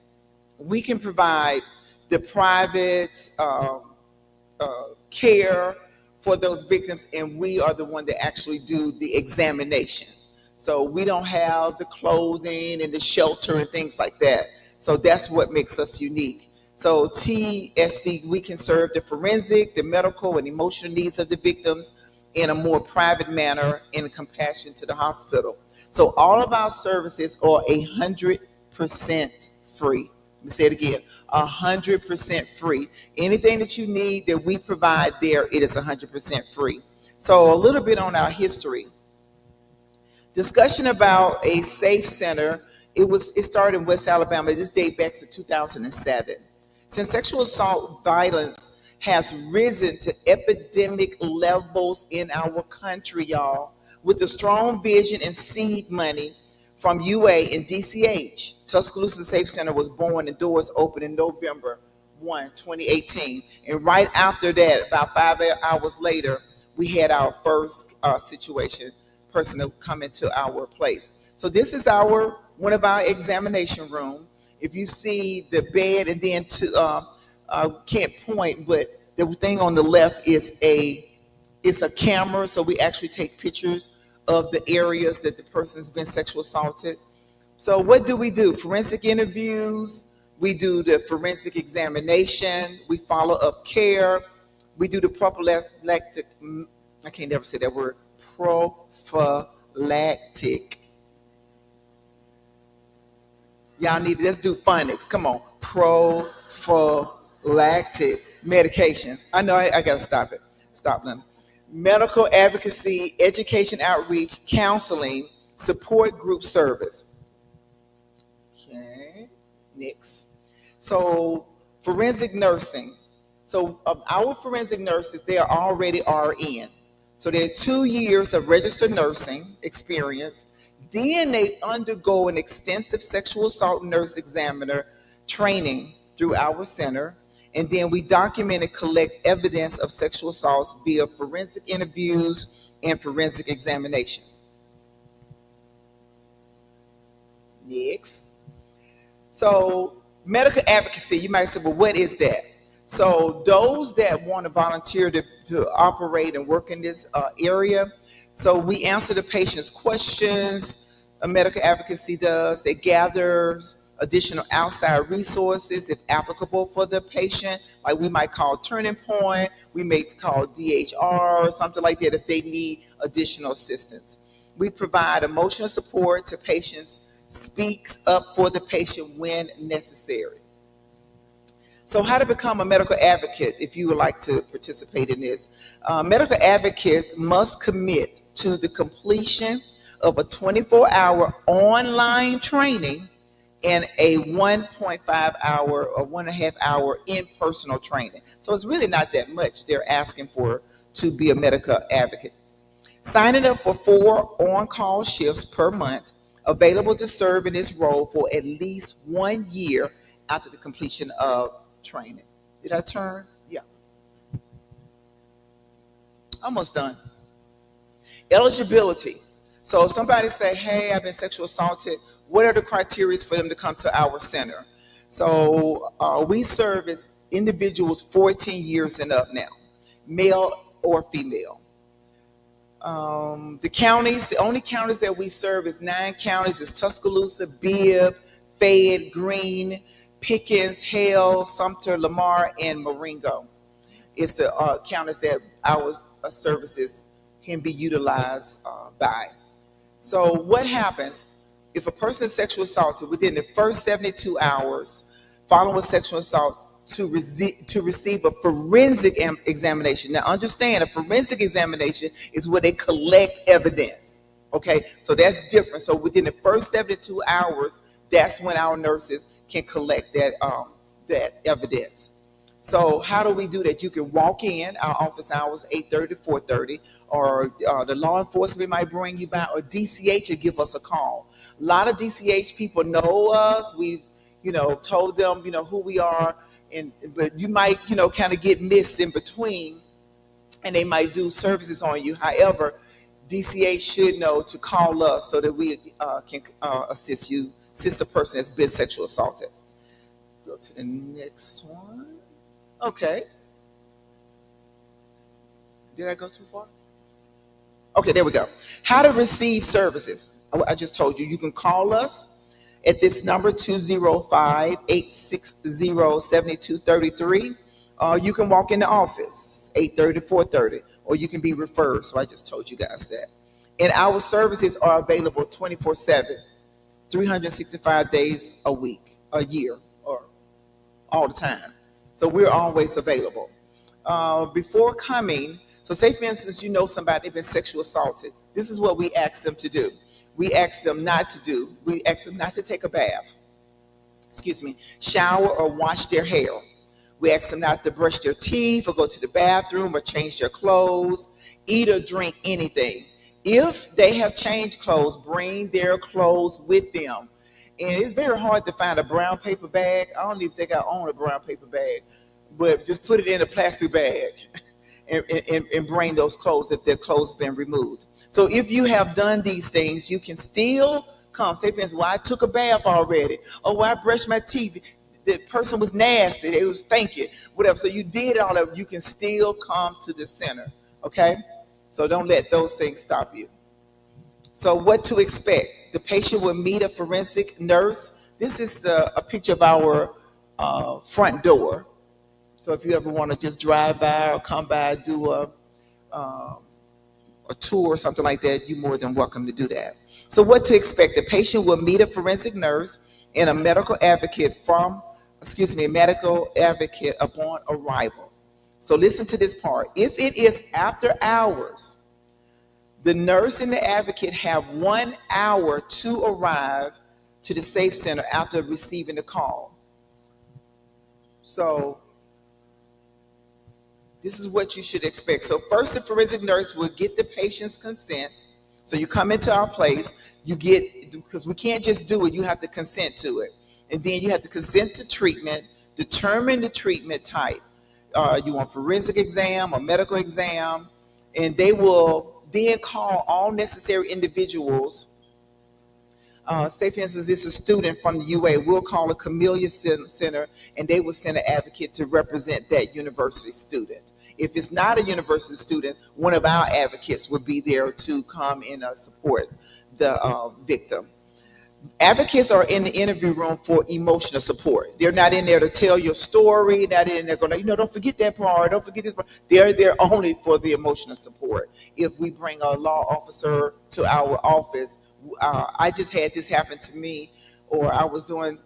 we can provide the private care for those victims, and we are the one that actually do the examination. So we don't have the clothing and the shelter and things like that. So that's what makes us unique. So TSC, we can serve the forensic, the medical, and emotional needs of the victims in a more private manner in compassion to the hospital. So all of our services are 100% free. Let me say it again, 100% free. Anything that you need that we provide there, it is 100% free. So a little bit on our history. Discussion about a safe center. It started in West Alabama. This dates back to 2007. Since sexual assault violence has risen to epidemic levels in our country, y'all, with the strong vision and seed money from UA and DCH, Tuscaloosa Safe Center was born and doors opened in November 1, 2018. And right after that, about 5 hours later, we had our first person to come into our place. So this is one of our examination rooms. If you see the bed, and then I can't point, but the thing on the left is it's a camera, so we actually take pictures of the areas that the person's been sexually assaulted. So what do? Forensic interviews. We do the forensic examination. We follow up care. We do the prophylactic. I can't never say that word. Prophylactic. Y'all let's do phonics. Come on. Prophylactic medications. I know I got to stop it. Stop them. Medical advocacy, education outreach, counseling, support group service. Okay, next. So forensic nursing. So of our forensic nurses, they are already RN. So they're 2 years of registered nursing experience. Then they undergo an extensive sexual assault nurse examiner training through our center. And then we document and collect evidence of sexual assaults via forensic interviews and forensic examinations. Next. So, medical advocacy, you might say, well, what is that? So, those that want to volunteer to operate and work in this area, so we answer the patient's questions, medical advocacy does, they gathers additional outside resources if applicable for the patient, like we might call Turning Point, we may call DHR or something like that if they need additional assistance. We provide emotional support to patients, speaks up for the patient when necessary. So how to become a medical advocate if you would like to participate in this. Medical advocates must commit to the completion of a 24-hour online training and a 1.5 hour or 1.5 hour in-personal training. So it's really not that much they're asking for to be a medical advocate. Signing up for 4 on-call shifts per month, available to serve in this role for at least 1 year after the completion of training. Did I turn? Yeah. Almost done. Eligibility. So if somebody say, hey, I've been sexually assaulted, what are the criteria for them to come to our center? So we service individuals 14 years and up now, male or female. The only counties that we serve is 9 counties. It's Tuscaloosa, Bibb, Fayette, Greene, Pickens, Hale, Sumter, Lamar, and Marengo. It's the counties that our services can be utilized by. So what happens if a person is sexually assaulted within the first 72 hours following sexual assault to receive a forensic examination? Now understand, a forensic examination is where they collect evidence. Okay, so that's different. So within the first 72 hours, that's when our nurses can collect that evidence. So how do we do that? You can walk in, our office hours 8:30 to 4:30, or the law enforcement might bring you by, or DCH will give us a call. A lot of DCH people know us. We've, told them, who we are, but you might, kind of get missed in between, and they might do services on you. However, DCH should know to call us so that we can assist the person that's been sexually assaulted. Go to the next one. Okay. Did I go too far? Okay, there we go. How to receive services. I just told you, you can call us at this number, 205-860-7233. You can walk in the office, 8:30 to 4:30, or you can be referred. So I just told you guys that. And our services are available 24/7, 365 days a week, a year, or all the time. So we're always available. Before coming, so say for instance, somebody they've been sexually assaulted. This is what we ask them to do. We ask them not to do. We ask them not to take a bath. Shower or wash their hair. We ask them not to brush their teeth or go to the bathroom or change their clothes, eat or drink anything. If they have changed clothes, bring their clothes with them. And it's very hard to find a brown paper bag. I don't even think I own a brown paper bag, but just put it in a plastic bag and bring those clothes if their clothes have been removed. So if you have done these things, you can still come. Say for instance, well, I took a bath already. Oh, well, I brushed my teeth. The person was nasty. They was stinking, whatever. So you did all of it. You can still come to the center, okay? So don't let those things stop you. So what to expect? The patient will meet a forensic nurse. This is a picture of our front door. So if you ever want to just drive by or come by, do a tour or something like that, you're more than welcome to do that. So what to expect? The patient will meet a forensic nurse and a medical advocate upon arrival. So listen to this part. If it is after hours, the nurse and the advocate have 1 hour to arrive to the safe center after receiving the call. So this is what you should expect. So first, the forensic nurse will get the patient's consent. So you come into our place, you get, because we can't just do it, you have to consent to it. And then you have to consent to treatment, determine the treatment type. You want forensic exam or medical exam, and they will then call all necessary individuals. Say, for instance, it's a student from the UA. We'll call a Camellia Center, and they will send an advocate to represent that university student. If it's not a university student, one of our advocates will be there to come and support the victim. Advocates are in the interview room for emotional support. They're not in there to tell your story, not in there going, don't forget that part, don't forget this part. They're there only for the emotional support. If we bring a law officer to our office, I just had this happen to me, or I was doing,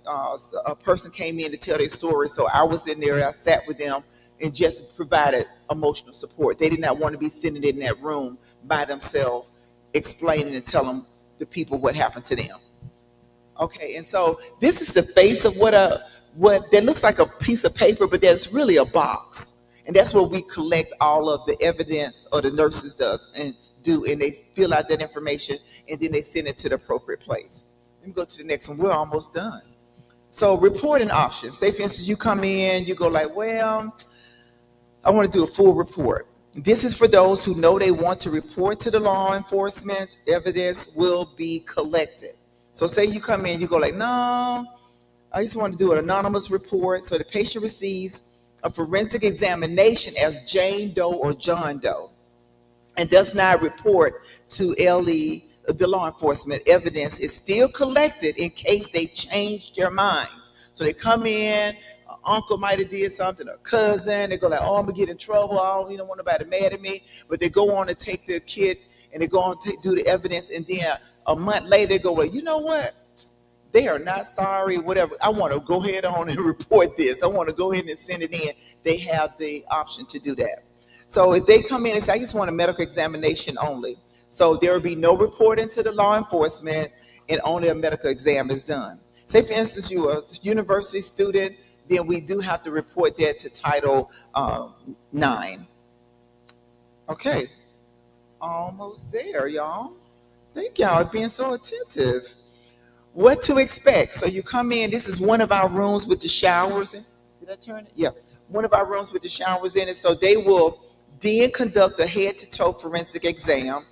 a person came in to tell their story, so I was in there and I sat with them and just provided emotional support. They did not want to be sitting in that room by themselves explaining and telling the people what happened to them. Okay, and so this is the face of what that looks like a piece of paper, but that's really a box. And that's where we collect all of the evidence, or the nurses do, and they fill out that information, and then they send it to the appropriate place. Let me go to the next one. We're almost done. So reporting options. Say, for instance, you come in, you go like, well, I want to do a full report. This is for those who know they want to report to the law enforcement. Evidence will be collected. So say you come in, you go like, no, I just want to do an anonymous report. So the patient receives a forensic examination as Jane Doe or John Doe, and does not report to LE, the law enforcement. Evidence is still collected in case they change their minds. So they come in, uncle might have did something, a cousin, they go like, oh, I'm gonna get in trouble, I don't want nobody mad at me. But they go on to take the kid, and they go on to do the evidence, and then a month later they go, well, you know what? They are not sorry, whatever. I want to go ahead on and report this. I want to go ahead and send it in. They have the option to do that. So if they come in and say, I just want a medical examination only. So there will be no reporting to the law enforcement, and only a medical exam is done. Say, for instance, you're a university student, then we do have to report that to Title 9. Okay, almost there, y'all. Thank y'all for being so attentive. What to expect. So you come in, this is one of our rooms with the showers in. Did I turn it? Yeah. One of our rooms with the showers in it. So they will then conduct a head-to-toe forensic exam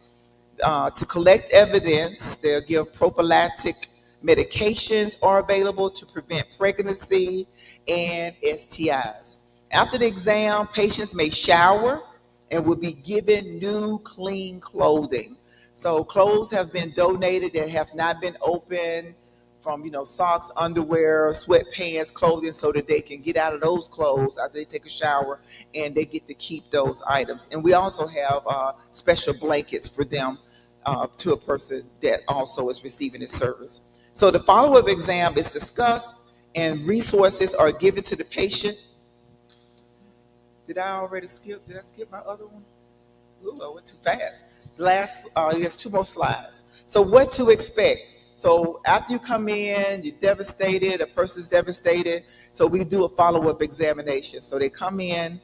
to collect evidence. They'll give prophylactic medications are available to prevent pregnancy and STIs. After the exam, patients may shower and will be given new clean clothing. So clothes have been donated that have not been opened, from socks, underwear, sweatpants, clothing, so that they can get out of those clothes after they take a shower, and they get to keep those items. And we also have special blankets for them, to a person that also is receiving this service. So the follow-up exam is discussed, and resources are given to the patient. Did I skip my other one? Ooh, I went too fast. There's 2 more slides. So what to expect. So after you come in, you're devastated, a person's devastated. So we do a follow-up examination. So they come in,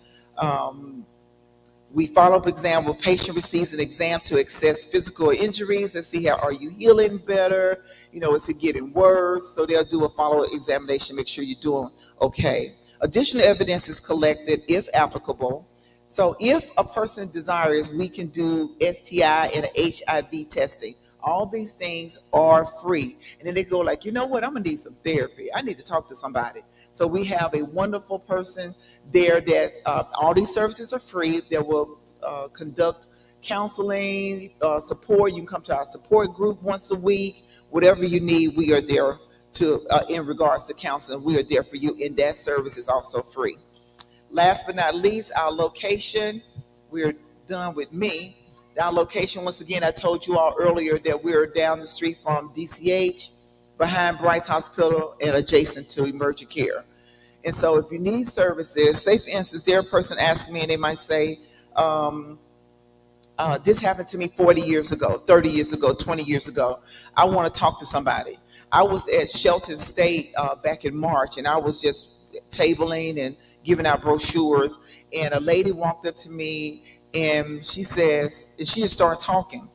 we follow up exam where patient receives an exam to assess physical injuries and see how are you healing better, is it getting worse? So they'll do a follow-up examination, make sure you're doing okay. Additional evidence is collected if applicable. So if a person desires, we can do STI and HIV testing. All these things are free. And then they go like, you know what, I'm gonna need some therapy. I need to talk to somebody. So we have a wonderful person there that's, all these services are free. That will conduct counseling, support. You can come to our support group once a week. Whatever you need, we are there to, in regards to counseling, we are there for you. And that service is also free. Last but not least, our location. We're done with me. Our location, once again, I told you all earlier that we're down the street from DCH, behind Bryce Hospital, and adjacent to Emergent Care. And so if you need services, say for instance, there a person asks me and they might say, this happened to me 40 years ago, 30 years ago, 20 years ago. I want to talk to somebody. I was at Shelton State back in March, and I was just tabling and giving out brochures, and a lady walked up to me, and she says, and she just started talking,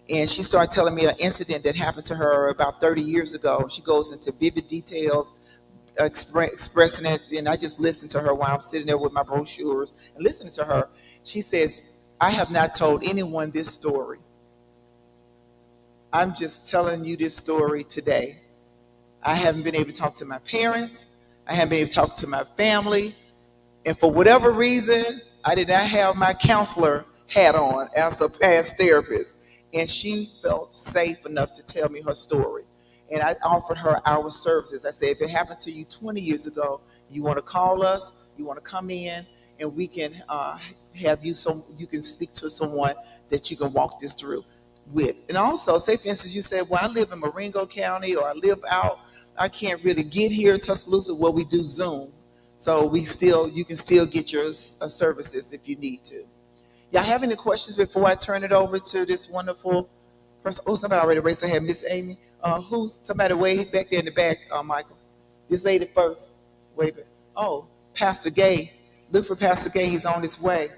And she started telling me an incident that happened to her about 30 years ago. She goes into vivid details, expressing it, and I just listened to her while I'm sitting there with my brochures and listening to her. She says, I have not told anyone this story. I'm just telling you this story today. I haven't been able to talk to my parents. I haven't been able to talk to my family. And for whatever reason, I did not have my counselor hat on as a past therapist. And she felt safe enough to tell me her story. And I offered her our services. I said, if it happened to you 20 years ago, you want to call us, you want to come in, and we can have you you can speak to someone that you can walk this through with. And also, say for instance, you said, well, I live in Marengo County, or I live out, I can't really get here in Tuscaloosa. Well, we do Zoom. So you can still get your services if you need to. Y'all have any questions before I turn it over to this wonderful person? Oh, somebody already raised their hand. Miss Amy. Who's somebody way back there in the back, Michael? This lady first. Wait a minute. Oh, Pastor Gay. Look for Pastor Gay. He's on his way.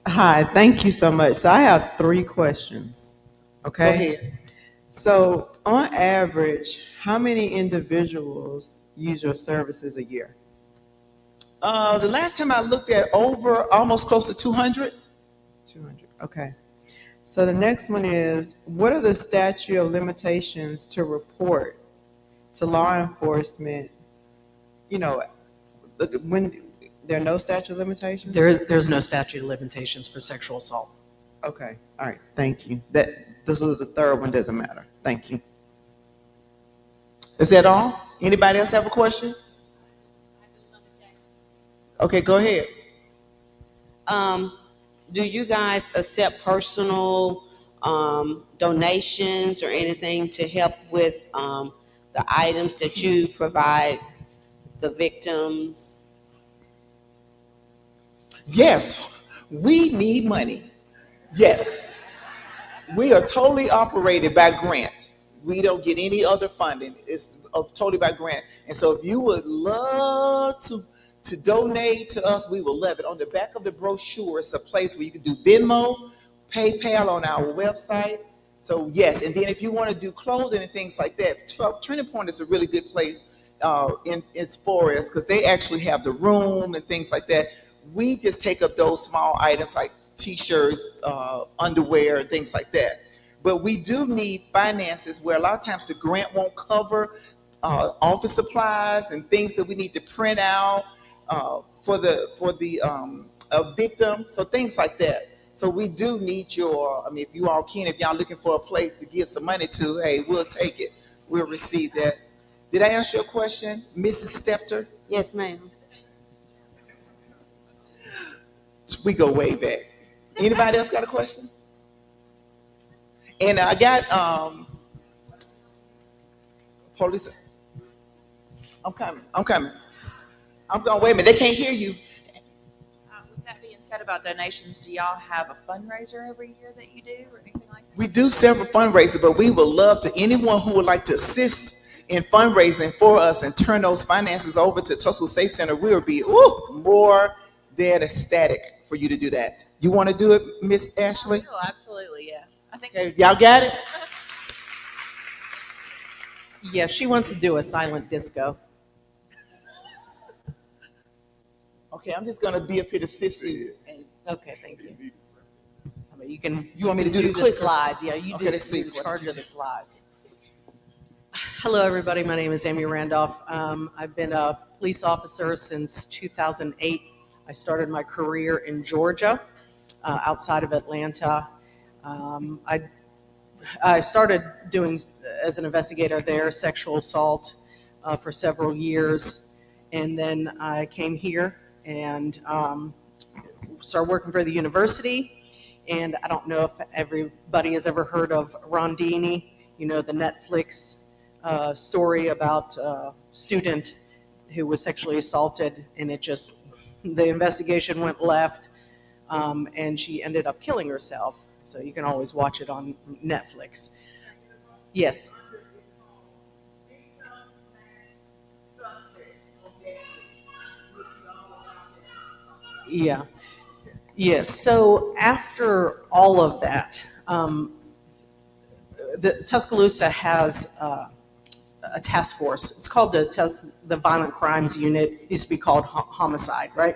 Hi, thank you so much. So I have 3 questions. Okay. Go ahead. So on average, how many individuals use your services a year? The last time I looked at over almost close to 200. 200. Okay. So the next one is, what are the statute of limitations to report to law enforcement? You know, when there are no statute of limitations? There's no statute of limitations for sexual assault. Okay. All right. Thank you. This is the third one. Doesn't matter. Thank you. Is that all? Anybody else have a question? Okay, go ahead. Do you guys accept personal donations or anything to help with the items that you provide the victims? Yes, we need money. Yes. We are totally operated by grant. We don't get any other funding. It's totally by grant. And so if you would love to donate to us, we will love it. On the back of the brochure, it's a place where you can do Venmo, PayPal on our website. So yes, and then if you want to do clothing and things like that, Turning Point is a really good place as far as, because they actually have the room and things like that. We just take up those small items like t-shirts, underwear, and things like that. But we do need finances where a lot of times the grant won't cover office supplies and things that we need to print out for the victim. So things like that. So we do need if you all can, if y'all looking for a place to give some money to, hey, we'll take it. We'll receive that. Did I answer your question, Mrs. Stepter? Yes, ma'am. We go way back. Anybody else got a question? And I got police. I'm coming. I'm going. Wait a minute. They can't hear you. With that being said about donations, do y'all have a fundraiser every year that you do or anything like that? We do several fundraisers, but we would love to anyone who would like to assist in fundraising for us and turn those finances over to Tussle Safe Center. We would be more than ecstatic for you to do that. You want to do it, Miss Ashley? Oh, absolutely, yeah. I think Okay, y'all got it? Yeah, she wants to do a silent disco. Okay, I'm just gonna be up here to assist you. Okay, thank you. I mean, you want me to do the the clicker? slides? Yeah, you Okay, do. let's see. You're in charge of the slides. Hello, everybody. My name is Amy Randolph. I've been a police officer since 2008. I started my career in Georgia, outside of Atlanta. I started doing, as an investigator there, sexual assault for several years. And then I came here and started working for the university. And I don't know if everybody has ever heard of Rondini, the Netflix story about a student who was sexually assaulted, and the investigation went left, and she ended up killing herself. So you can always watch it on Netflix. Yes. Yeah. Yes, so after all of that, the Tuscaloosa has a task force. It's called the Violent Crimes Unit. It used to be called Homicide, right?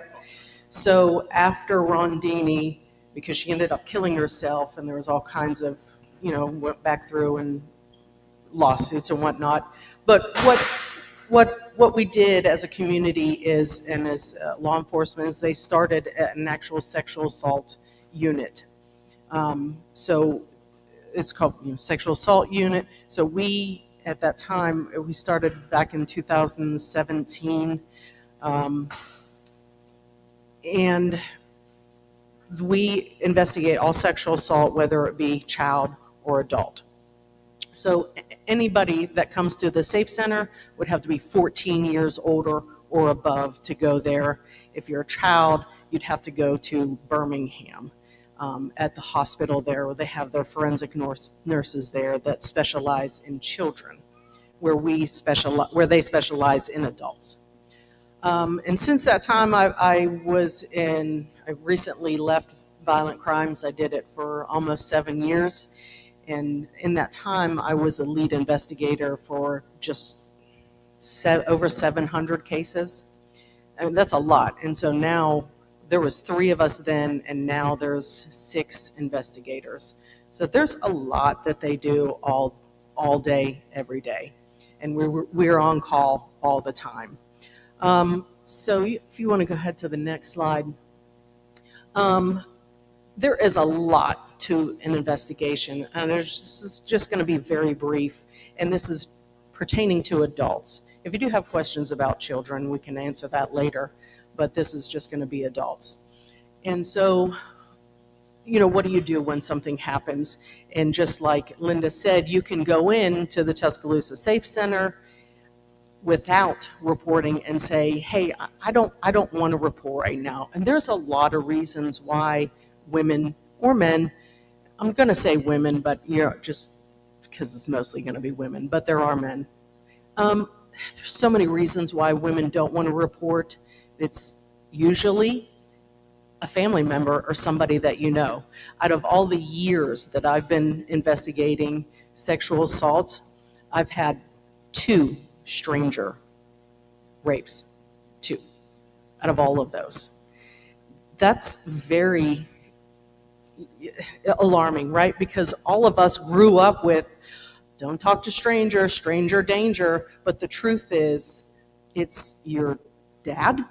So after Rondini, because she ended up killing herself, and there was all kinds of, went back through and lawsuits and whatnot. But what we did as a community is, and as law enforcement, is they started an actual sexual assault unit. So it's called sexual assault unit. So we, at that time, we started back in 2017. And we investigate all sexual assault, whether it be child or adult. So anybody that comes to the Safe Center would have to be 14 years older or above to go there. If you're a child, you'd have to go to Birmingham at the hospital there, where they have their forensic nurses there that specialize in children, where they specialize in adults. And since that time, I recently left violent crimes. I did it for almost 7 years. And in that time, I was the lead investigator for just over 700 cases. I mean, that's a lot. And so now there was 3 of us then, and now there's 6 investigators. So there's a lot that they do all day, every day. And we're on call all the time. So if you want to go ahead to the next slide. There is a lot to an investigation, and this is just going to be very brief, and this is pertaining to adults. If you do have questions about children, we can answer that later, but this is just going to be adults. And so, what do you do when something happens? And just like Linda said, you can go in to the Tuscaloosa Safe Center without reporting and say, hey, I don't want to report right now. And there's a lot of reasons why women or men, I'm going to say women, but just because it's mostly going to be women, but there are men. There's so many reasons why women don't want to report. It's usually a family member or somebody that you know. Out of all the years that I've been investigating sexual assault, I've had 2 stranger rapes, 2 out of all of those. That's very alarming, right? Because all of us grew up with, don't talk to strangers, stranger danger. But the truth is, it's your dad,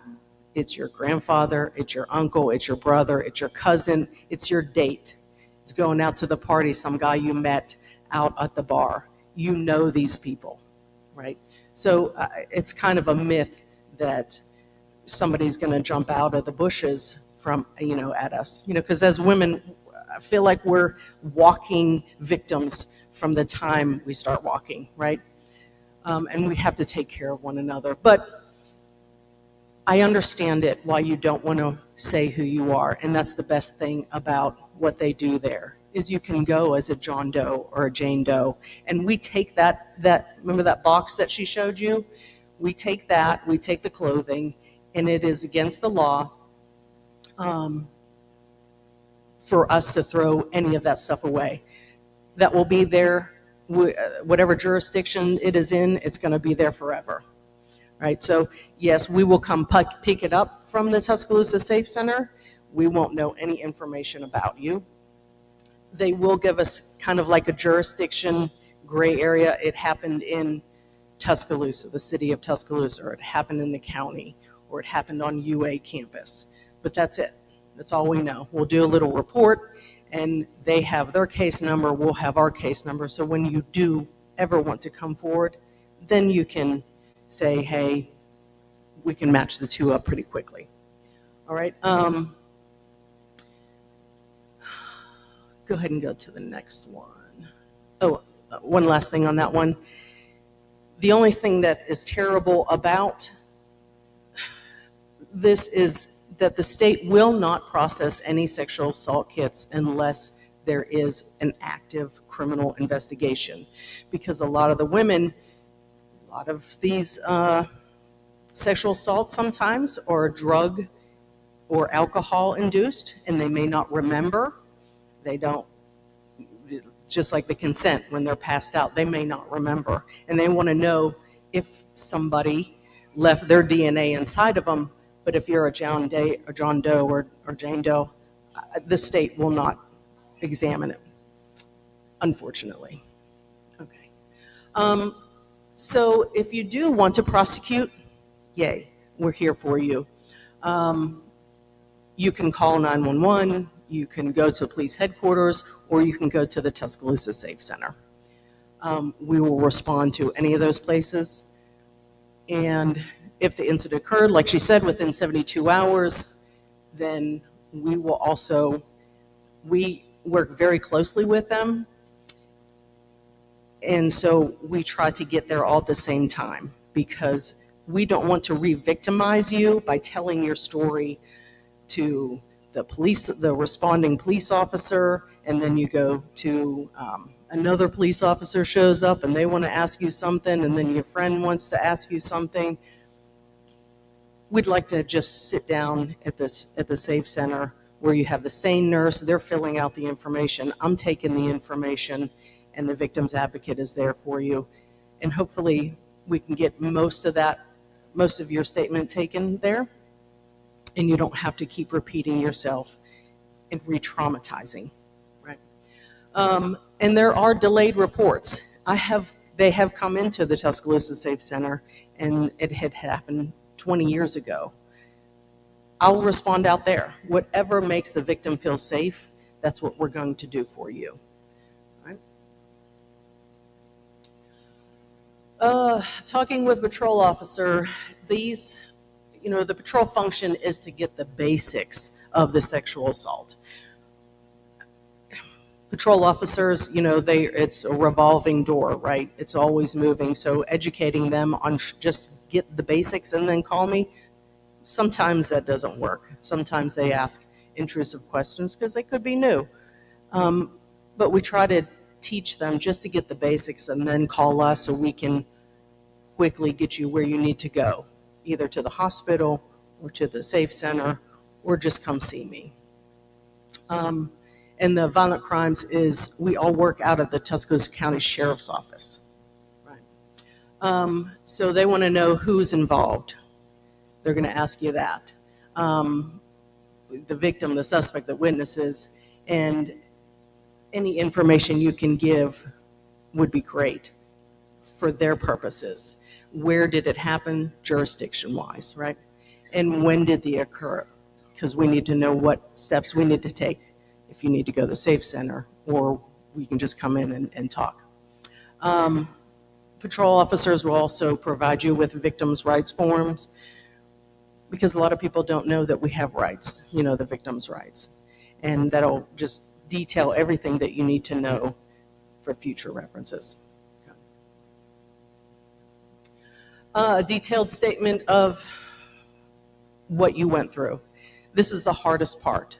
it's your grandfather, it's your uncle, it's your brother, it's your cousin, it's your date. It's going out to the party, some guy you met out at the bar. You know these people, right? So it's kind of a myth that somebody's going to jump out of the bushes from, at us, because as women, I feel like we're walking victims from the time we start walking, right? And we have to take care of one another. But I understand it, why you don't want to say who you are. And that's the best thing about what they do there, is you can go as a John Doe or a Jane Doe. And we take that remember that box that she showed you? We take that, we take the clothing, and it is against the law for us to throw any of that stuff away. That will be there, whatever jurisdiction it is in, it's going to be there forever. Right? So yes, we will come pick it up from the Tuscaloosa Safe Center. We won't know any information about you. They will give us kind of like a jurisdiction gray area. It happened in Tuscaloosa, the city of Tuscaloosa, or it happened in the county, or it happened on UA campus. But that's it. That's all we know. We'll do a little report, and they have their case number, we'll have our case number. So when you do ever want to come forward, then you can say, hey, we can match the 2 up pretty quickly. All right. Go ahead and go to the next one. Oh, one last thing on that one. The only thing that is terrible about this is that the state will not process any sexual assault kits unless there is an active criminal investigation. Because a lot of the women, a lot of these sexual assaults sometimes are drug or alcohol induced, and they may not remember. They don't, just like the consent, when they're passed out, they may not remember. And they want to know if somebody left their DNA inside of them. But if you're a John Doe or Jane Doe, the state will not examine it, unfortunately. Okay. So if you do want to prosecute, yay, we're here for you. You can call 911, you can go to police headquarters, or you can go to the Tuscaloosa Safe Center. We will respond to any of those places. And if the incident occurred, like she said, within 72 hours, then we will also, we work very closely with them. And so we try to get there all at the same time, because we don't want to re-victimize you by telling your story to the police, the responding police officer, and then you go to another police officer shows up and they want to ask you something, and then your friend wants to ask you something. We'd like to just sit down at the Safe Center where you have the same nurse, they're filling out the information, I'm taking the information, and the victim's advocate is there for you. And hopefully we can get most of your statement taken there, and you don't have to keep repeating yourself and re-traumatizing, right? And there are delayed reports. They have come into the Tuscaloosa Safe Center, and it had happened 20 years ago. I'll respond out there. Whatever makes the victim feel safe, that's what we're going to do for you. Talking with patrol officer, the patrol function is to get the basics of the sexual assault. Patrol officers, it's a revolving door, right? It's always moving. So educating them on just get the basics and then call me, sometimes that doesn't work. Sometimes they ask intrusive questions because they could be new. But we try to teach them just to get the basics and then call us so we can quickly get you where you need to go, either to the hospital or to the Safe Center, or just come see me. And the violent crimes is, we all work out of the Tuscaloosa County Sheriff's Office. Right. So they want to know who's involved. They're going to ask you that. The victim, the suspect, the witnesses, and any information you can give would be great for their purposes. Where did it happen, jurisdiction-wise, right? And when did they occur? Because we need to know what steps we need to take if you need to go to the Safe Center, or we can just come in and talk. Patrol officers will also provide you with victims' rights forms, because a lot of people don't know that we have rights, the victims' rights. And that'll just detail everything that you need to know for future references. A detailed statement of what you went through. This is the hardest part.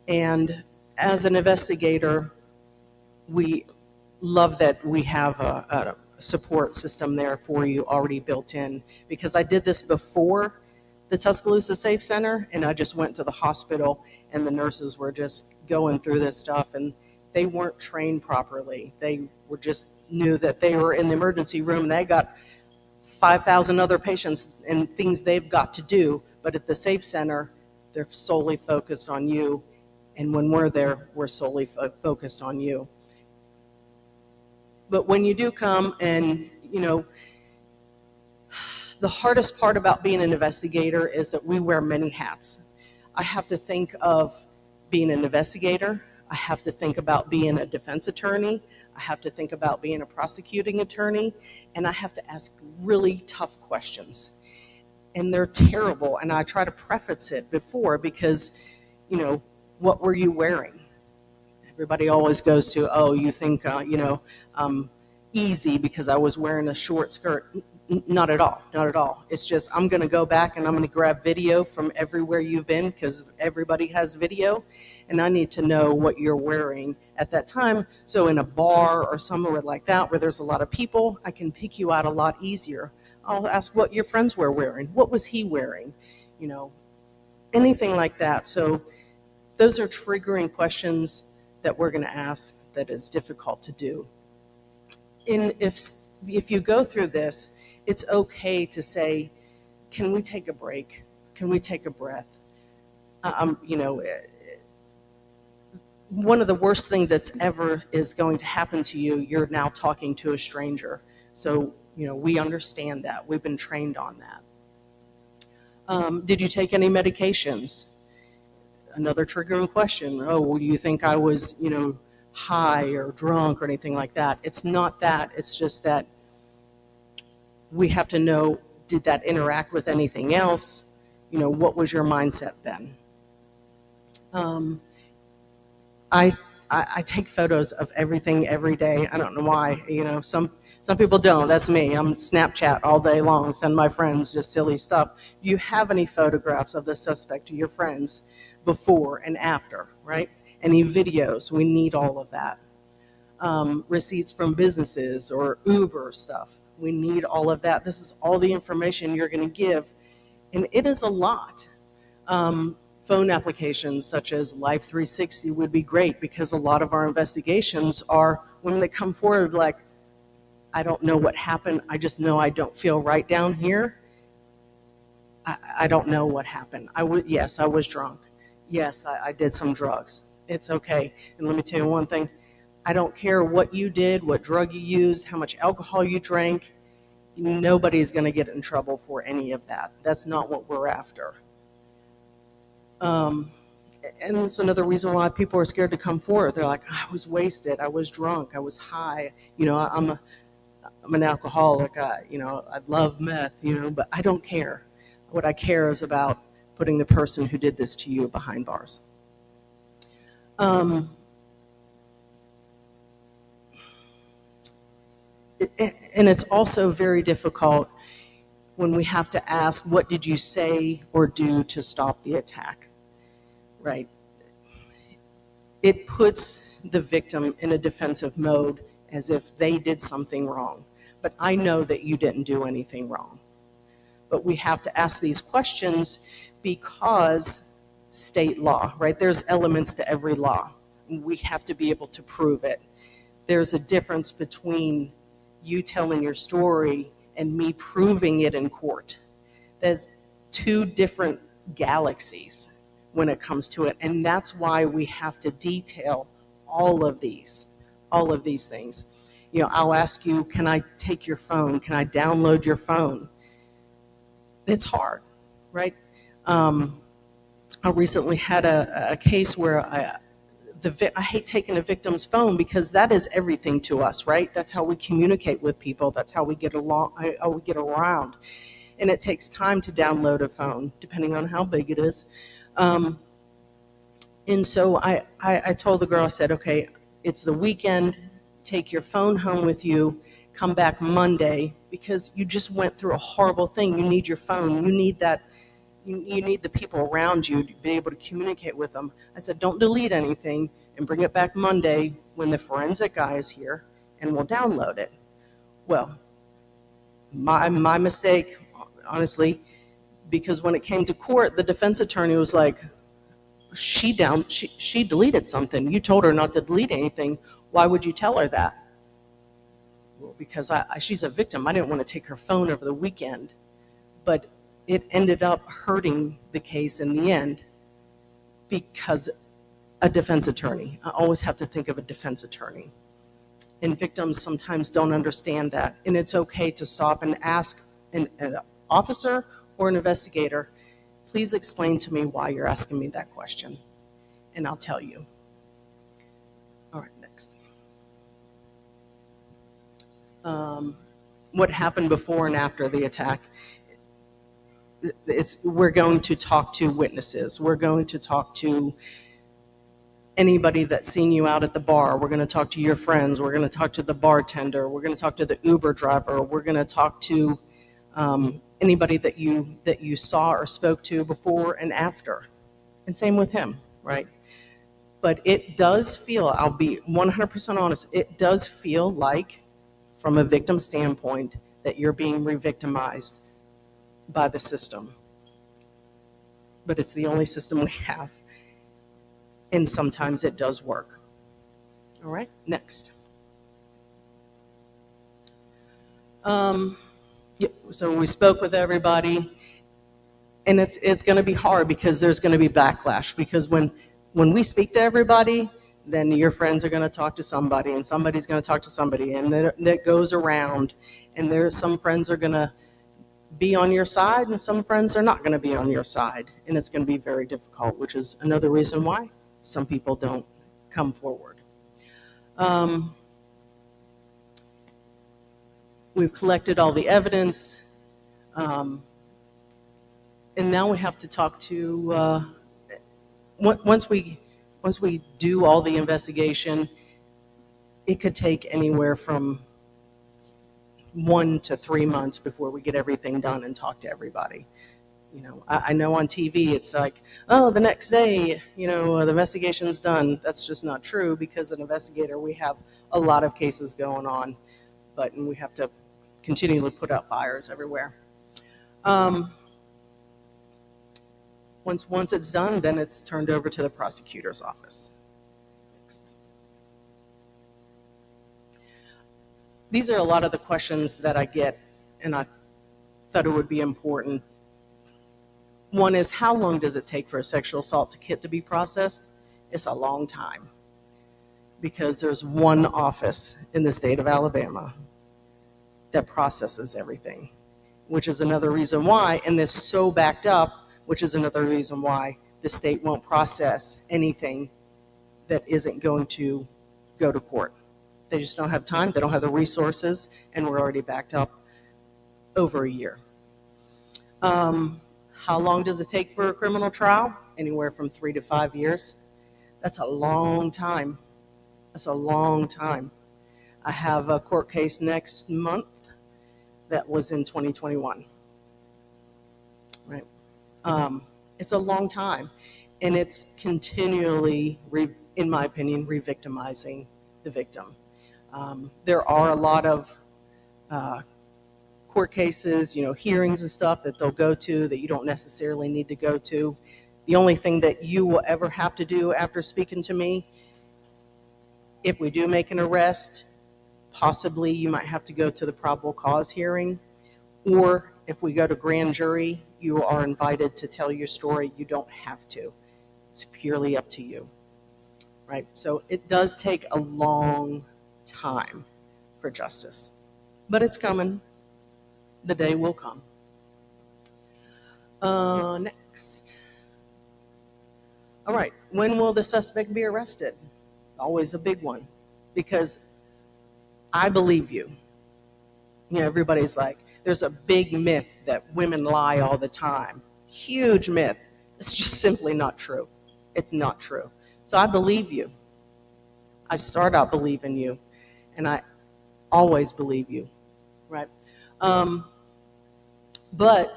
And as an investigator, we love that we have a support system there for you already built in, because I did this before the Tuscaloosa Safe Center, and I just went to the hospital and the nurses were just going through this stuff, and they weren't trained properly. They were just knew that they were in the emergency room and they got 5,000 other patients and things they've got to do, but at the Safe Center, they're solely focused on you, and when we're there, we're solely focused on you. But when you do come and, the hardest part about being an investigator is that we wear many hats. I have to think of being an investigator. I have to think about being a defense attorney. I have to think about being a prosecuting attorney. And I have to ask really tough questions. And they're terrible. And I try to preface it before because, what were you wearing? Everybody always goes to, oh, you think, easy because I was wearing a short skirt. Not at all, not at all. It's just I'm going to go back and I'm going to grab video from everywhere you've been, because everybody has video, and I need to know what you're wearing at that time. So in a bar or somewhere like that where there's a lot of people, I can pick you out a lot easier. I'll ask what your friends were wearing. What was he wearing? anything like that. So those are triggering questions that we're going to ask that is difficult to do. And if you go through this, it's okay to say, can we take a break? Can we take a breath? One of the worst things that's ever is going to happen to you, you're now talking to a stranger. So, we understand that. We've been trained on that. Did you take any medications? Another triggering question. Oh, well, do you think I was, high or drunk or anything like that? It's not that. It's just that we have to know, did that interact with anything else? What was your mindset then? I take photos of everything every day. I don't know why. Some people don't. That's me. I'm Snapchat all day long, send my friends just silly stuff. Do you have any photographs of the suspect to your friends before and after, right? Any videos? We need all of that. Receipts from businesses or Uber stuff. We need all of that. This is all the information you're going to give, and it is a lot. Phone applications such as Life 360 would be great, because a lot of our investigations are when they come forward like, I don't know what happened, I just know I don't feel right down here. I don't know what happened. Yes, I was drunk. Yes, I did some drugs. It's okay. And let me tell you one thing. I don't care what you did, what drug you used, how much alcohol you drank. Nobody's going to get in trouble for any of that. That's not what we're after. And it's another reason why people are scared to come forward. They're like, I was wasted, I was drunk, I was high. I'm an alcoholic. I love meth. But I don't care. What I care is about putting the person who did this to you behind bars. And it's also very difficult when we have to ask, what did you say or do to stop the attack, right? It puts the victim in a defensive mode as if they did something wrong. But I know that you didn't do anything wrong. But we have to ask these questions because state law, right? There's elements to every law. We have to be able to prove it. There's a difference between you telling your story and me proving it in court. There's two different galaxies when it comes to it. And that's why we have to detail all of these things. I'll ask you, can I take your phone? Can I download your phone? It's hard, right? I recently had a case where I hate taking a victim's phone, because that is everything to us, right? That's how we communicate with people. That's how we get along, how we get around. And it takes time to download a phone, depending on how big it is. And so I told the girl, I said, okay, it's the weekend, take your phone home with you, come back Monday, because you just went through a horrible thing. You need your phone. You need that. You need the people around you to be able to communicate with them. I said, don't delete anything, and bring it back Monday when the forensic guy is here, and we'll download it. Well, my mistake, honestly, because when it came to court, the defense attorney was like, she deleted something. You told her not to delete anything. Why would you tell her that? Well, because she's a victim. I didn't want to take her phone over the weekend. But it ended up hurting the case in the end, because a defense attorney. I always have to think of a defense attorney. And victims sometimes don't understand that. And it's okay to stop and ask an officer or an investigator, please explain to me why you're asking me that question. And I'll tell you. All right, next. What happened before and after the attack? We're going to talk to witnesses. We're going to talk to anybody that's seen you out at the bar. We're going to talk to your friends. We're going to talk to the bartender. We're going to talk to the Uber driver. We're going to talk to anybody that you saw or spoke to before and after. And same with him, right? But it does feel, I'll be 100% honest, it does feel like, from a victim standpoint, that you're being re-victimized by the system. but it's the only system we have. And sometimes it does work. All right, next. So we spoke with everybody, and it's going to be hard because there's going to be backlash, because when we speak to everybody, then your friends are going to talk to somebody, and somebody's going to talk to somebody, and that goes around, and there's some friends are going to be on your side, and some friends are not going to be on your side, and it's going to be very difficult, which is another reason why some people don't come forward. We've collected all the evidence, and now we have to talk to, once we do all the investigation, it could take anywhere from 1 to 3 months before we get everything done and talk to everybody. You know, I know on TV it's like, oh, the next day, you know, the investigation's done. That's just not true, because an investigator, we have a lot of cases going on, and we have to continually put out fires everywhere. Once it's done, then it's turned over to the prosecutor's office. These are a lot of the questions that I get, and I thought it would be important. One is, how long does it take for a sexual assault kit to be processed? It's a long time, because there's one office in the state of Alabama that processes everything, which is another reason why, and this so backed up, which is another reason why the state won't process anything that isn't going to go to court. They just don't have time, they don't have the resources, and we're already backed up over a year. How long does it take for a criminal trial? Anywhere from 3 to 5 years. That's a long time. That's a long time. I have a court case next month that was in 2021. Right? It's a long time, and it's continually, in my opinion, re-victimizing the victim. There are a lot of court cases, you know, hearings and stuff that they'll go to that you don't necessarily need to go to. The only thing that you will ever have to do after speaking to me, if we do make an arrest, possibly you might have to go to the probable cause hearing, or if we go to grand jury, you are invited to tell your story. You don't have to. It's purely up to you, right? So it does take a long time for justice, but it's coming. The day will come. Next. All right, when will the suspect be arrested? Always a big one, because I believe you. You know, everybody's like, there's a big myth that women lie all the time. Huge myth. It's just simply not true. It's not true. So I believe you. I start out believing you, and I always believe you, right? But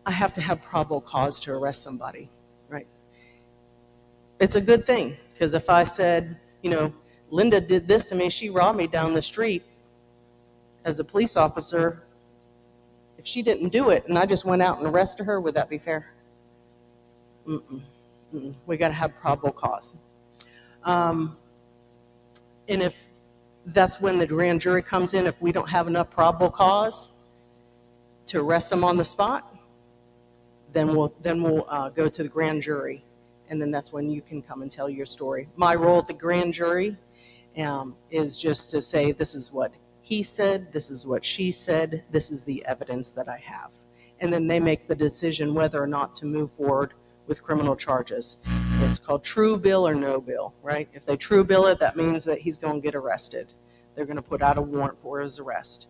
I have to have probable cause to arrest somebody, right? It's a good thing, because if I said, you know, Linda did this to me, she robbed me down the street, as a police officer, if she didn't do it and I just went out and arrested her, would that be fair? We got to have probable cause. And if that's when the grand jury comes in, if we don't have enough probable cause to arrest them on the spot, then we'll go to the grand jury, and then that's when you can come and tell your story. My role at the grand jury is just to say, this is what he said, this is what she said, this is the evidence that I have. And then they make the decision whether or not to move forward with criminal charges. It's called true bill or no bill, right? If they true bill it, that means that he's going to get arrested. They're going to put out a warrant for his arrest.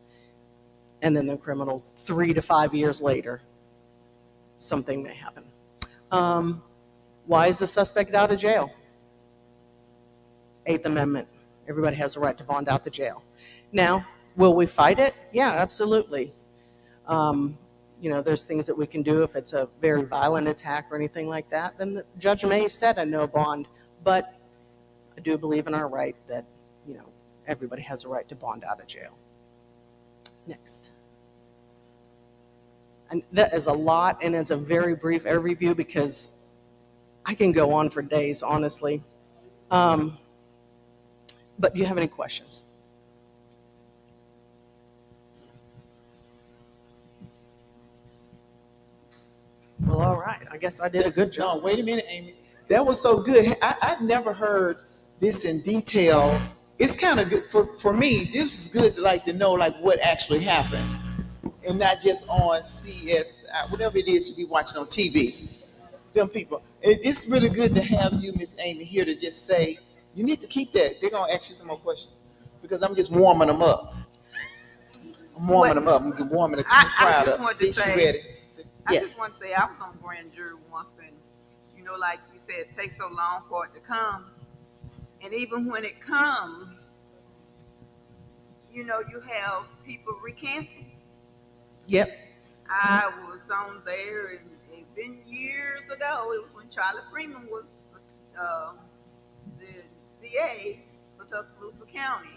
And then the criminal, 3 to 5 years later, something may happen. Why is the suspect out of jail? 8th Amendment. Everybody has a right to bond out the jail. Now, will we fight it? Yeah, absolutely. You know, there's things that we can do if it's a very violent attack or anything like that. Then the judge may set a no bond, but I do believe in our right that, you know, everybody has a right to bond out of jail. Next. And that is a lot, and it's a very brief overview because I can go on for days, honestly. But do you have any questions? Well, all right. I guess I did a good job. No, wait a minute, Amy. That was so good. I've never heard this in detail. It's kind of good for me. This is good to like to know like what actually happened, and not just on CS, whatever it is you be watching on TV. Them people. It's really good to have you, Miss Amy, here to just say you need to keep that. They're gonna ask you some more questions because I'm just warming them up. I'm warming them up. I'm warming the crowd up. See, she ready. I just want to say I was on grand jury once, and you know, like you said, it takes so long for it to come, and even when it comes, you know, you have people recanting. Yep. I was on there, and it been years ago. It was when Charlie Freeman was the DA for Tuscaloosa County,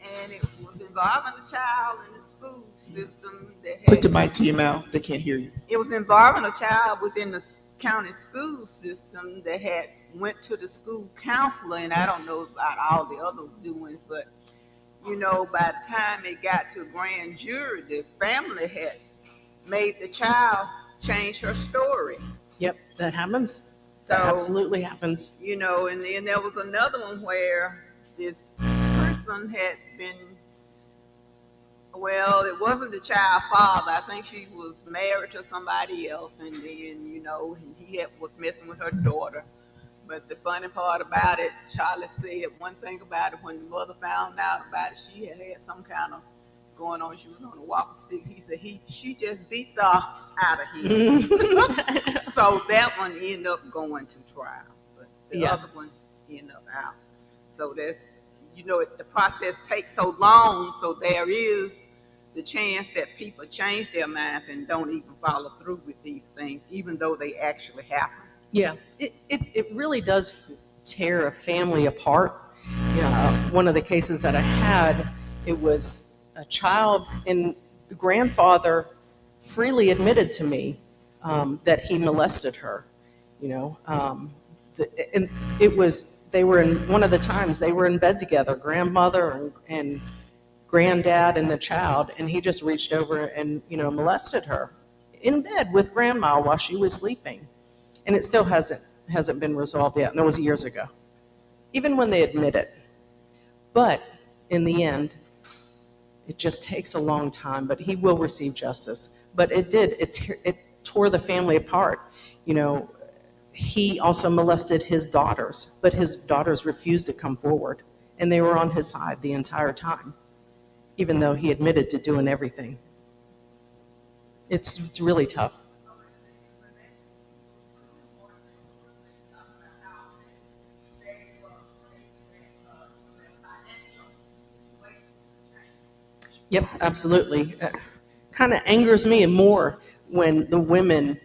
and it was involving a child in the school system that had, Put the mic to your mouth. They can't hear you. it was involving a child within the county school system that had went to the school counselor, and I don't know about all the other doings, but you know, by the time it got to grand jury, the family had made the child change her story. Yep, that happens. So, That absolutely happens. you know, and then there was another one where this person had been, well, it wasn't the child father. I think she was married to somebody else, and then, you know, he was messing with her daughter. But the funny part about it, Charlie said one thing about it when the mother found out about it, she had some kind of going on. She was on a walking stick. He said she just beat the out of him. So that one ended up going to trial, but the other one ended up out. So that's, you know, the process takes so long, so there is the chance that people change their minds and don't even follow through with these things, even though they actually happen. Yeah, it really does tear a family apart. One of the cases that I had, it was a child, and the grandfather freely admitted to me that he molested her. And it was, they were in, one of the times they were in bed together, grandmother and granddad and the child, and he just reached over and, molested her in bed with grandma while she was sleeping. And it still hasn't been resolved yet, and that was years ago, even when they admit it. But in the end, it just takes a long time, but he will receive justice. But it tore the family apart. He also molested his daughters, but his daughters refused to come forward, and they were on his side the entire time, even though he admitted to doing everything. It's really tough. Yep, absolutely. Kind of angers me more when the women,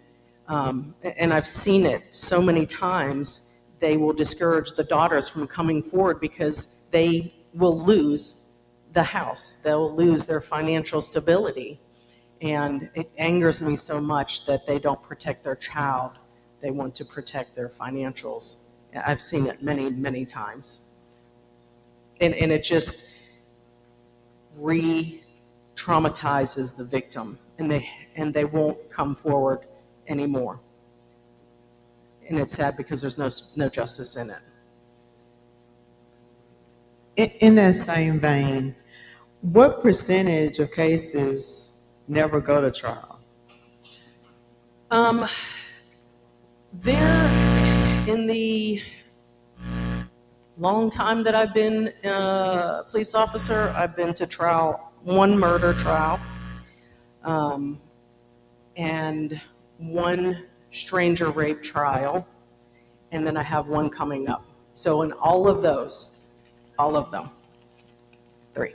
and I've seen it so many times, they will discourage the daughters from coming forward because they will lose the house. They'll lose their financial stability. And it angers me so much that they don't protect their child. They want to protect their financials. I've seen it many, many times. And it just re-traumatizes the victim, and they won't come forward anymore. And it's sad because there's no justice in it. In that same vein, what percentage of cases never go to trial? In the long time that I've been a police officer, I've been to trial, one murder trial, and one stranger rape trial, and then I have one coming up. So in all of them, 3.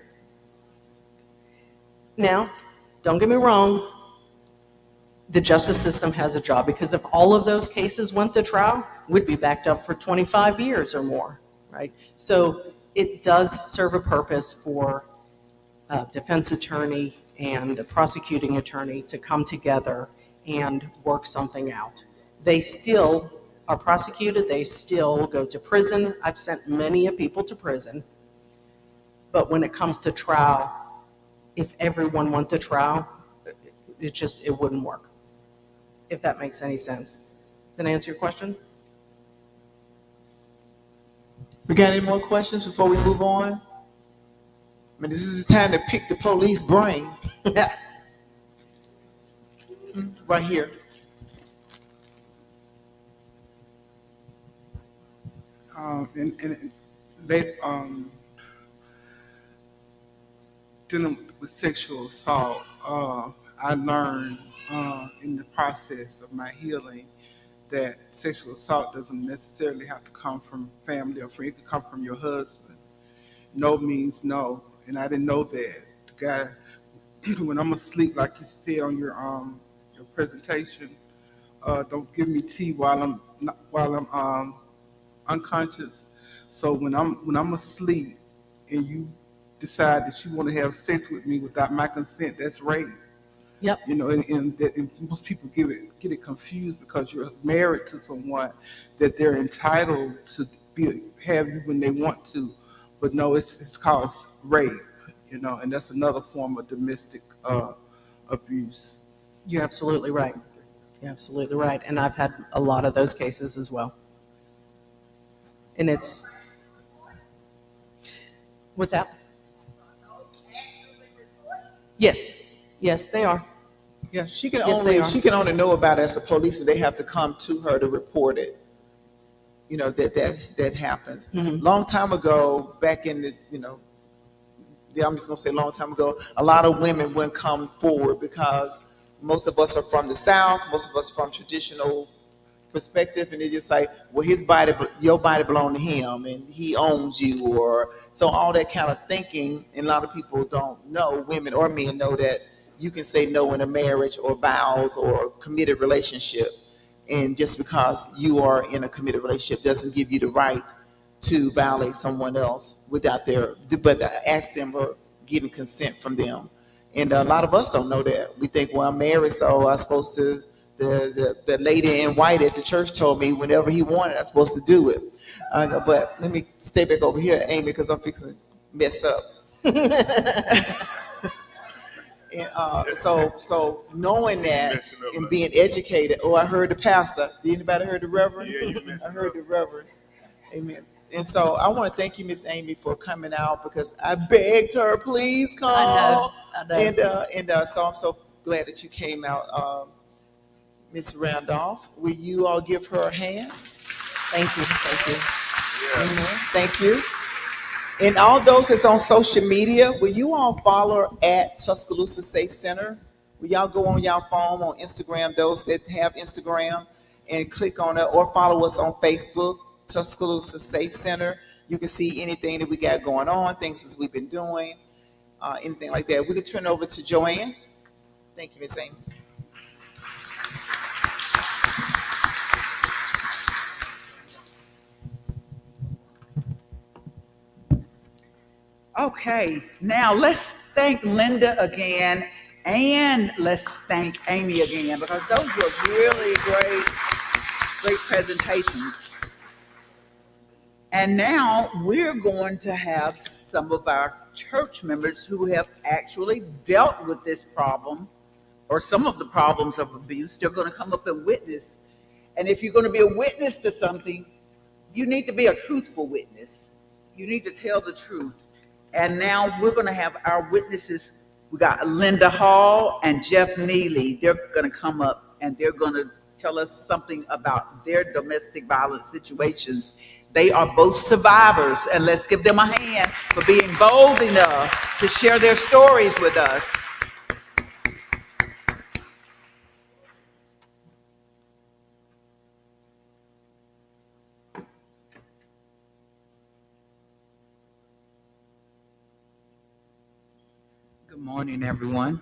Now, don't get me wrong, the justice system has a job, because if all of those cases went to trial, we'd be backed up for 25 years or more, right? So it does serve a purpose for defense attorney and the prosecuting attorney to come together and work something out. They still are prosecuted, they still go to prison. I've sent many people to prison. But when it comes to trial, if everyone went to trial, it wouldn't work, if that makes any sense. Did I answer your question? We got any more questions before we move on? I mean, this is the time to pick the police brain. Right here. And they dealing with sexual assault. I learned in the process of my healing that sexual assault doesn't necessarily have to come from family or friend. It could come from your husband. No means no, and I didn't know that. The guy, when I'm asleep, like you said on your presentation, don't give me tea while I'm unconscious. So when I'm asleep and you decide that you want to have sex with me without my consent, that's rape. Yep. You know, and most people get it confused because you're married to someone that they're entitled to have you when they want to, but no, it's called rape. You know, and that's another form of domestic abuse. You're absolutely right. You're absolutely right. And I've had a lot of those cases as well. And it's, what's that? Yes. Yes, they are. Yeah, she can Yes, they only are. know about it as a police, and they have to come to her to report it. You know, that happens. Mhm. Long time ago, back in the, I'm just gonna say a long time ago, a lot of women wouldn't come forward because most of us are from the South, most of us from traditional perspective, and it's just like, well, your body belong to him, and he owns you, or so all that kind of thinking. And a lot of people don't know, women or men know that you can say no in a marriage or vows or committed relationship, and just because you are in a committed relationship doesn't give you the right to violate someone else without but ask them or getting consent from them. And a lot of us don't know that. We think, well, I'm married, so I'm supposed to. The lady in white at the church told me whenever he wanted, I'm supposed to do it. But let me stay back over here, Amy, because I'm fixing to mess up. And so knowing that and being educated. Oh, I heard the pastor. Did anybody heard the reverend? Yeah, I heard the reverend. Amen. And so I want to thank you, Miss Amy, for coming out because I begged her, please come. I know. And so I'm so glad that you came out. Miss Randolph, will you all give her a hand? Thank you. Thank you. Amen. Thank you. And all those that's on social media, will you all follow her at Tuscaloosa Safe Center? Will y'all go on y'all phone on Instagram, those that have Instagram, and click on it, or follow us on Facebook, Tuscaloosa Safe Center. You can see anything that we got going on, things that we've been doing, anything like that. We can turn it over to Joanne. Thank you, Miss Amy. Okay, now let's thank Linda again, and let's thank Amy again, because those were really great presentations. And now we're going to have some of our church members who have actually dealt with this problem or some of the problems of abuse. They're going to come up and witness. And if you're going to be a witness to something, you need to be a truthful witness. You need to tell the truth. And now we're going to have our witnesses. We got Linda Hall and Jeff Neely. They're going to come up and they're going to tell us something about their domestic violence situations. They are both survivors, and let's give them a hand for being bold enough to share their stories with us. Good morning, everyone.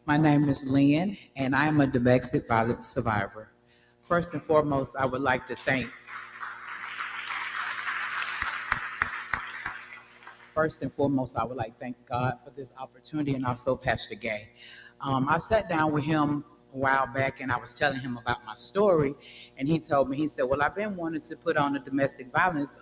My name is Lynn, and I am a domestic violence survivor. First and foremost, I would like to thank First and foremost, I would like to thank God for this opportunity and also Pastor Gay. I sat down with him a while back and I was telling him about my story. And he told me, he said, well, I've been wanting to put on a domestic violence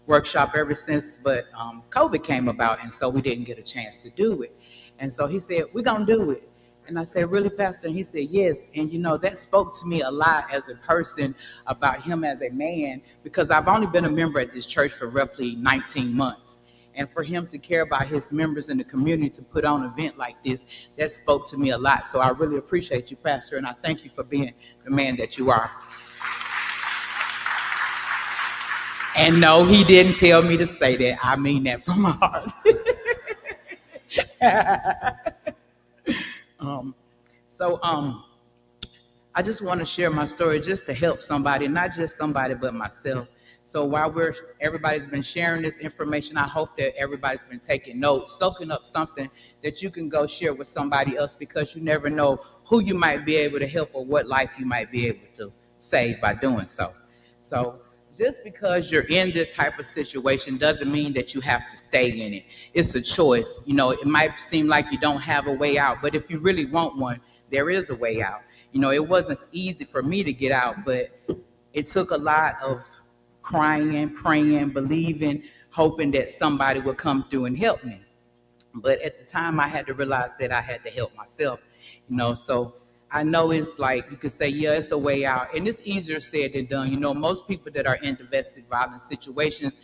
workshop ever since, but COVID came about. And so we didn't get a chance to do it. And so he said, we're going to do it. And I said, really, Pastor? And he said, yes. And, that spoke to me a lot as a person about him as a man, because I've only been a member at this church for roughly 19 months. And for him to care about his members in the community to put on an event like this, that spoke to me a lot. So I really appreciate you, Pastor, and I thank you for being the man that you are. And no, he didn't tell me to say that. I mean that from my heart. I just want to share my story just to help somebody, not just somebody, but myself. So while everybody's been sharing this information, I hope that everybody's been taking notes, soaking up something that you can go share with somebody else, because you never know who you might be able to help or what life you might be able to save by doing so. So just because you're in this type of situation doesn't mean that you have to stay in it. It's a choice. It might seem like you don't have a way out, but if you really want one, there is a way out. It wasn't easy for me to get out, but it took a lot of crying, praying, believing, hoping that somebody would come through and help me. But at the time, I had to realize that I had to help myself, so I know it's like you could say, yeah, it's a way out. And it's easier said than done. Most people that are in domestic violence situations,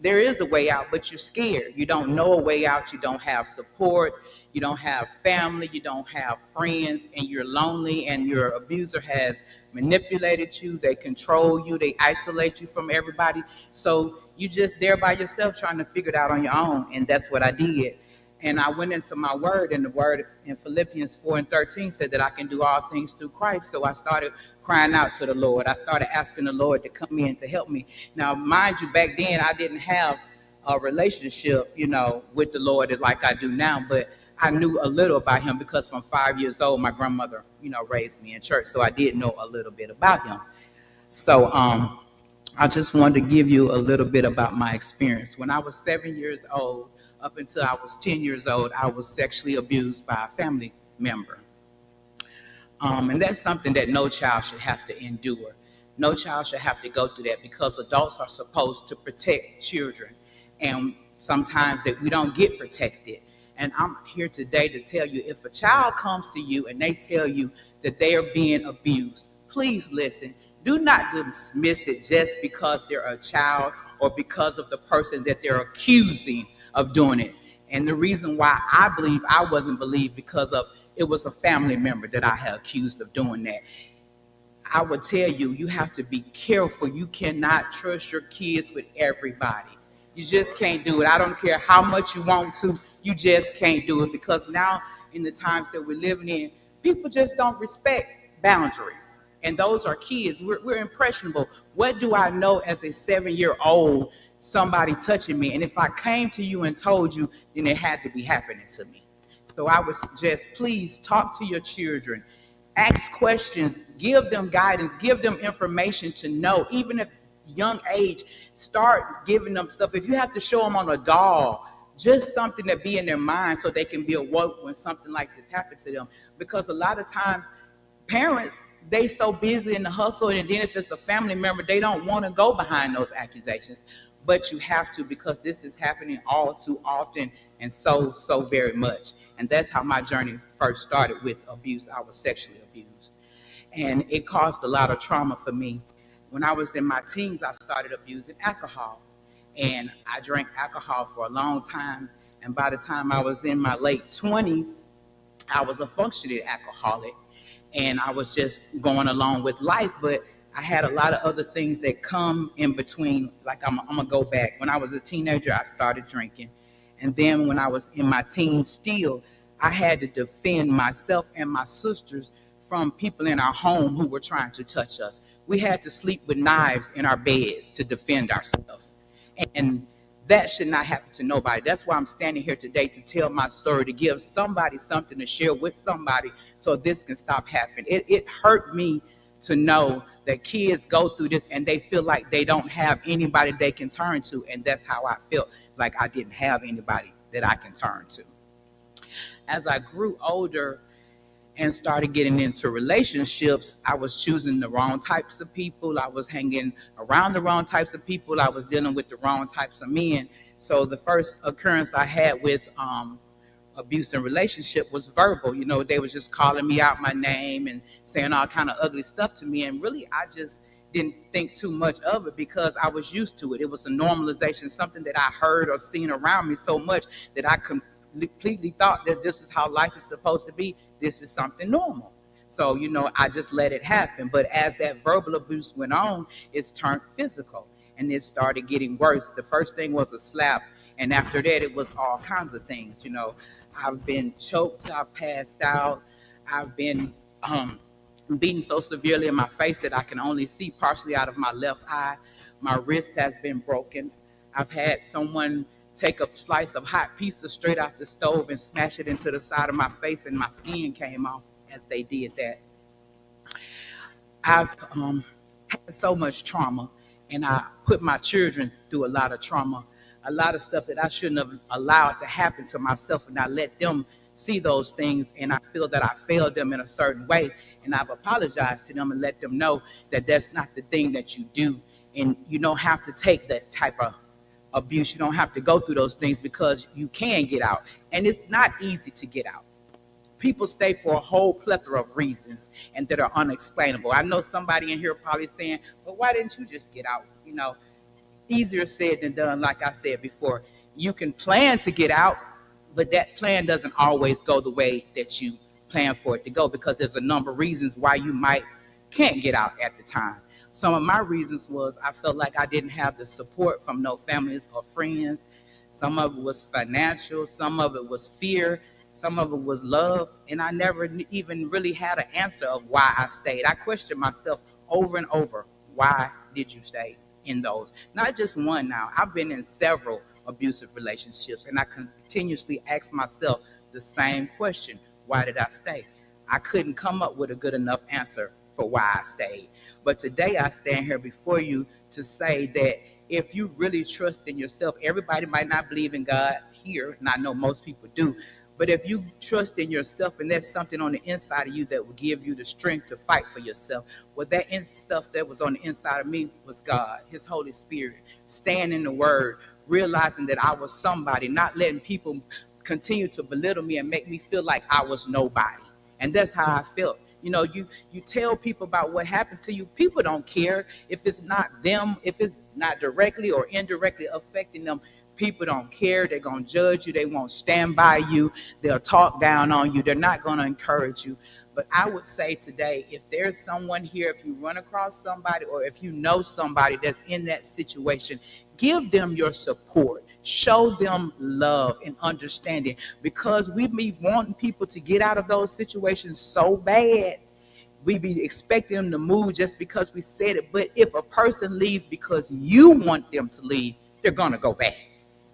there is a way out, but you're scared. You don't know a way out. You don't have support. You don't have family. You don't have friends, and you're lonely, and your abuser has manipulated you. They control you. They isolate you from everybody. So you just there by yourself trying to figure it out on your own. And that's what I did. And I went into my word, and the word in Philippians 4:13 said that I can do all things through Christ. So I started crying out to the Lord. I started asking the Lord to come in to help me. Now, mind you, back then I didn't have a relationship, with the Lord like I do now, but I knew a little about him because from 5 years old, my grandmother, raised me in church. So I did know a little bit about him. So I just wanted to give you a little bit about my experience. When I was 7 years old, up until I was 10 years old, I was sexually abused by a family member. And that's something that no child should have to endure. No child should have to go through that, because adults are supposed to protect children. And sometimes that we don't get protected. And I'm here today to tell you, if a child comes to you and they tell you that they are being abused, please listen. Do not dismiss it just because they're a child or because of the person that they're accusing of doing it. And the reason why I believe I wasn't believed, because of it was a family member that I had accused of doing that. I would tell you, you have to be careful. You cannot trust your kids with everybody. You just can't do it. I don't care how much you want to. You just can't do it, because now in the times that we're living in, people just don't respect boundaries. And those are kids. We're impressionable. What do I know as a 7-year-old, somebody touching me? And if I came to you and told you, then it had to be happening to me. So I would suggest, please talk to your children. Ask questions. Give them guidance. Give them information to know. Even at young age, start giving them stuff. If you have to show them on a doll, just something to be in their mind so they can be awoke when something like this happens to them. Because a lot of times, parents, they so busy in the hustle, and then if it's a family member, they don't want to go behind those accusations. But you have to, because this is happening all too often and so very much. And that's how my journey first started with abuse. I was sexually abused. And it caused a lot of trauma for me. When I was in my teens, I started abusing alcohol. And I drank alcohol for a long time. And by the time I was in my late 20s, I was a functioning alcoholic. And I was just going along with life. But I had a lot of other things that come in between. Like I'm going to go back. When I was a teenager, I started drinking. And then when I was in my teens still, I had to defend myself and my sisters from people in our home who were trying to touch us. We had to sleep with knives in our beds to defend ourselves. And that should not happen to nobody. That's why I'm standing here today, to tell my story, to give somebody something to share with somebody so this can stop happening. It hurt me to know that kids go through this and they feel like they don't have anybody they can turn to. And that's how I felt, like I didn't have anybody that I can turn to. As I grew older and started getting into relationships, I was choosing the wrong types of people. I was hanging around the wrong types of people. I was dealing with the wrong types of men. So the first occurrence I had with abuse and relationship was verbal. You know, they was just calling me out my name and saying all kind of ugly stuff to me. And really, I just didn't think too much of it because I was used to it. It was a normalization, something that I heard or seen around me so much that I completely thought that this is how life is supposed to be. This is something normal. So, you know, I just let it happen. But as that verbal abuse went on, it's turned physical and it started getting worse. The first thing was a slap. And after that, it was all kinds of things. You know, I've been choked, I've passed out, I've been beaten so severely in my face that I can only see partially out of my left eye. My wrist has been broken. I've had someone take a slice of hot pizza straight out the stove and smash it into the side of my face, and my skin came off as they did that. I've had so much trauma, and I put my children through a lot of trauma, a lot of stuff that I shouldn't have allowed to happen to myself, and I let them see those things, and I feel that I failed them in a certain way, and I've apologized to them and let them know that that's not the thing that you do, and you don't have to take that type of abuse. You don't have to go through those things because you can get out, and it's not easy to get out. People stay for a whole plethora of reasons and that are unexplainable. I know somebody in here probably saying, well, why didn't you just get out? You know, easier said than done. Like I said before, you can plan to get out, but that plan doesn't always go the way that you plan for it to go because there's a number of reasons why you might can't get out at the time. Some of my reasons was I felt like I didn't have the support from no families or friends. Some of it was financial, some of it was fear, some of it was love, and I never even really had an answer of why I stayed. I questioned myself over and over. Why did you stay in those? Not just one now. I've been in several abusive relationships, and I continuously ask myself the same question. Why did I stay? I couldn't come up with a good enough answer for why I stayed. But today I stand here before you to say that if you really trust in yourself, everybody might not believe in God here, and I know most people do, but if you trust in yourself and there's something on the inside of you that will give you the strength to fight for yourself, well, that stuff that was on the inside of me was God, His Holy Spirit, staying in the Word, realizing that I was somebody, not letting people continue to belittle me and make me feel like I was nobody. And that's how I felt. You know, you tell people about what happened to you. People don't care if it's not them, if it's not directly or indirectly affecting them. People don't care. They're going to judge you. They won't stand by you. They'll talk down on you. They're not going to encourage you. But I would say today, if there's someone here, if you run across somebody or if you know somebody that's in that situation, give them your support. Show them love and understanding because we be wanting people to get out of those situations so bad. We be expecting them to move just because we said it. But if a person leaves because you want them to leave, they're going to go back.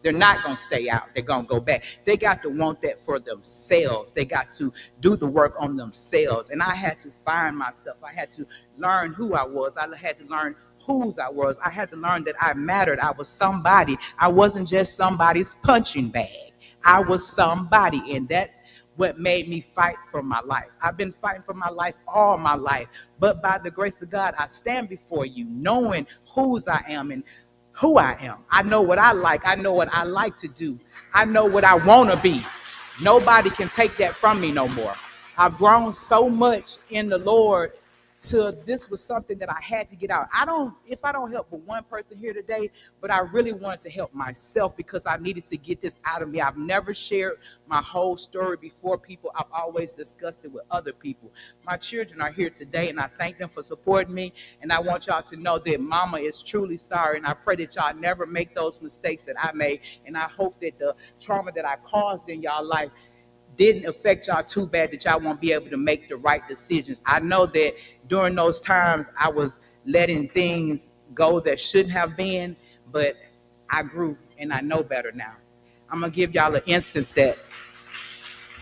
They're not going to stay out. They're going to go back. They got to want that for themselves. They got to do the work on themselves. And I had to find myself. I had to learn who I was. I had to learn whose I was. I had to learn that I mattered. I was somebody. I wasn't just somebody's punching bag. I was somebody. And that's what made me fight for my life. I've been fighting for my life all my life. But by the grace of God, I stand before you knowing whose I am and who I am. I know what I like. I know what I like to do. I know what I want to be. Nobody can take that from me no more. I've grown so much in the Lord till this was something that I had to get out. If I don't help but one person here today, but I really wanted to help myself because I needed to get this out of me. I've never shared my whole story before people. I've always discussed it with other people. My children are here today, and I thank them for supporting me. And I want y'all to know that Mama is truly sorry, and I pray that y'all never make those mistakes that I made. And I hope that the trauma that I caused in y'all life didn't affect y'all too bad that y'all won't be able to make the right decisions. I know that during those times I was letting things go that shouldn't have been, but I grew and I know better now. I'm gonna give y'all an instance that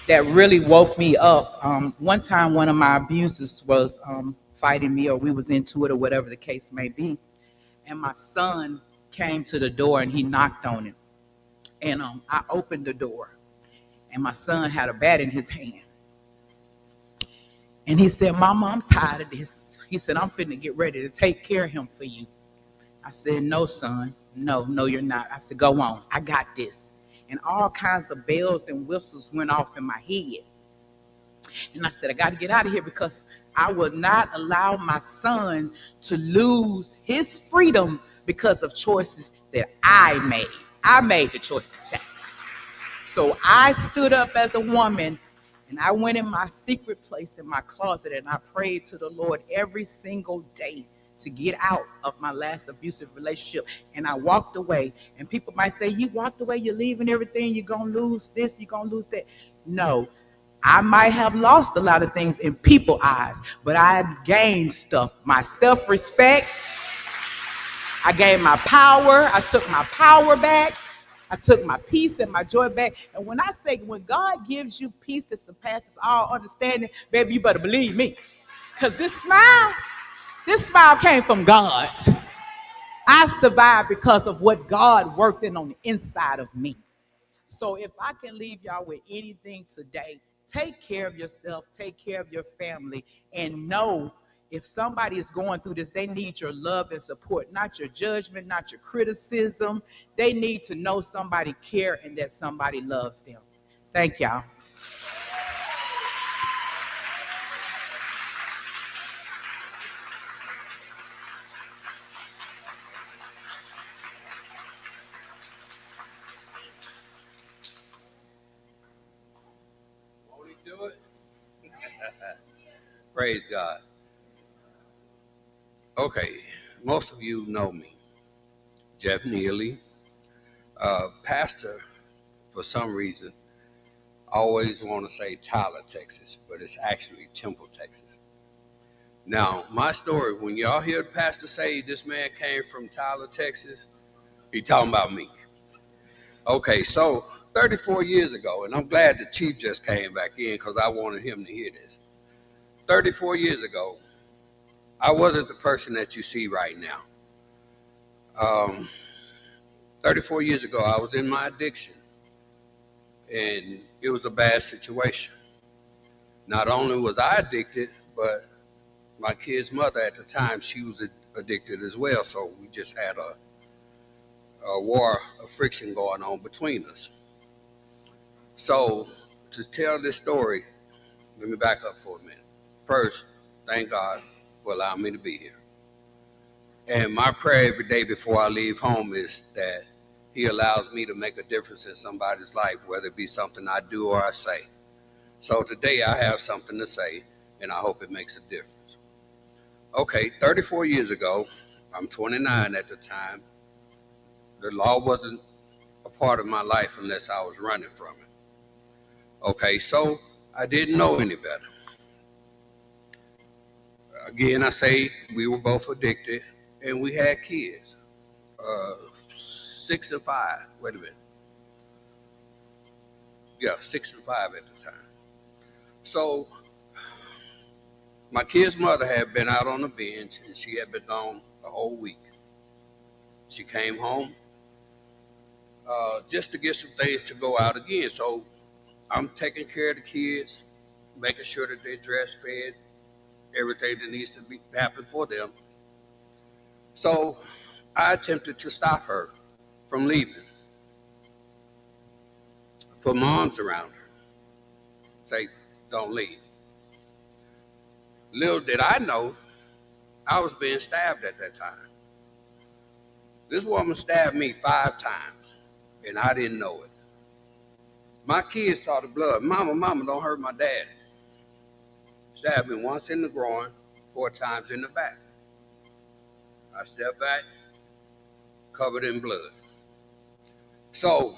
really woke me up. One time one of my abusers was fighting me, or we was into it, or whatever the case may be, and my son came to the door and he knocked on it. And I opened the door, and my son had a bat in his hand. And he said, Mama, I'm tired of this. He said, I'm finna get ready to take care of him for you. I said, no, son. No, you're not. I said, go on. I got this. And all kinds of bells and whistles went off in my head. And I said, I got to get out of here because I will not allow my son to lose his freedom because of choices that I made. I made the choice to stay. So I stood up as a woman, and I went in my secret place in my closet, and I prayed to the Lord every single day to get out of my last abusive relationship. And I walked away. And people might say, you walked away, you're leaving everything, you're going to lose this, you're going to lose that. No, I might have lost a lot of things in people's eyes, but I gained stuff. My self-respect, I gained my power, I took my power back. I took my peace and my joy back. And when I say, when God gives you peace that surpasses all understanding, baby, you better believe me. Because this smile came from God. I survived because of what God worked in on the inside of me. So if I can leave y'all with anything today, take care of yourself, take care of your family, and know if somebody is going through this, they need your love and support, not your judgment, not your criticism. They need to know somebody care and that somebody loves them. Thank y'all. Won't he do it? Praise God. Okay, most of you know me. Jeff Neely, pastor, for some reason, I always want to say Tyler, Texas, but it's actually Temple, Texas. Now, my story, when y'all hear the pastor say this man came from Tyler, Texas, he talking about me. Okay, so 34 years ago, and I'm glad the chief just came back in because I wanted him to hear this. 34 years ago, I wasn't the person that you see right now. 34 years ago, I was in my addiction, and it was a bad situation. Not only was I addicted, but my kid's mother at the time, she was addicted as well, so we just had a war of friction going on between us. So to tell this story, let me back up for a minute. First, thank God for allowing me to be here. And my prayer every day before I leave home is that he allows me to make a difference in somebody's life, whether it be something I do or I say. So today I have something to say, and I hope it makes a difference. Okay, 34 years ago, I'm 29 at the time. The law wasn't a part of my life unless I was running from it. Okay, so I didn't know any better. Again, I say we were both addicted, and we had kids, 6 and 5. Wait a minute. Yeah, 6 and 5 at the time. So my kid's mother had been out on the bench, and she had been gone a whole week. She came home just to get some things to go out again. So I'm taking care of the kids, making sure that they're dressed, fed, everything that needs to be happen for them. So I attempted to stop her from leaving. I put my arms around her, say, don't leave. Little did I know, I was being stabbed at that time. This woman stabbed me 5 times, and I didn't know it. My kids saw the blood. Mama, don't hurt my daddy. Stabbed me once in the groin, 4 times in the back. I stepped back, covered in blood. So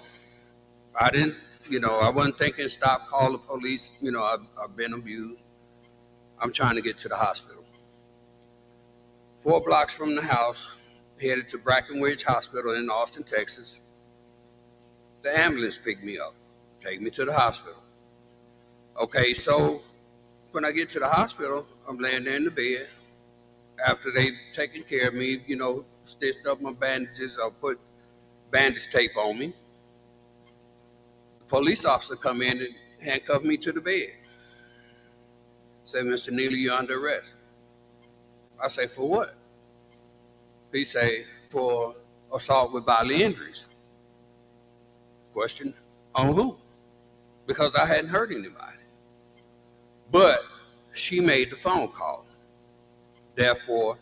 I didn't, I wasn't thinking stop, call the police. I've been abused. I'm trying to get to the hospital. 4 blocks from the house, headed to Brackenridge Hospital in Austin, Texas. The ambulance picked me up, take me to the hospital. Okay, so when I get to the hospital, I'm laying there in the bed. After they've taken care of me, stitched up my bandages, I put bandage tape on me. police officer come in and handcuff me to the bed. Say, Mr. Neely, you're under arrest. I say, for what? He say, for assault with bodily injuries. Question, on who? Because I hadn't hurt anybody. But she made the phone call. Therefore,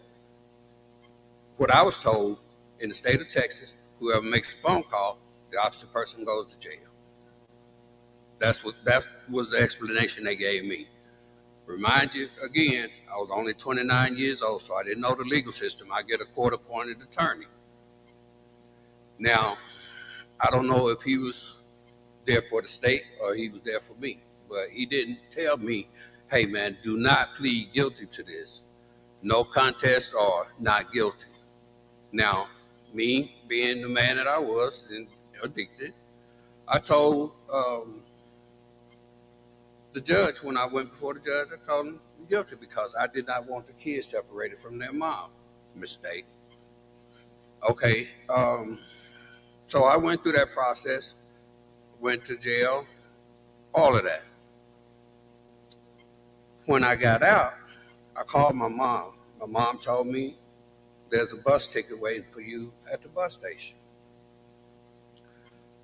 what I was told in the state of Texas, whoever makes the phone call, the opposite person goes to jail. That was the explanation they gave me. Remind you again, I was only 29 years old, so I didn't know the legal system. I get a court-appointed attorney. Now, I don't know if he was there for the state or he was there for me, but he didn't tell me, hey man, do not plead guilty to this. No contest or not guilty. Now, me being the man that I was and addicted, I told the judge, when I went before the judge, I told him guilty because I did not want the kids separated from their mom. Mistake. Okay, so I went through that process, went to jail, all of that. When I got out, I called my mom. My mom told me there's a bus ticket waiting for you at the bus station.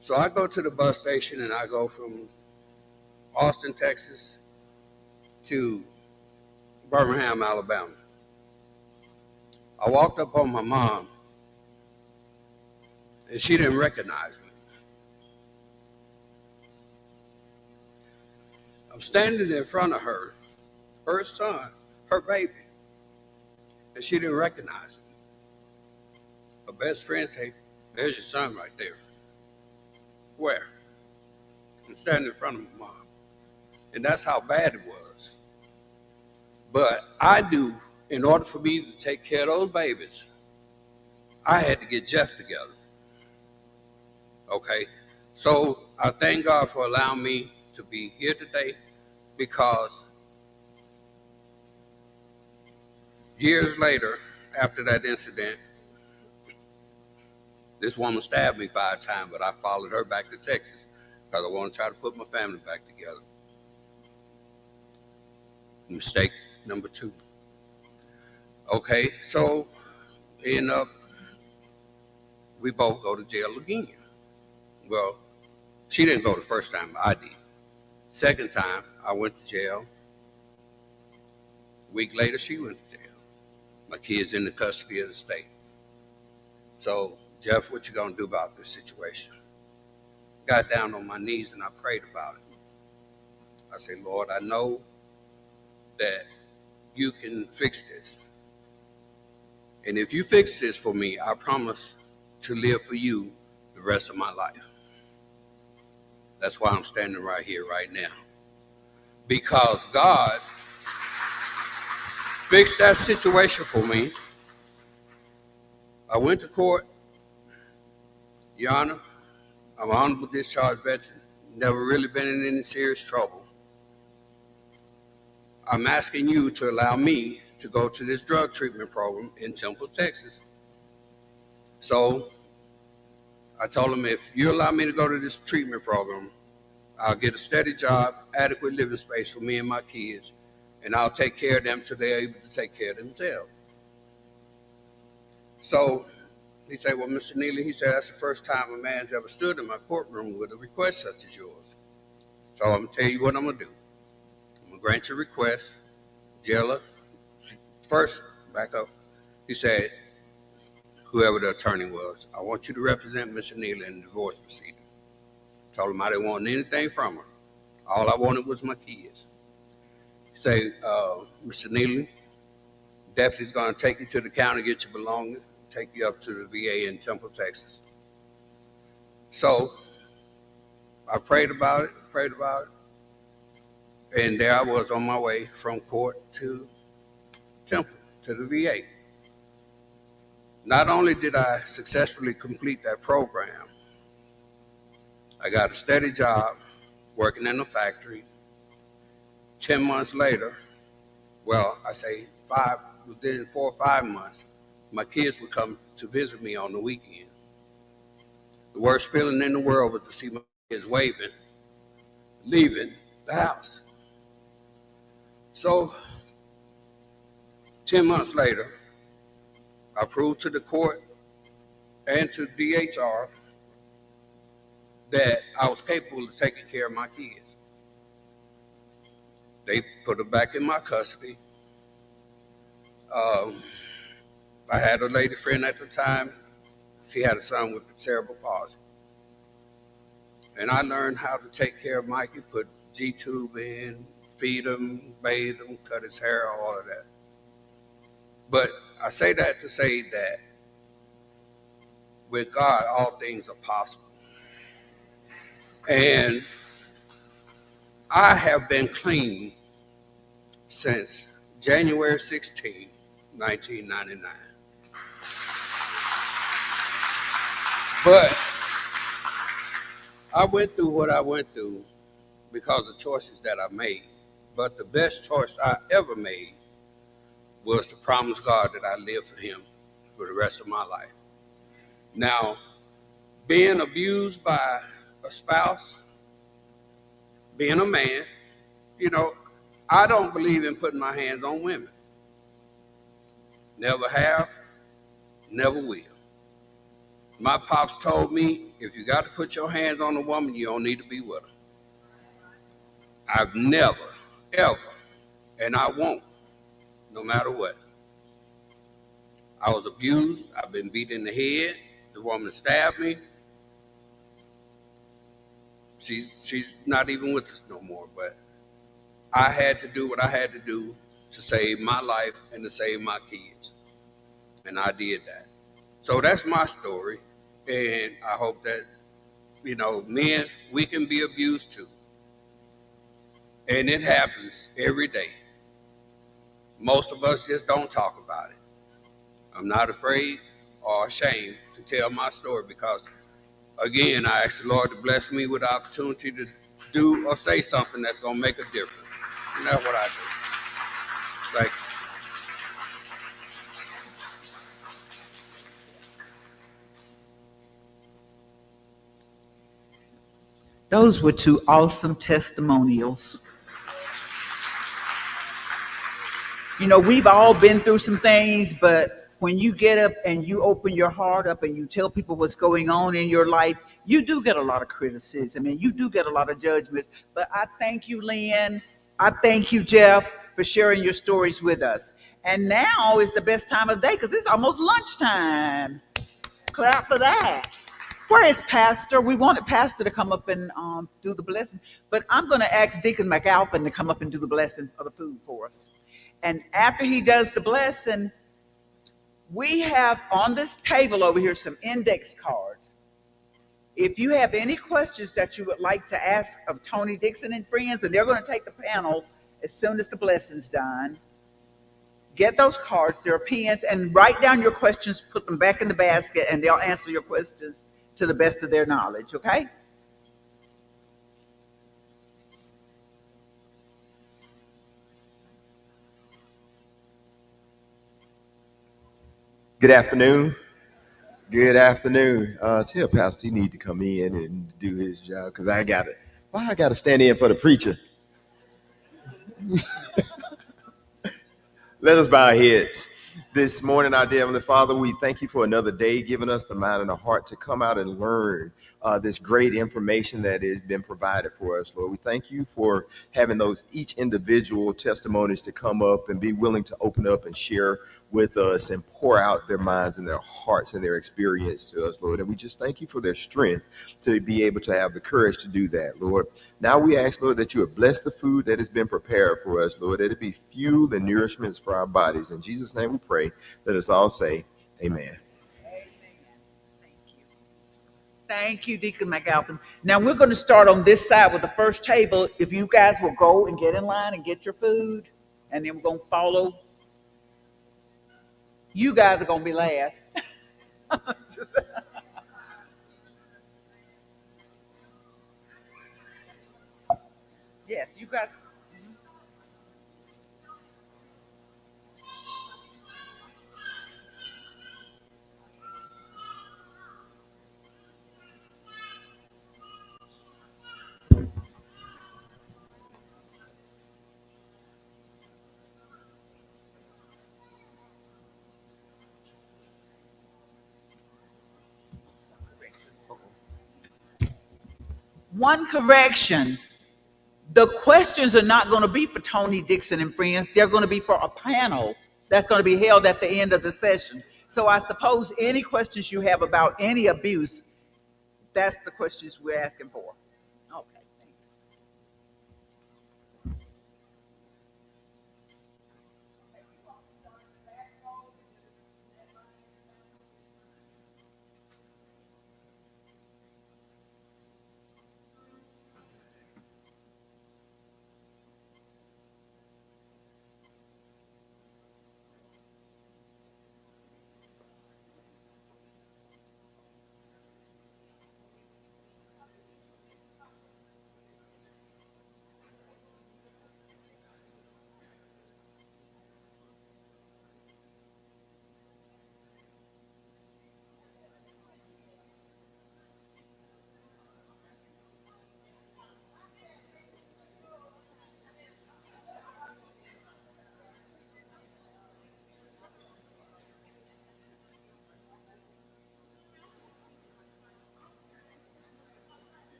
So I go to the bus station and I go from Austin, Texas to Birmingham, Alabama. I walked up on my mom and she didn't recognize me. I'm standing in front of her son, her baby, and she didn't recognize me. Her best friend said, there's your son right there. Where? I'm standing in front of my mom. And that's how bad it was. But I knew in order for me to take care of those babies, I had to get Jeff together. Okay? So I thank God for allowing me to be here today, because years later, after that incident, this woman stabbed me 5 times, but I followed her back to Texas because I want to try to put my family back together. Mistake number 2. Okay, so end up, we both go to jail again. Well, she didn't go the first time, I did. Second time, I went to jail. A week later, she went to jail. My kid's in the custody of the state. So, Jeff, what you gonna do about this situation? Got down on my knees and I prayed about it. I said, Lord, I know that you can fix this. And if you fix this for me, I promise to live for you the rest of my life. That's why I'm standing right here, right now. Because God fixed that situation for me. I went to court. Your Honor, I'm an honorable discharge veteran. Never really been in any serious trouble. I'm asking you to allow me to go to this drug treatment program in Temple, Texas. So I told him, if you allow me to go to this treatment program, I'll get a steady job, adequate living space for me and my kids, and I'll take care of them till they're able to take care of themselves. So he said, well, Mr. Neely, he said, that's the first time a man's ever stood in my courtroom with a request such as yours. So I'm going to tell you what I'm going to do. I'm going to grant your request. Jailer, first, back up. He said, whoever the attorney was, I want you to represent Mr. Neely in the divorce proceeding. Told him I didn't want anything from her. All I wanted was my kids. He said, Mr. Neely, deputy's going to take you to the county, get your belongings, take you up to the VA in Temple, Texas. So I prayed about it, and there I was on my way from court to Temple, to the VA. Not only did I successfully complete that program, I got a steady job working in a factory. 10 months later, well, I say within 4 or 5 months, my kids would come to visit me on the weekend. The worst feeling in the world was to see my kids waving leaving the house. So 10 months later, I proved to the court and to DHR that I was capable of taking care of my kids. They put her back in my custody. I had a lady friend at the time. She had a son with cerebral palsy. And I learned how to take care of Mikey, put G-tube in, feed him, bathe him, cut his hair, all of that. But I say that to say that with God, all things are possible. And I have been clean since January 16, 1999. But I went through what I went through because of choices that I made. But the best choice I ever made was to promise God that I live for him for the rest of my life. Now, being abused by a spouse, being a man, you know, I don't believe in putting my hands on women. Never have, never will. My pops told me, if you got to put your hands on a woman, you don't need to be with her. I've never, ever, and I won't, no matter what. I was abused. I've been beat in the head. The woman stabbed me. She's not even with us no more, but I had to do what I had to do to save my life and to save my kids. And I did that. So that's my story. And I hope that, you know, men, we can be abused too. And it happens every day. Most of us just don't talk about it. I'm not afraid or ashamed to tell my story because, again, I ask the Lord to bless me with the opportunity to do or say something that's going to make a difference. And that's what I do. Thank you. Those were two awesome testimonials. You know, we've all been through some things, but when you get up and you open your heart up and you tell people what's going on in your life, you do get a lot of criticism and you do get a lot of judgments. But I thank you, Lynn. I thank you, Jeff, for sharing your stories with us. And now is the best time of the day because it's almost lunchtime. Clap for that. Where is Pastor? We wanted Pastor to come up and do the blessing, but I'm going to ask Deacon McAlpin to come up and do the blessing of the food for us. And after he does the blessing, we have on this table over here some index cards. If you have any questions that you would like to ask of Tony Dixon and friends, and they're going to take the panel as soon as the blessing's done, get those cards. There are pens, and write down your questions, put them back in the basket, and they'll answer your questions to the best of their knowledge, okay? Good afternoon. Good afternoon. Tell Pastor he need to come in and do his job because I got it. Why I got to stand in for the preacher? Let us bow our heads. This morning, our dear Heavenly Father, we thank you for another day, giving us the mind and the heart to come out and learn this great information that has been provided for us, Lord. We thank you for having those each individual testimonies to come up and be willing to open up and share with us and pour out their minds and their hearts and their experience to us, Lord. And we just thank you for their strength to be able to have the courage to do that, Lord. Now we ask, Lord, that you would bless the food that has been prepared for us, Lord, that it be fuel and nourishments for our bodies. In Jesus' name we pray. Let us all say amen. Thank you, Deacon McAlpin. Now we're going to start on this side with the first table. If you guys will go and get in line and get your food, and then we're going to follow. You guys are going to be last. Yes, you guys. One correction. The questions are not going to be for Tony Dixon and friends. They're going to be for a panel that's going to be held at the end of the session. So I suppose any questions you have about any abuse, that's the questions we're asking for. Okay.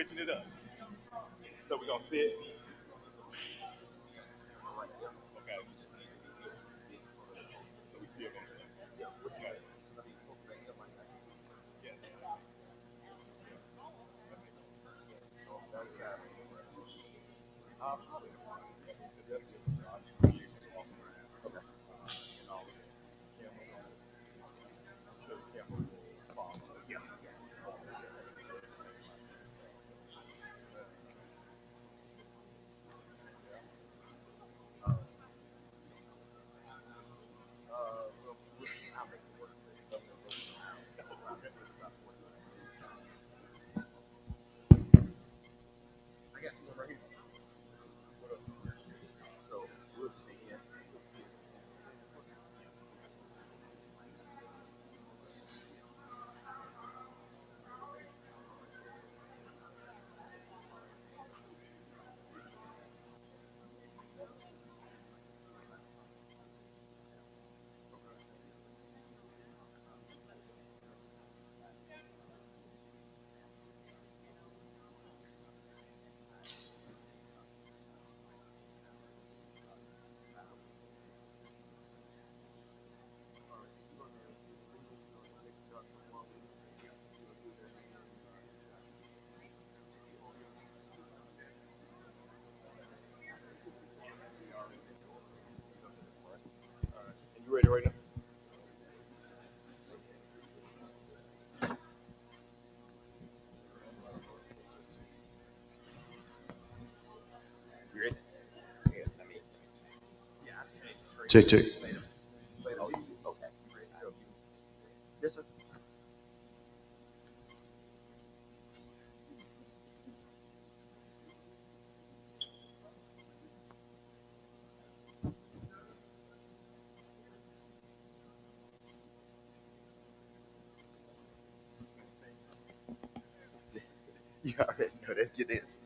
switching it up. So we're gonna sit. Okay. So we still gonna sit. Okay. You ready right now? You ready? Check, check. Okay. Yes, sir. You already know. Let's get into it.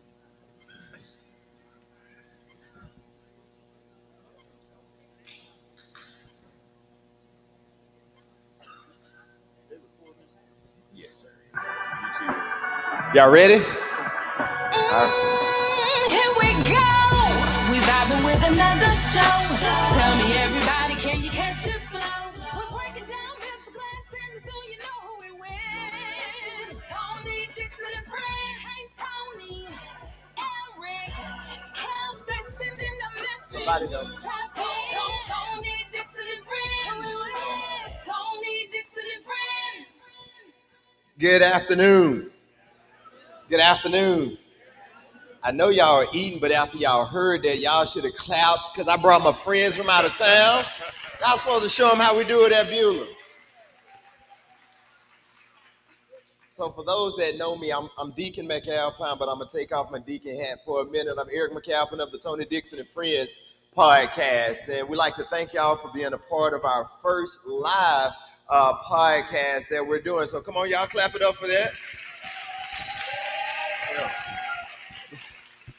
Yes, sir. You too. Y'all ready? Here we go. We vibing with another show. Tell me, everybody, can you catch this flow? We're breaking down mental glass and do you know who we with? Tony, Dixon, and Fred. Hey, Tony, Eric, Cal, they sending a message. Somebody know. Tap in. Tony, Dixon, and Friends. Who we with? Tony, Dixon, and Friends. Good afternoon. Good afternoon. I know y'all are eating, but after y'all heard that, y'all should have clapped because I brought my friends from out of town. Y'all supposed to show them how we do it at Beulah. So for those that know me, I'm Deacon McAlpine, but I'm going to take off my deacon hat for a minute. I'm Eric McAlpine of the Tony Dixon and Friends podcast. And we'd like to thank y'all for being a part of our first live podcast that we're doing. So come on, y'all, clap it up for that.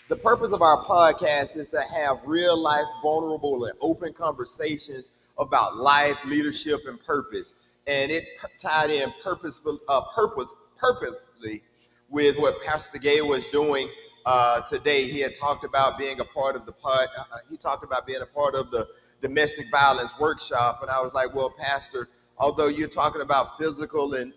The purpose of our podcast is to have real life, vulnerable, and open conversations about life, leadership, and purpose. And it tied in purposely with what Pastor Gay was doing today. He had talked about being a part of he talked about being a part of the domestic violence workshop. And I was like, well, Pastor, although you're talking about physical and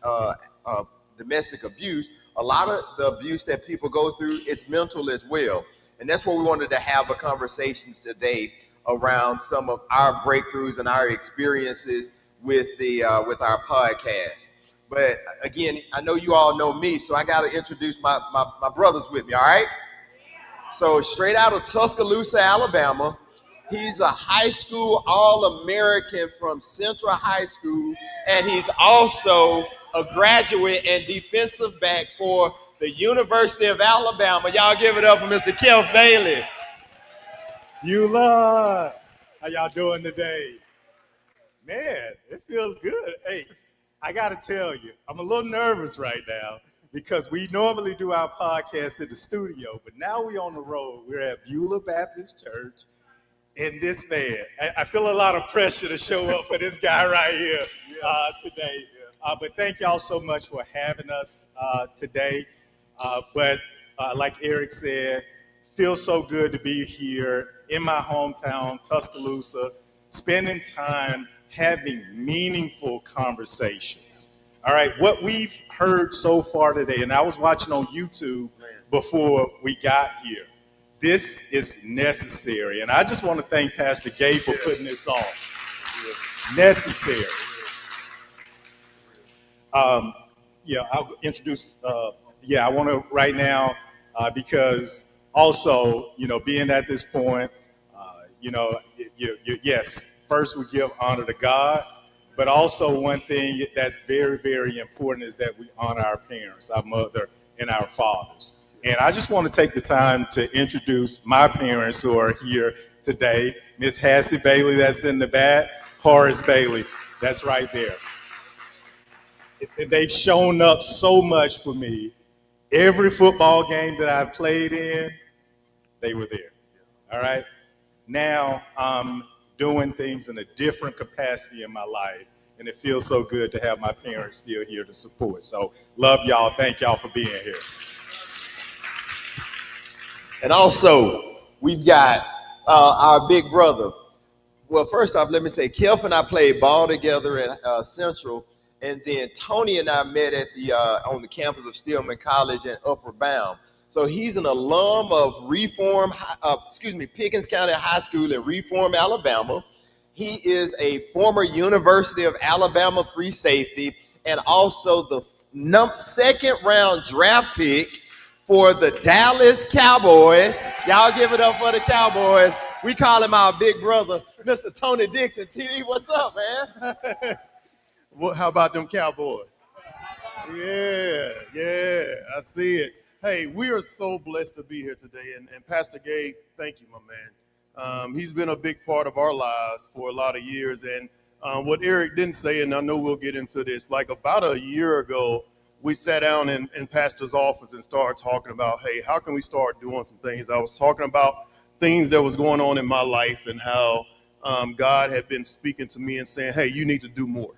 domestic abuse, a lot of the abuse that people go through is mental as well. And that's what we wanted to have a conversations today around some of our breakthroughs and our experiences with with our podcast. But again, I know you all know me, so I got to introduce my brothers with me, all right? So straight out of Tuscaloosa, Alabama, he's a high school All-American from Central High School, and he's also a graduate and defensive back for the University of Alabama. Y'all give it up for Mr. Kev Bailey. Beulah, how y'all doing today? Man, it feels good. Hey, I got to tell you, I'm a little nervous right now because we normally do our podcast in the studio, but now we're on the road. We're at Beulah Baptist Church, and this man, I feel a lot of pressure to show up for this guy right here today. But thank y'all so much for having us today. But like Eric said, feels so good to be here in my hometown, Tuscaloosa, spending time having meaningful conversations. All right, what we've heard so far today, and I was watching on YouTube before we got here, this is necessary. And I just want to thank Pastor Gay for putting this on. Necessary. I'll introduce, I want to right now, because also, being at this point, yes, first we give honor to God, but also one thing that's very, very important is that we honor our parents, our mother and our fathers. And I just want to take the time to introduce my parents who are here today. Miss Hassie Bailey, that's in the back. Horace Bailey, that's right there. They've shown up so much for me. Every football game that I've played in, they were there. All right. Now I'm doing things in a different capacity in my life, and it feels so good to have my parents still here to support. So love y'all. Thank y'all for being here. And also, we've got our big brother. Well, first off, let me say, Kelf and I played ball together at Central, and then Tony and I met at the on the campus of Stillman College in Upper Bound. So he's an alum of Pickens County High School in Reform, Alabama. He is a former University of Alabama free safety and also the second round draft pick for the Dallas Cowboys. Y'all give it up for the Cowboys. We call him our big brother, Mr. Tony Dixon. TD, what's up, man? Well, how about them Cowboys? Yeah, I see it. Hey, we are so blessed to be here today. And Pastor Gay, thank you, my man. He's been a big part of our lives for a lot of years. And what Eric didn't say, and I know we'll get into this, like about a year ago, we sat down in Pastor's office and started talking about, hey, how can we start doing some things? I was talking about things that was going on in my life and how God had been speaking to me and saying, hey, you need to do more.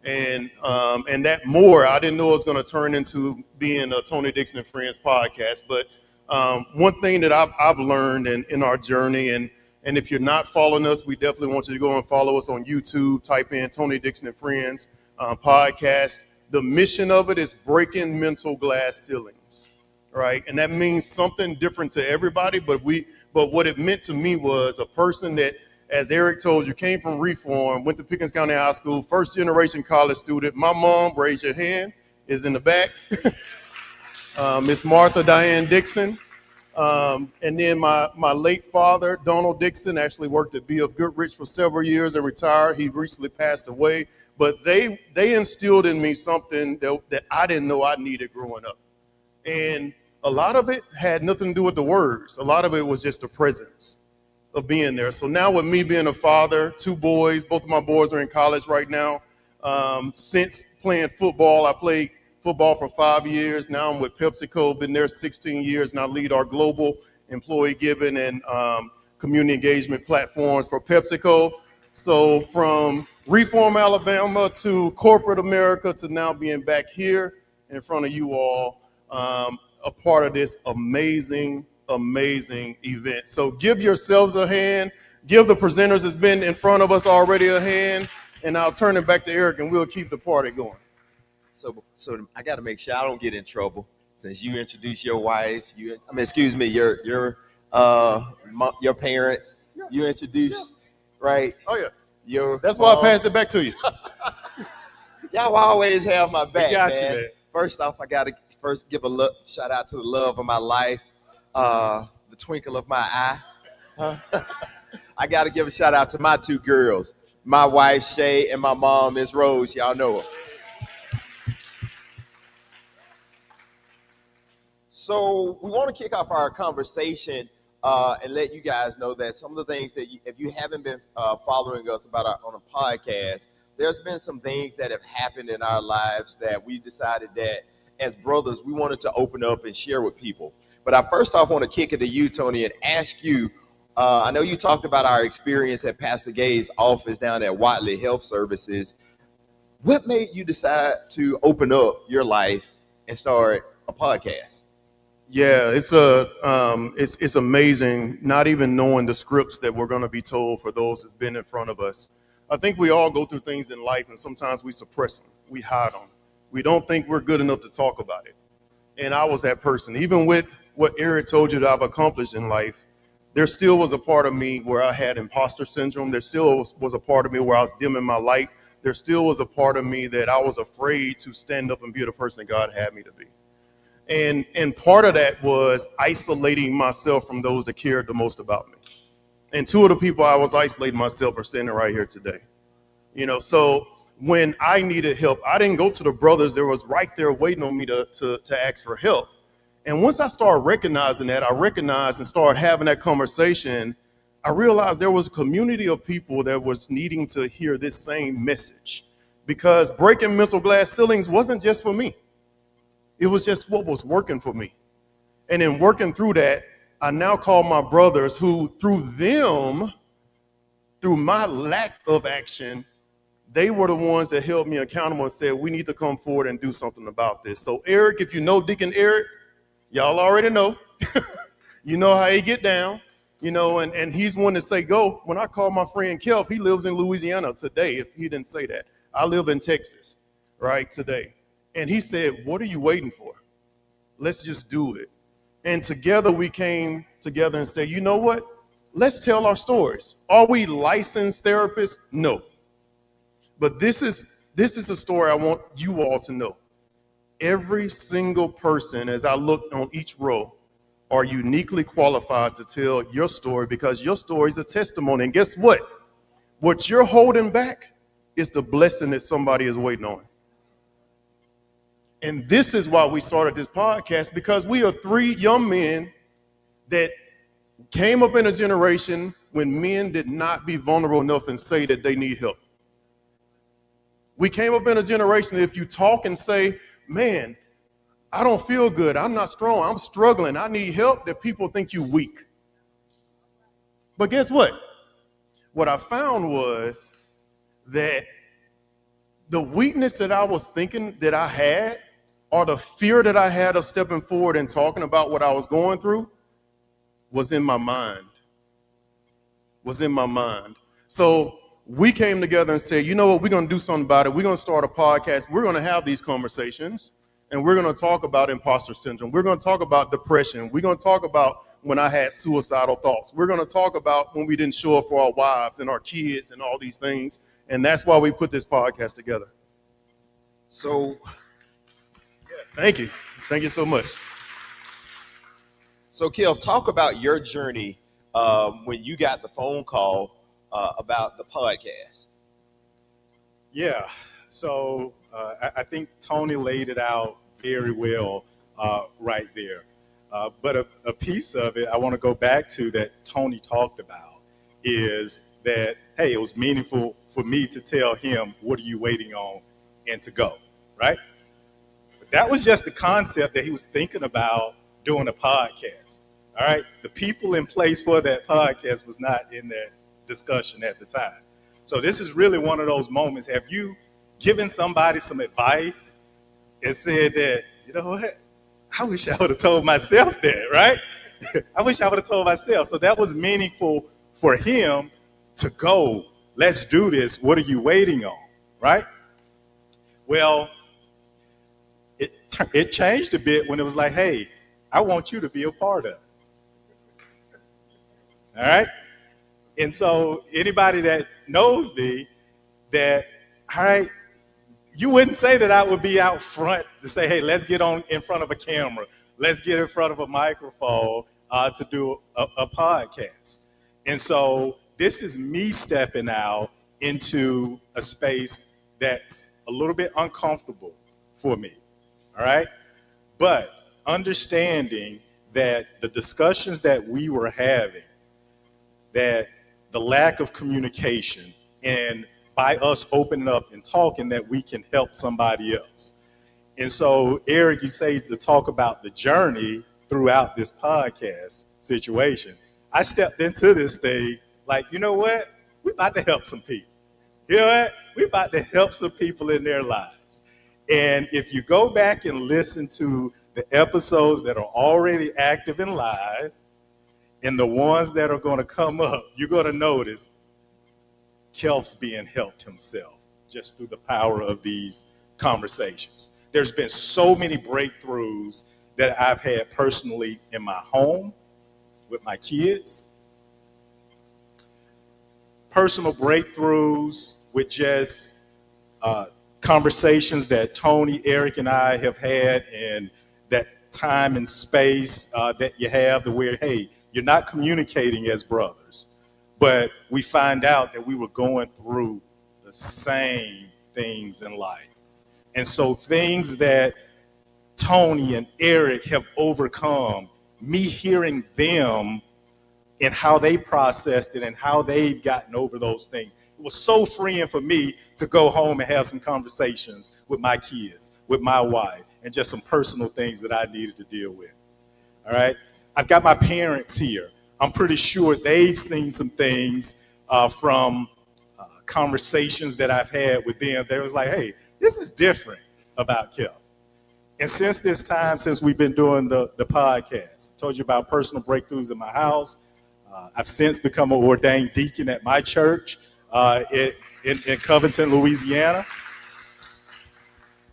And that more, I didn't know it was going to turn into being a Tony Dixon and Friends podcast. But one thing that I've learned in our journey, and if you're not following us, we definitely want you to go and follow us on YouTube. Type in Tony Dixon and Friends podcast. The mission of it is breaking mental glass ceilings, right? And that means something different to everybody. But what it meant to me was a person that, as Eric told you, came from Reform, went to Pickens County High School, first generation college student. My mom, raise your hand, is in the back. Miss Martha Diane Dixon. And then my late father, Donald Dixon, actually worked at B of Goodrich for several years and retired. He recently passed away. But they instilled in me something that I didn't know I needed growing up. And a lot of it had nothing to do with the words. A lot of it was just the presence of being there. So now with me being a father, 2 boys, both of my boys are in college right now. Since playing football, I played football for 5 years. Now I'm with PepsiCo, been there 16 years, and I lead our global employee giving and community engagement platforms for PepsiCo. So from Reform, Alabama to corporate America to now being back here in front of you all, a part of this amazing event. So give yourselves a hand. Give the presenters that's been in front of us already a hand. And I'll turn it back to Eric and we'll keep the party going. So I got to make sure I don't get in trouble since you introduced your wife. Your parents. You introduced, right? Oh yeah. That's why I passed it back to you. Y'all always have my back. We got you, man. First off, I got to give a shout out to the love of my life, the twinkle of my eye. I got to give a shout out to my 2 girls, my wife Shay and my mom Miss Rose. Y'all know her. So we want to kick off our conversation and let you guys know that some of the things that if you haven't been following us on a podcast, there's been some things that have happened in our lives that we decided that as brothers, we wanted to open up and share with people. But I first off want to kick it to you, Tony, and ask you, I know you talked about our experience at Pastor Gay's office down at Watley Health Services. What made you decide to open up your life and start a podcast? Yeah, it's amazing not even knowing the scripts that we're going to be told for those that's been in front of us. I think we all go through things in life, and sometimes we suppress them, we hide them. We don't think we're good enough to talk about it. And I was that person. Even with what Eric told you that I've accomplished in life, there still was a part of me where I had imposter syndrome. There still was a part of me where I was dimming my light. There still was a part of me that I was afraid to stand up and be the person that God had me to be. And part of that was isolating myself from those that cared the most about me. And two of the people I was isolating myself are standing right here today. So when I needed help, I didn't go to the brothers that was right there waiting on me to ask for help. And once I started recognizing that, I recognized and started having that conversation, I realized there was a community of people that was needing to hear this same message. Because breaking mental glass ceilings wasn't just for me. It was just what was working for me. And in working through that, I now call my brothers who, through my lack of action, they were the ones that held me accountable and said, we need to come forward and do something about this. So Eric, if you know Deacon Eric, y'all already know. You know how he get down, and he's one to say go. When I call my friend Kelf, he lives in Louisiana today, if he didn't say that. I live in Texas, right, today. And he said, what are you waiting for? Let's just do it. And together we came together and said, you know what? Let's tell our stories. Are we licensed therapists? No. But this is a story I want you all to know. Every single person, as I look on each row, are uniquely qualified to tell your story because your story is a testimony. And guess what? What you're holding back is the blessing that somebody is waiting on. And this is why we started this podcast, because we are three young men that came up in a generation when men did not be vulnerable enough and say that they need help. We came up in a generation that if you talk and say, man, I don't feel good, I'm not strong, I'm struggling, I need help, that people think you weak. But guess what? What I found was that the weakness that I was thinking that I had, or the fear that I had of stepping forward and talking about what I was going through, was in my mind. So we came together and said, you know what, we're going to do something about it. We're going to start a podcast. We're going to have these conversations, and we're going to talk about imposter syndrome. We're going to talk about depression. We're going to talk about when I had suicidal thoughts. We're going to talk about when we didn't show up for our wives and our kids and all these things. And that's why we put this podcast together. So, thank you. Thank you so much. So, Kel, talk about your journey when you got the phone call about the podcast. Yeah, so I think Tony laid it out very well right there. But a piece of it I want to go back to that Tony talked about is that, hey, it was meaningful for me to tell him, what are you waiting on, and to go, right? But that was just the concept that he was thinking about doing a podcast, all right? The people in place for that podcast was not in that discussion at the time. So this is really one of those moments. Have you given somebody some advice and said that, you know what, I wish I would have told myself that, right? I wish I would have told myself. So that was meaningful for him to go, let's do this. What are you waiting on, right? Well, it changed a bit when it was like, hey, I want you to be a part of it. All right? And so anybody that knows me, that, all right, you wouldn't say that I would be out front to say, hey, let's get on in front of a camera. Let's get in front of a microphone to do a podcast. And so this is me stepping out into a space that's a little bit uncomfortable for me, all right? But understanding that the discussions that we were having, that the lack of communication, and by us opening up and talking, that we can help somebody else. And so, Eric, you say to talk about the journey throughout this podcast situation. I stepped into this thing like, you know what? We're about to help some people. You know what? We're about to help some people in their lives. And if you go back and listen to the episodes that are already active and live and the ones that are going to come up, you're going to notice Kelf's being helped himself just through the power of these conversations. There's been so many breakthroughs that I've had personally in my home with my kids. Personal breakthroughs with just conversations that Tony, Eric, and I have had, and that time and space that you have to where, hey, you're not communicating as brothers, but we find out that we were going through the same things in life. And so things that Tony and Eric have overcome, me hearing them and how they processed it and how they've gotten over those things. It was so freeing for me to go home and have some conversations with my kids, with my wife, and just some personal things that I needed to deal with. All right. I've got my parents here. I'm pretty sure they've seen some things from conversations that I've had with them. They was like, hey, this is different about Kel. And since this time, since we've been doing the podcast, I told you about personal breakthroughs in my house. I've since become an ordained deacon at my church in Covington, Louisiana.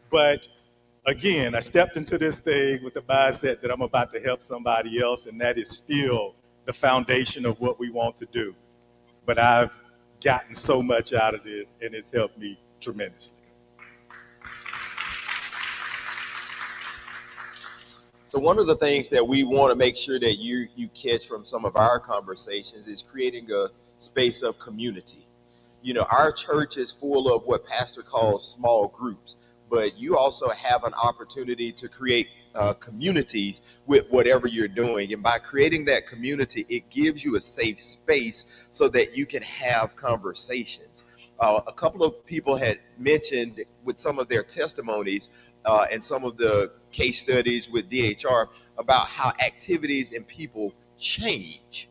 But again, I stepped into this thing with the mindset that I'm about to help somebody else, and that is still the foundation of what we want to do. But I've gotten so much out of this, and it's helped me tremendously. So one of the things that we want to make sure that you catch from some of our conversations is creating a space of community. You know, our church is full of what Pastor calls small groups, but you also have an opportunity to create communities with whatever you're doing. And by creating that community, it gives you a safe space so that you can have conversations. A couple of people had mentioned with some of their testimonies and some of the case studies with DHR about how activities and people change.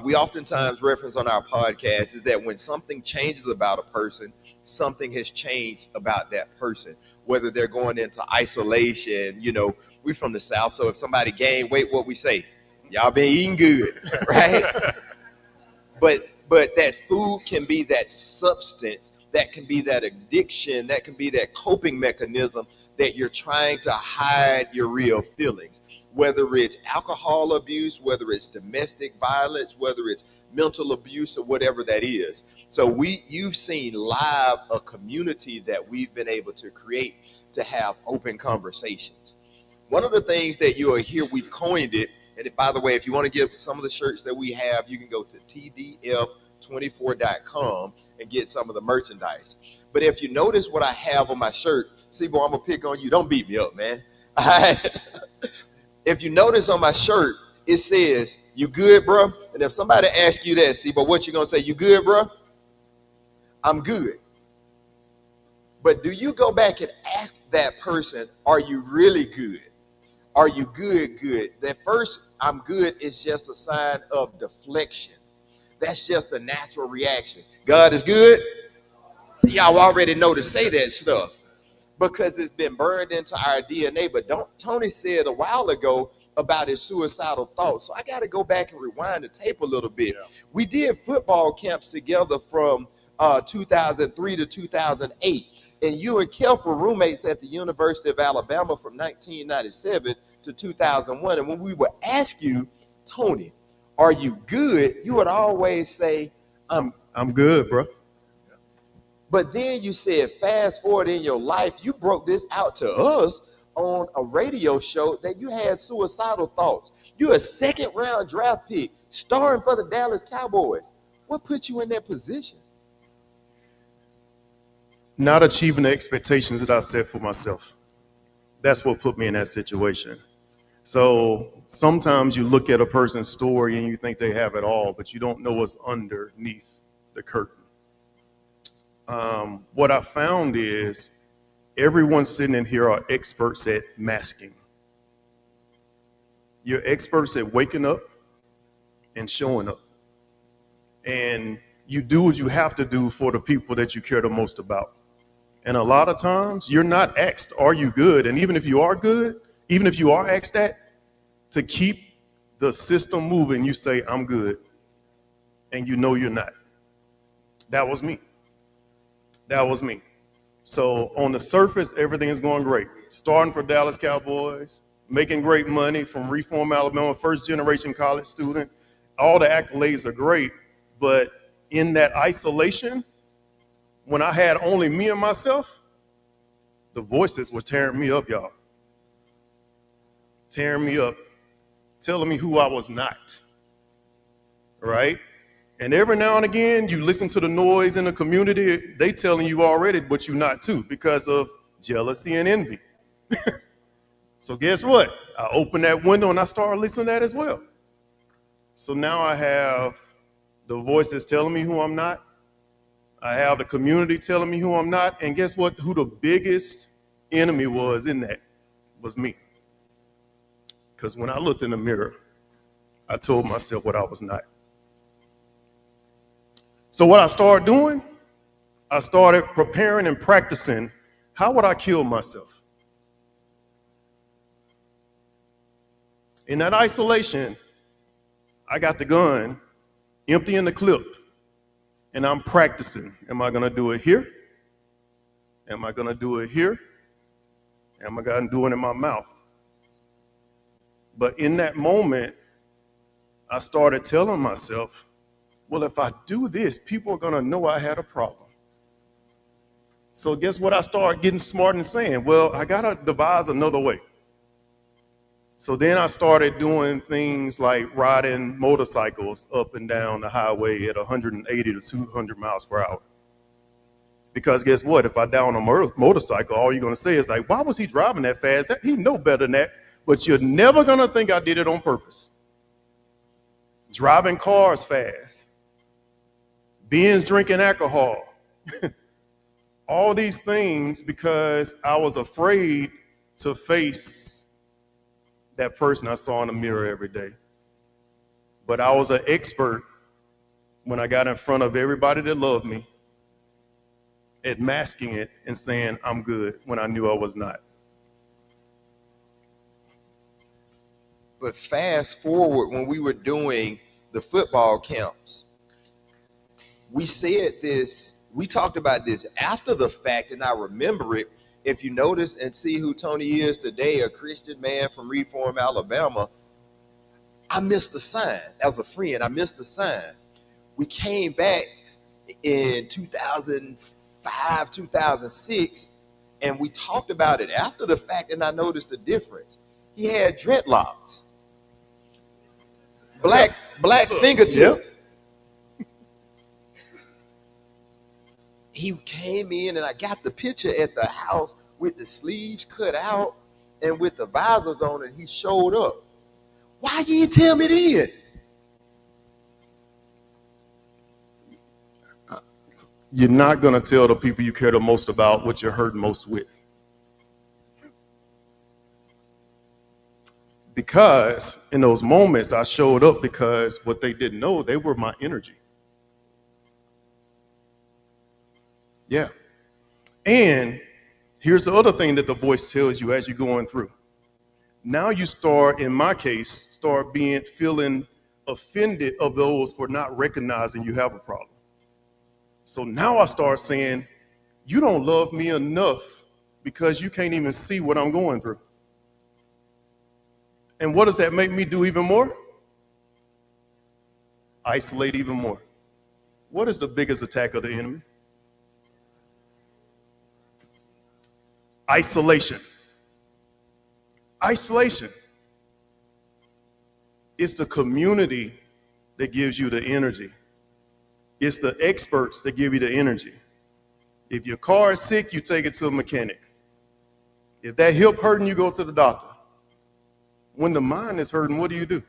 We oftentimes reference on our podcast is that when something changes about a person, something has changed about that person, whether they're going into isolation. You know, we're from the South, so if somebody gained weight, what we say, y'all been eating good, right? But that food can be that substance, that can be that addiction, that can be that coping mechanism that you're trying to hide your real feelings, whether it's alcohol abuse, whether it's domestic violence, whether it's mental abuse or whatever that is. So you've seen live a community that we've been able to create to have open conversations. One of the things that you will hear, we've coined it, and by the way, if you want to get some of the shirts that we have, you can go to tdf24.com and get some of the merchandise. But if you notice what I have on my shirt, see, boy, I'm going to pick on you. Don't beat me up, man. All right? If you notice on my shirt, it says, you good, bro? And if somebody asks you that, see, but what you going to say, you good, bro? I'm good. But do you go back and ask that person, are you really good? Are you good? That first, I'm good is just a sign of deflection. That's just a natural reaction. God is good. See, y'all already know to say that stuff because it's been burned into our DNA. But Tony said a while ago about his suicidal thoughts. So I got to go back and rewind the tape a little bit. Yeah. We did football camps together from 2003 to 2008. And you and Kelf were roommates at the University of Alabama from 1997 to 2001. And when we would ask you, Tony, are you good? You would always say, I'm good, bro. But then you said, fast forward in your life, you broke this out to us on a radio show that you had suicidal thoughts. You're a second-round draft pick, starring for the Dallas Cowboys. What put you in that position? Not achieving the expectations that I set for myself. That's what put me in that situation. So sometimes you look at a person's story and you think they have it all, but you don't know what's underneath the curtain. What I found is everyone sitting in here are experts at masking. You're experts at waking up and showing up. And you do what you have to do for the people that you care the most about. And a lot of times you're not asked, are you good? And even if you are good, even if you are asked that, to keep the system moving, you say, I'm good. And you know you're not. That was me. That was me. So on the surface, everything is going great. Starting for Dallas Cowboys, making great money from Reform, Alabama, first generation college student. All the accolades are great, but in that isolation, when I had only me and myself, the voices were tearing me up, y'all. Tearing me up, telling me who I was not, right? And every now and again, you listen to the noise in the community, they telling you already, but you're not too, because of jealousy and envy. So guess what? I opened that window and I started listening to that as well. So now I have the voices telling me who I'm not. I have the community telling me who I'm not. And guess what? Who the biggest enemy was in that was me. Because when I looked in the mirror, I told myself what I was not. So what I started doing, I started preparing and practicing. How would I kill myself? In that isolation, I got the gun, emptying the clip, and I'm practicing. Am I gonna do it here? Am I gonna do it here? Am I gonna do it in my mouth? But in that moment, I started telling myself, well, if I do this, people are gonna know I had a problem. So guess what? I started getting smart and saying, well, I gotta devise another way. So then I started doing things like riding motorcycles up and down the highway at 180 to 200 miles per hour. Because guess what? If I down a motorcycle, all you're gonna say is like, why was he driving that fast? He know better than that. But you're never gonna think I did it on purpose. Driving cars fast, binge drinking alcohol, all these things because I was afraid to face that person I saw in the mirror every day. But I was an expert when I got in front of everybody that loved me at masking it and saying I'm good when I knew I was not. But fast forward, when we were doing the football camps, we said this, we talked about this after the fact, and I remember it. If you notice and see who Tony is today, a Christian man from Reform, Alabama, I missed a sign. As a friend, I missed a sign. We came back in 2005, 2006, and we talked about it after the fact, and I noticed the difference. He had dreadlocks, black fingertips. Yep. He came in, and I got the picture at the house with the sleeves cut out and with the visors on, and he showed up. Why you didn't tell me then? You're not gonna tell the people you care the most about what you're hurting most with. Because in those moments I showed up because what they didn't know, they were my energy. Yeah. And here's the other thing that the voice tells you as you're going through. Now you start, in my case, feeling offended of those for not recognizing you have a problem. So now I start saying, you don't love me enough because you can't even see what I'm going through. And what does that make me do even more? Isolate even more. What is the biggest attack of the enemy? Isolation. Isolation. It's the community that gives you the energy. It's the experts that give you the energy. If your car is sick, you take it to a mechanic. If that hip hurting, you go to the doctor. When the mind is hurting, what do?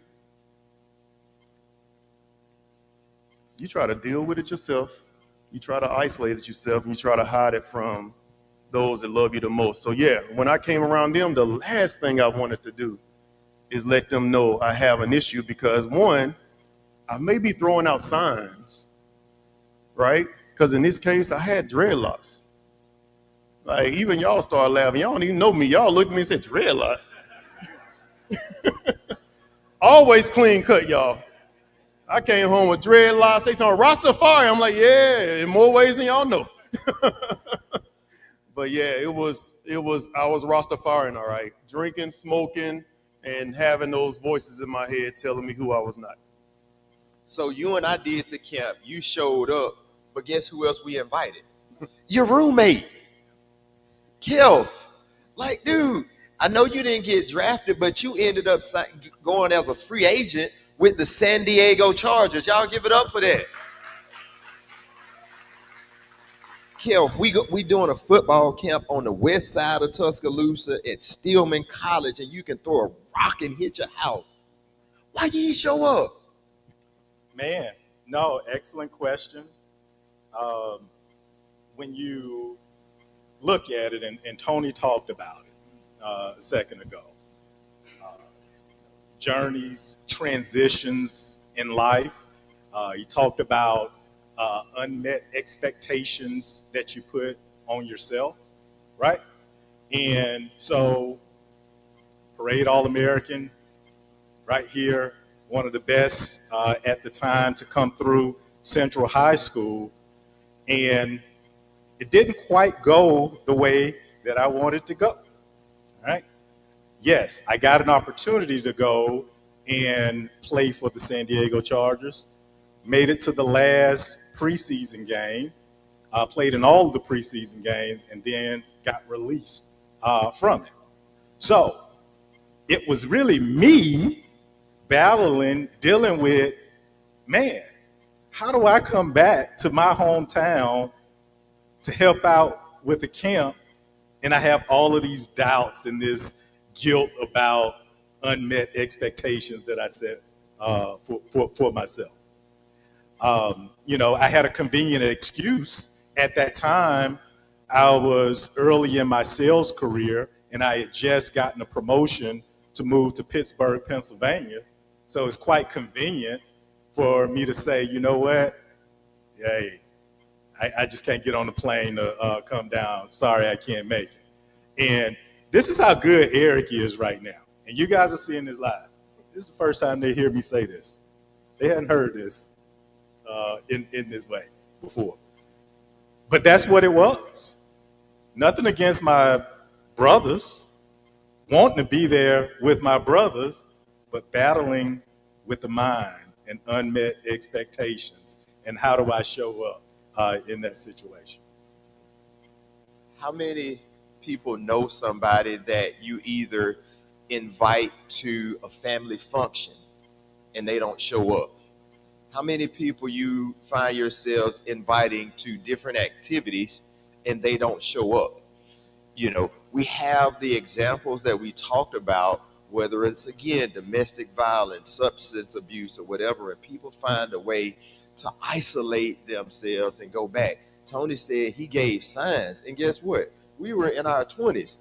You try to deal with it yourself. You try to isolate it yourself, and you try to hide it from those that love you the most. So yeah, when I came around them, the last thing I wanted to do is let them know I have an issue because one, I may be throwing out signs, right? Because in this case, I had dreadlocks. Like even y'all started laughing. Y'all don't even know me. Y'all looked at me and said, dreadlocks. Always clean cut, y'all. I came home with dreadlocks. They told me, Rastafari. I'm like, yeah, in more ways than y'all know. But yeah, I was Rastafarian, all right. Drinking, smoking, and having those voices in my head telling me who I was not. So you and I did the camp. You showed up, but guess who else we invited? Your roommate, Kelv. Like, dude, I know you didn't get drafted, but you ended up going as a free agent with the San Diego Chargers. Y'all give it up for that. Kelv, we doing a football camp on the west side of Tuscaloosa at Stillman College, and you can throw a rock and hit your house. Why did he show up? Man, no, excellent question. When you look at it, and Tony talked about it a second ago, journeys, transitions in life. He talked about unmet expectations that you put on yourself, right? And so, Parade All-American, right here, one of the best at the time to come through Central High School. And it didn't quite go the way that I wanted to go, all right? Yes, I got an opportunity to go and play for the San Diego Chargers, made it to the last preseason game, played in all of the preseason games, and then got released from it. So it was really me battling, dealing with, man, how do I come back to my hometown to help out with the camp, and I have all of these doubts and this guilt about unmet expectations that I set for myself. I had a convenient excuse. At that time, I was early in my sales career, and I had just gotten a promotion to move to Pittsburgh, Pennsylvania. So it's quite convenient for me to say, you know what, hey, I just can't get on the plane to come down. Sorry, I can't make it. And this is how good Eric is right now. And you guys are seeing this live. This is the first time they hear me say this. They hadn't heard this in this way before. But that's what it was. Nothing against my brothers, wanting to be there with my brothers, but battling with the mind and unmet expectations. And how do I show up in that situation? How many people know somebody that you either invite to a family function and they don't show up? How many people you find yourselves inviting to different activities and they don't show up? We have the examples that we talked about, whether it's, again, domestic violence, substance abuse, or whatever, and people find a way to isolate themselves and go back. Tony said he gave signs, and guess what? We were in our 20s.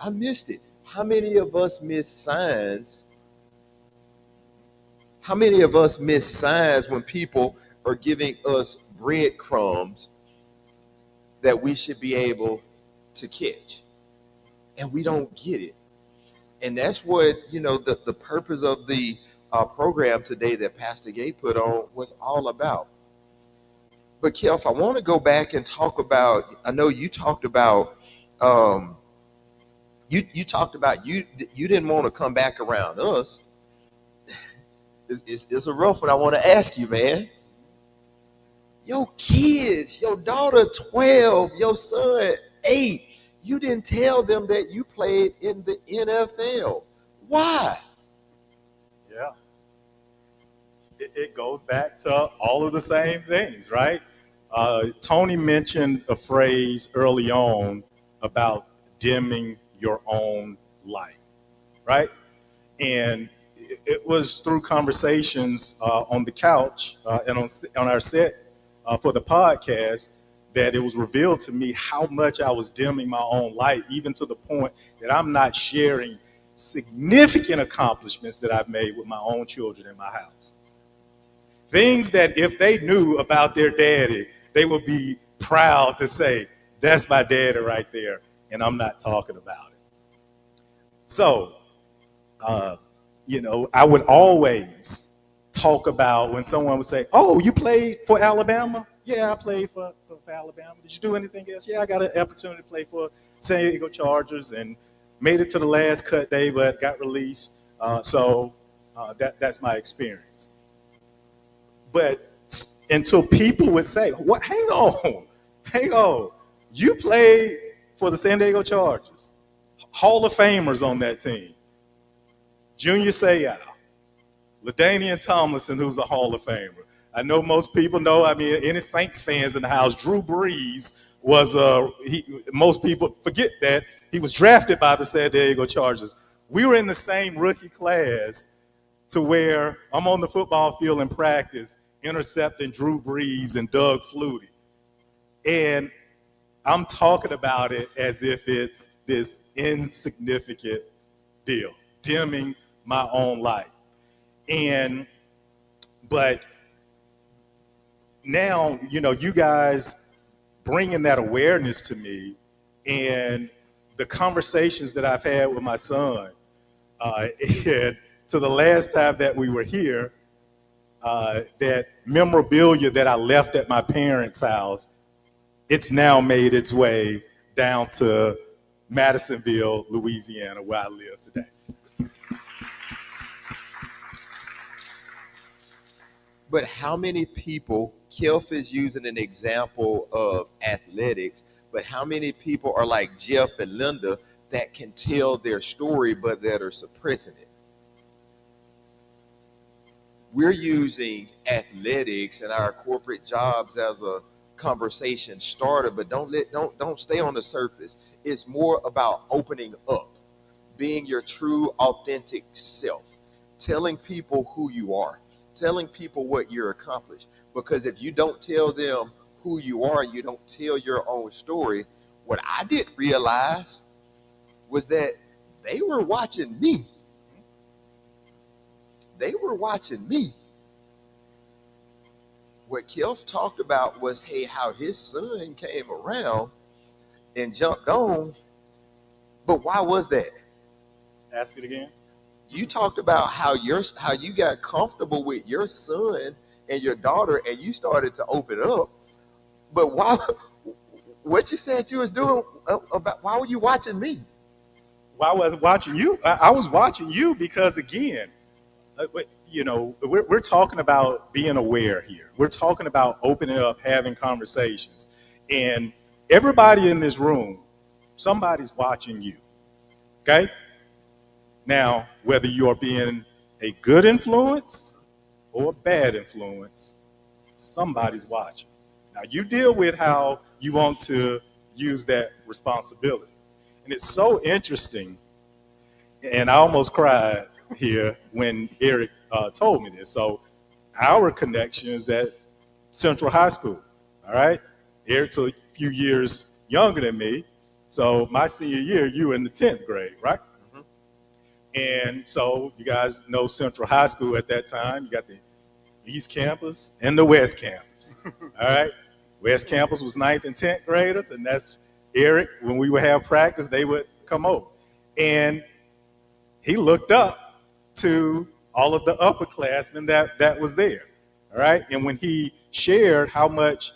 I missed it. How many of us miss signs? How many of us miss signs when people are giving us breadcrumbs that we should be able to catch? And we don't get it. And that's what, the purpose of the program today that Pastor Gay put on was all about. But Kelf, I want to go back and talk about, I know you talked about, you talked about you didn't want to come back around us. It's a rough one I want to ask you, man. Your kids, your daughter 12, your son 8, you didn't tell them that you played in the NFL. Why? Yeah. It goes back to all of the same things, right? Tony mentioned a phrase early on about dimming your own light, right? And it was through conversations on the couch and on our set for the podcast that it was revealed to me how much I was dimming my own light, even to the point that I'm not sharing significant accomplishments that I've made with my own children in my house. Things that if they knew about their daddy, they would be proud to say, that's my daddy right there, and I'm not talking about it. So I would always talk about when someone would say, "Oh, you played for Alabama?" "Yeah, I played for Alabama." "Did you do anything else?" "Yeah, I got an opportunity to play for San Diego Chargers and made it to the last cut day, but got released." That's my experience. But until people would say, "What? Hang on, you played for the San Diego Chargers, Hall of Famers on that team, Junior Seau, LaDainian Tomlinson, who's a Hall of Famer." I know most people know. I mean, any Saints fans in the house, Drew Brees was most people forget that he was drafted by the San Diego Chargers. We were in the same rookie class to where I'm on the football field in practice intercepting Drew Brees and Doug Flutie. And I'm talking about it as if it's this insignificant deal, dimming my own light. But now, you guys bringing that awareness to me and the conversations that I've had with my son, and to the last time that we were here, that memorabilia that I left at my parents' house, it's now made its way down to Madisonville, Louisiana, where I live today. But how many people, Kelf is using an example of athletics, but how many people are like Jeff and Linda that can tell their story but that are suppressing it? We're using athletics and our corporate jobs as a conversation starter, but don't stay on the surface. It's more about opening up, being your true, authentic self, telling people who you are, telling people what you're accomplished. Because if you don't tell them who you are, you don't tell your own story. What I didn't realize was that they were watching me. They were watching me. What Kelf talked about was, hey, how his son came around and jumped on. But why was that? Ask it again. You talked about how you got comfortable with your son and your daughter and you started to open up. But why? What you said you was doing about? Why were you watching me? Why was I watching you? I was watching you because, again, we're talking about being aware here. We're talking about opening up, having conversations. And everybody in this room, somebody's watching you. Okay? Now, whether you are being a good influence or a bad influence, somebody's watching. Now, you deal with how you want to use that responsibility. And it's so interesting, and I almost cried here when Eric told me this. So our connection is at Central High School, all right? Eric's a few years younger than me. So my senior year, you were in the 10th grade, right? Mm-hmm. And so you guys know Central High School at that time. You got the East Campus and the West Campus, all right? West Campus was 9th and 10th graders, and that's Eric. When we would have practice, they would come over. And he looked up to all of the upperclassmen that was there, all right? And when he shared how much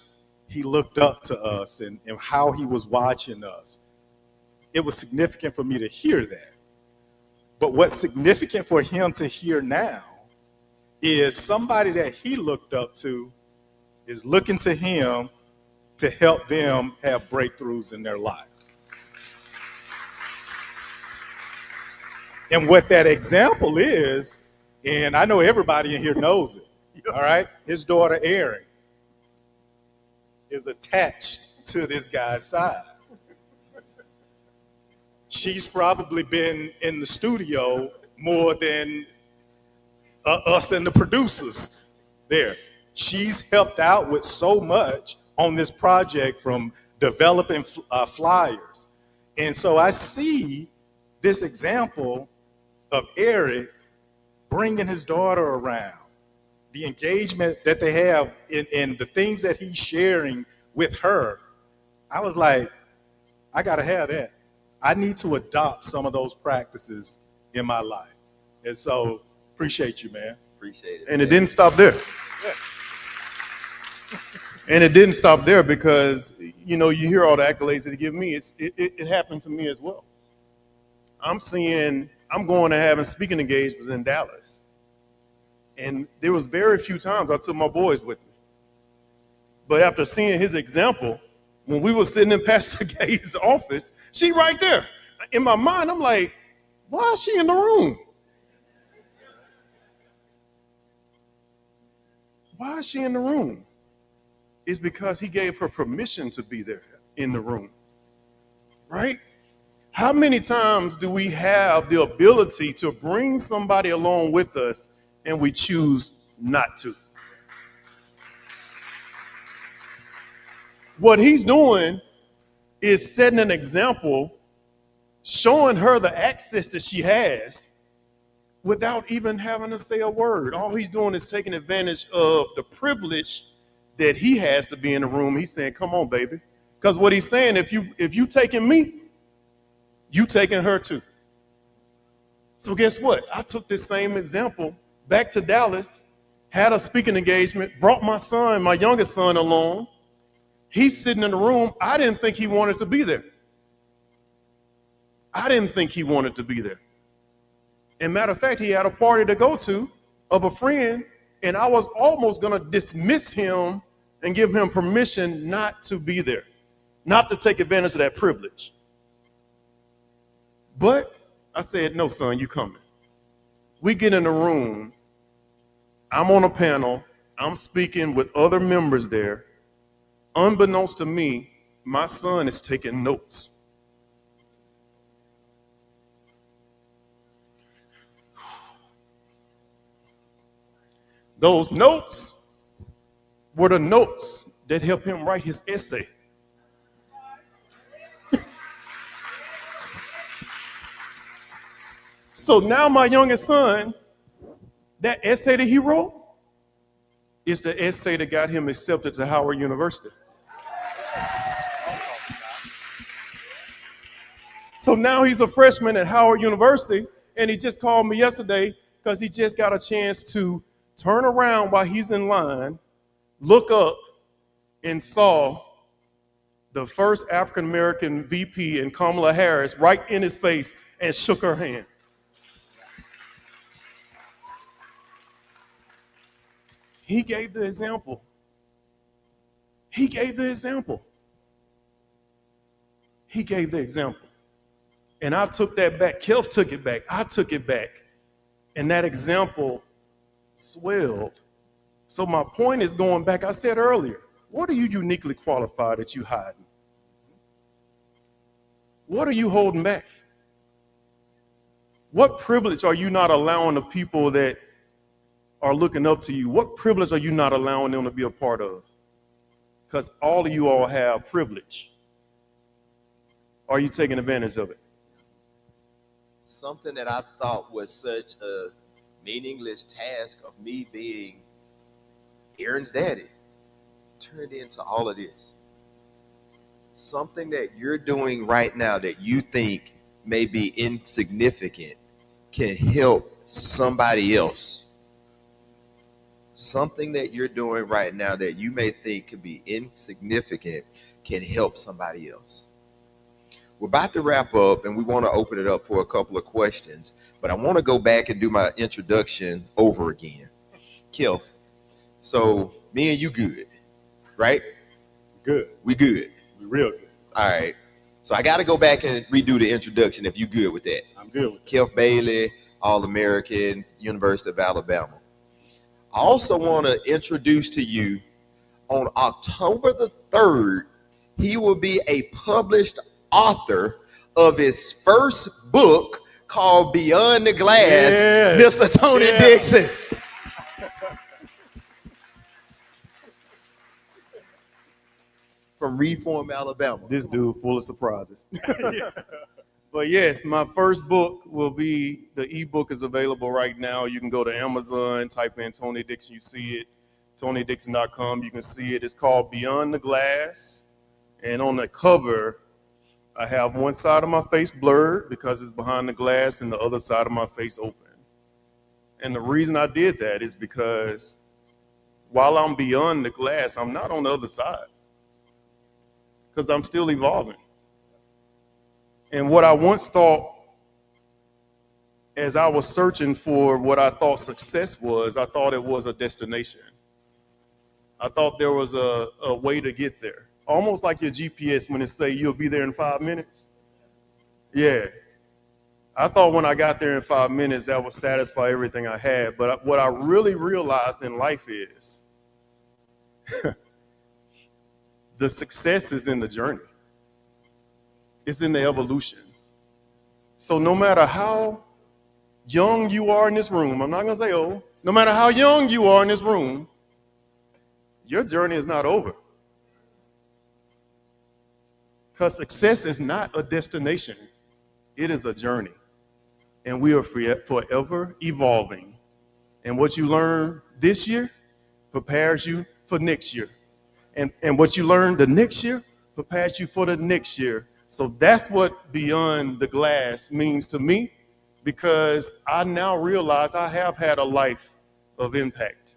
he looked up to us and how he was watching us, it was significant for me to hear that. But what's significant for him to hear now is somebody that he looked up to is looking to him to help them have breakthroughs in their life. And what that example is, and I know everybody in here knows it, all right? His daughter, Erin, is attached to this guy's side. She's probably been in the studio more than us and the producers there. She's helped out with so much on this project, from developing flyers. And so I see this example of Eric bringing his daughter around, the engagement that they have in the things that he's sharing with her. I was like, I got to have that. I need to adopt some of those practices in my life. And so appreciate you, man. Appreciate it. And it didn't stop there. And it didn't stop there because, you know, you hear all the accolades that they give me. It happened to me as well. I'm going to having speaking engagements in Dallas. And there was very few times I took my boys with me. But after seeing his example, when we were sitting in Pastor Gay's office, she right there. In my mind, I'm like, why is she in the room? Why is she in the room? It's because he gave her permission to be there in the room, right? How many times do we have the ability to bring somebody along with us and we choose not to? What he's doing is setting an example, showing her the access that she has without even having to say a word. All he's doing is taking advantage of the privilege that he has to be in the room. He's saying, come on, baby. Because what he's saying, if you taking me, you taking her too. So guess what? I took this same example back to Dallas, had a speaking engagement, brought my son, my youngest son, along. He's sitting in the room. I didn't think he wanted to be there. I didn't think he wanted to be there. And matter of fact, he had a party to go to of a friend, and I was almost going to dismiss him and give him permission not to be there, not to take advantage of that privilege. But I said, no, son, you coming. We get in the room. I'm on a panel. I'm speaking with other members there. Unbeknownst to me, my son is taking notes. Those notes were the notes that helped him write his essay. So now my youngest son, that essay that he wrote is the essay that got him accepted to Howard University. So now he's a freshman at Howard University, and he just called me yesterday because he just got a chance to turn around while he's in line, look up, and saw the first African-American VP and Kamala Harris right in his face and shook her hand. He gave the example. He gave the example. He gave the example. And I took that back. Kelf took it back. I took it back. And that example swelled. So my point is going back, I said earlier, what are you uniquely qualified that you hiding? What are you holding back? What privilege are you not allowing the people that are looking up to you? What privilege are you not allowing them to be a part of? Because all of you all have privilege. Are you taking advantage of it? Something that I thought was such a meaningless task of me being Aaron's daddy turned into all of this. Something that you're doing right now that you think may be insignificant can help somebody else. Something that you're doing right now that you may think could be insignificant can help somebody else. We're about to wrap up, and we want to open it up for a couple of questions, but I want to go back and do my introduction over again. Kelf, so me and you good, right? Good. We good. We real good. All right. So I got to go back and redo the introduction if you good with that. I'm good with that. Kelf Bailey, All-American, University of Alabama. I also want to introduce to you on October the 3rd, he will be a published author of his first book called Beyond the Glass, Yes. Mr. Tony Yeah. Dixon. From Reform, Alabama. This dude full of surprises. But yes, my first book will be, the ebook is available right now. You can go to Amazon, type in Tony Dixon, you see it. TonyDixon.com, you can see it. It's called Beyond the Glass. And on the cover, I have one side of my face blurred because it's behind the glass and the other side of my face open. And the reason I did that is because while I'm beyond the glass, I'm not on the other side, because I'm still evolving. And what I once thought, as I was searching for what I thought success was, I thought it was a destination. I thought there was a way to get there. Almost like your GPS when it say you'll be there in 5 minutes. Yeah. I thought when I got there in 5 minutes, that would satisfy everything I had. But what I really realized in life is the success is in the journey. It's in the evolution. So no matter how young you are in this room, I'm not going to say old, no matter how young you are in this room, your journey is not over. Because success is not a destination. It is a journey. And we are forever evolving. And what you learn this year prepares you for next year. And what you learn the next year prepares you for the next year. So that's what beyond the glass means to me, because I now realize I have had a life of impact.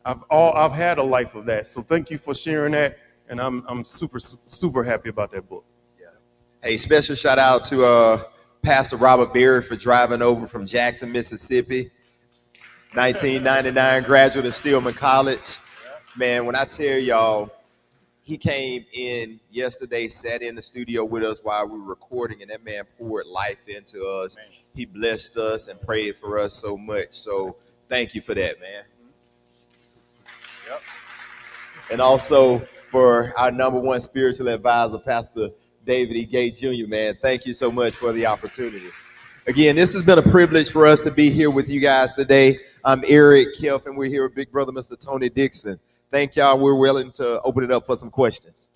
I've had a life of that. So thank you for sharing that. And I'm super happy about that book. Hey, special shout out to Pastor Robert Berry for driving over from Jackson, Mississippi. 1999 graduate of Stillman College. Man, when I tell y'all, he came in yesterday, sat in the studio with us while we were recording, and that man poured life into us. He blessed us and prayed for us so much. So thank you for that, man. Yep. And also for our number one spiritual advisor, Pastor David E. Gay Jr., man. Thank you so much for the opportunity. Again, this has been a privilege for us to be here with you guys today. I'm Eric Kelf, and we're here with big brother, Mr. Tony Dixon. Thank y'all. We're willing to open it up for some questions.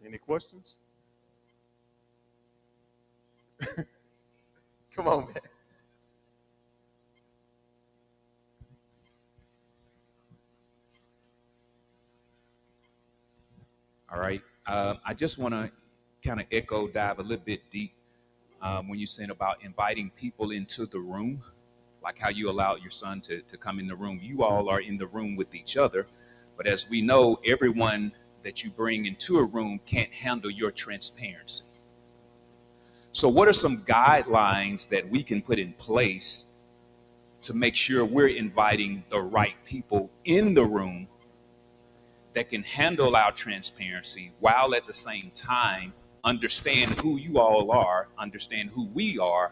Any questions? Come on, man. All right. I just want to kind of dive a little bit deep when you're saying about inviting people into the room, like how you allowed your son to come in the room. You all are in the room with each other. But as we know, everyone that you bring into a room can't handle your transparency. So what are some guidelines that we can put in place to make sure we're inviting the right people in the room that can handle our transparency while at the same time understand who you all are, understand who we are,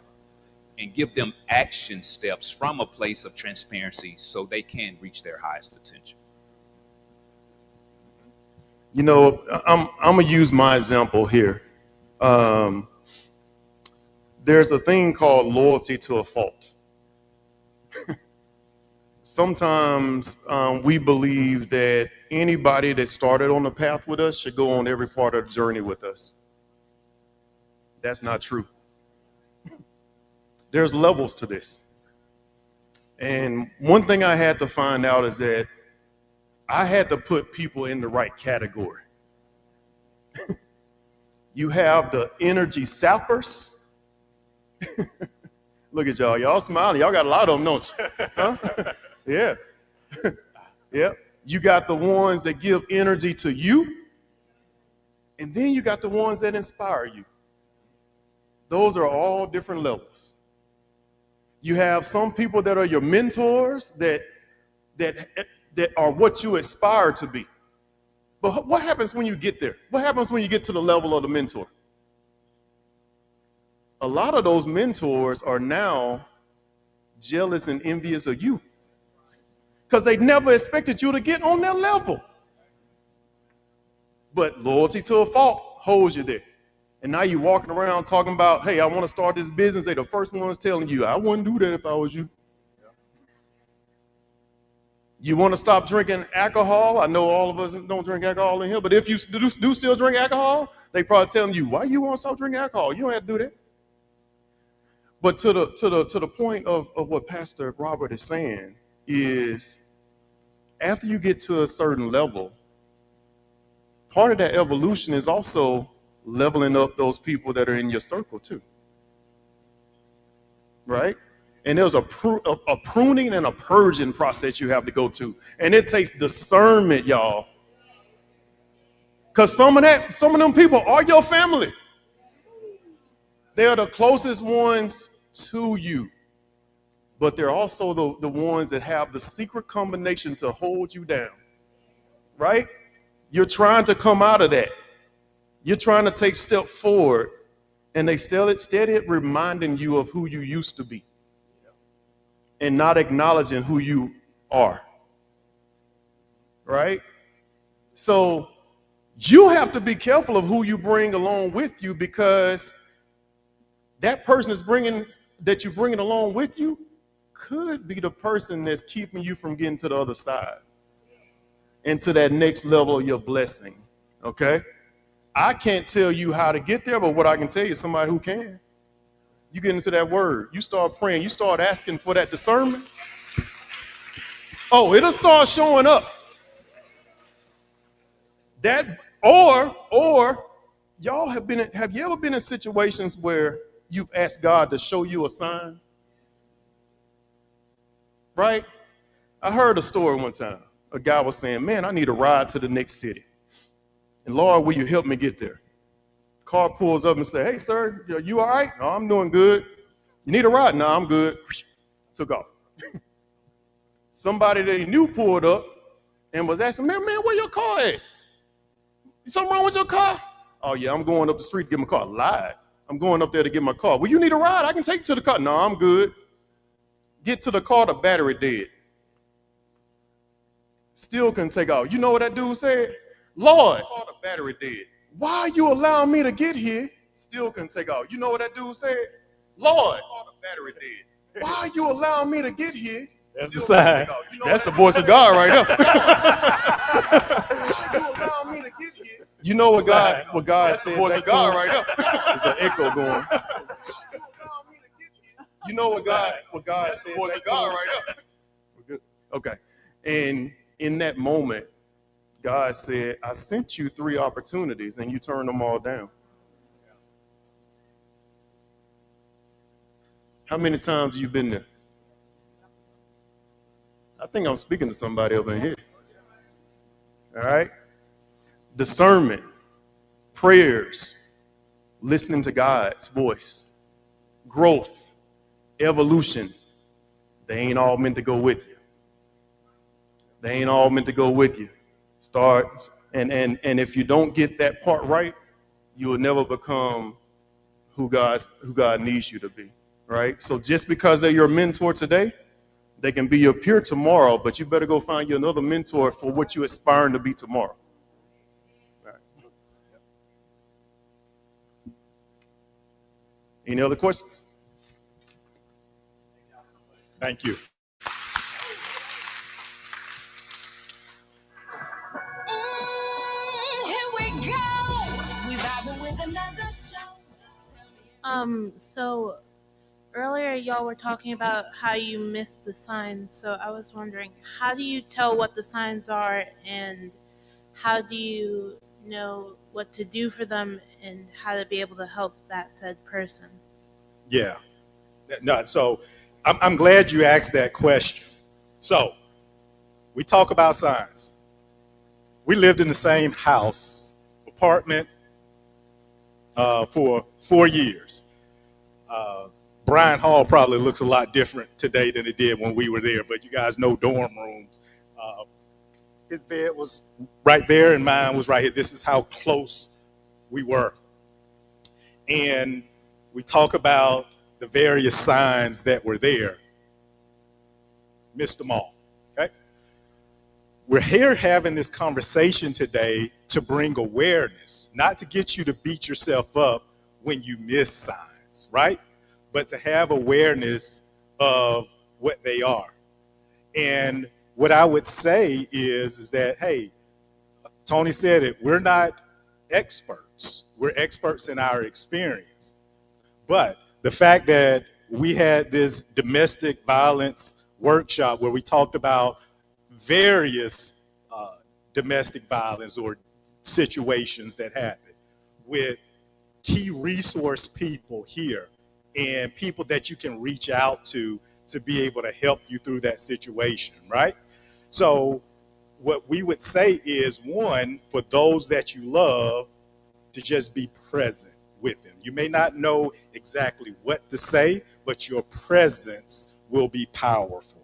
and give them action steps from a place of transparency so they can reach their highest potential? You know, I'm going to use my example here. There's a thing called loyalty to a fault. Sometimes we believe that anybody that started on the path with us should go on every part of the journey with us. That's not true. There's levels to this. And one thing I had to find out is that I had to put people in the right category. You have the energy sappers. Look at y'all. Y'all smiling. Y'all got a lot of them, don't you? Huh? Yeah. Yeah. You got the ones that give energy to you. And then you got the ones that inspire you. Those are all different levels. You have some people that are your mentors that are what you aspire to be. But what happens when you get there? What happens when you get to the level of the mentor? A lot of those mentors are now jealous and envious of you because they never expected you to get on their level. But loyalty to a fault holds you there. And now you're walking around talking about, hey, I want to start this business. They're the first ones telling you, I wouldn't do that if I was you. You want to stop drinking alcohol? I know all of us don't drink alcohol in here, but if you do still drink alcohol, they probably telling you, why you want to stop drinking alcohol? You don't have to do that. But to the point of what Pastor Robert is saying is, after you get to a certain level, part of that evolution is also leveling up those people that are in your circle too. Right? And there's a pruning and a purging process you have to go to. And it takes discernment, y'all. Because some of them people are your family. They are the closest ones to you. But they're also the ones that have the secret combination to hold you down. Right? You're trying to come out of that. You're trying to take a step forward, and they steady reminding you of who you used to be and not acknowledging who you are. Right? So you have to be careful of who you bring along with you, because that person that you're bringing along with you could be the person that's keeping you from getting to the other side and to that next level of your blessing. Okay? I can't tell you how to get there, but what I can tell you is somebody who can. You get into that word, you start praying, you start asking for that discernment. Oh, it'll start showing up. That or y'all have you ever been in situations where you've asked God to show you a sign? Right? I heard a story one time. A guy was saying, man, I need a ride to the next city. And Lord, will you help me get there? Car pulls up and say, hey, sir, you all right? No, I'm doing good. You need a ride? No, I'm good. Took off. Somebody that he knew pulled up and was asking, man, where your car at? Something wrong with your car? Oh, yeah, I'm going up the street to get my car. Lied. I'm going up there to get my car. Well, you need a ride? I can take you to the car. No, I'm good. Get to the car, the battery dead. Still couldn't take off. You know what that dude said? Lord, the battery dead. Why are you allowing me to get here? Still couldn't take off. You know what that dude said? Lord, the battery dead. Why are you allowing me to get here? That's the sign. You know that's the voice of God right there. Why are you allowing me to get here? You know what God said? Voice of God right there. There's an echo going. You know what God said? Voice of God right there. We're good. Okay. And in that moment, God said, I sent you 3 opportunities and you turned them all down. How many times have you been there? I think I'm speaking to somebody over here. All right? Discernment, prayers, listening to God's voice, growth, evolution. They ain't all meant to go with you. They ain't all meant to go with you. Start, and if you don't get that part right, you will never become who God needs you to be, right? So just because they're your mentor today, they can be your peer tomorrow, but you better go find you another mentor for what you're aspiring to be tomorrow. All right. Any other questions? Thank you. Here we go. We vibing with another show. So earlier y'all were talking about how you missed the signs. So I was wondering, how do you tell what the signs are, and how do you know what to do for them, and how to be able to help that said person? Yeah. No, so I'm glad you asked that question. So we talk about signs. We lived in the same house, apartment, for 4 years. Bryan Hall probably looks a lot different today than it did when we were there, but you guys know dorm rooms. His bed was right there and mine was right here. This is how close we were. And we talk about the various signs that were there. Missed them all, okay? We're here having this conversation today to bring awareness, not to get you to beat yourself up when you miss signs, right? But to have awareness of what they are. And what I would say is that, hey, Tony said it, we're not experts. We're experts in our experience. But the fact that we had this domestic violence workshop where we talked about various domestic violence or situations that happen with key resource people here and people that you can reach out to be able to help you through that situation, right? So what we would say is, one, for those that you love, to just be present with them. You may not know exactly what to say, but your presence will be powerful,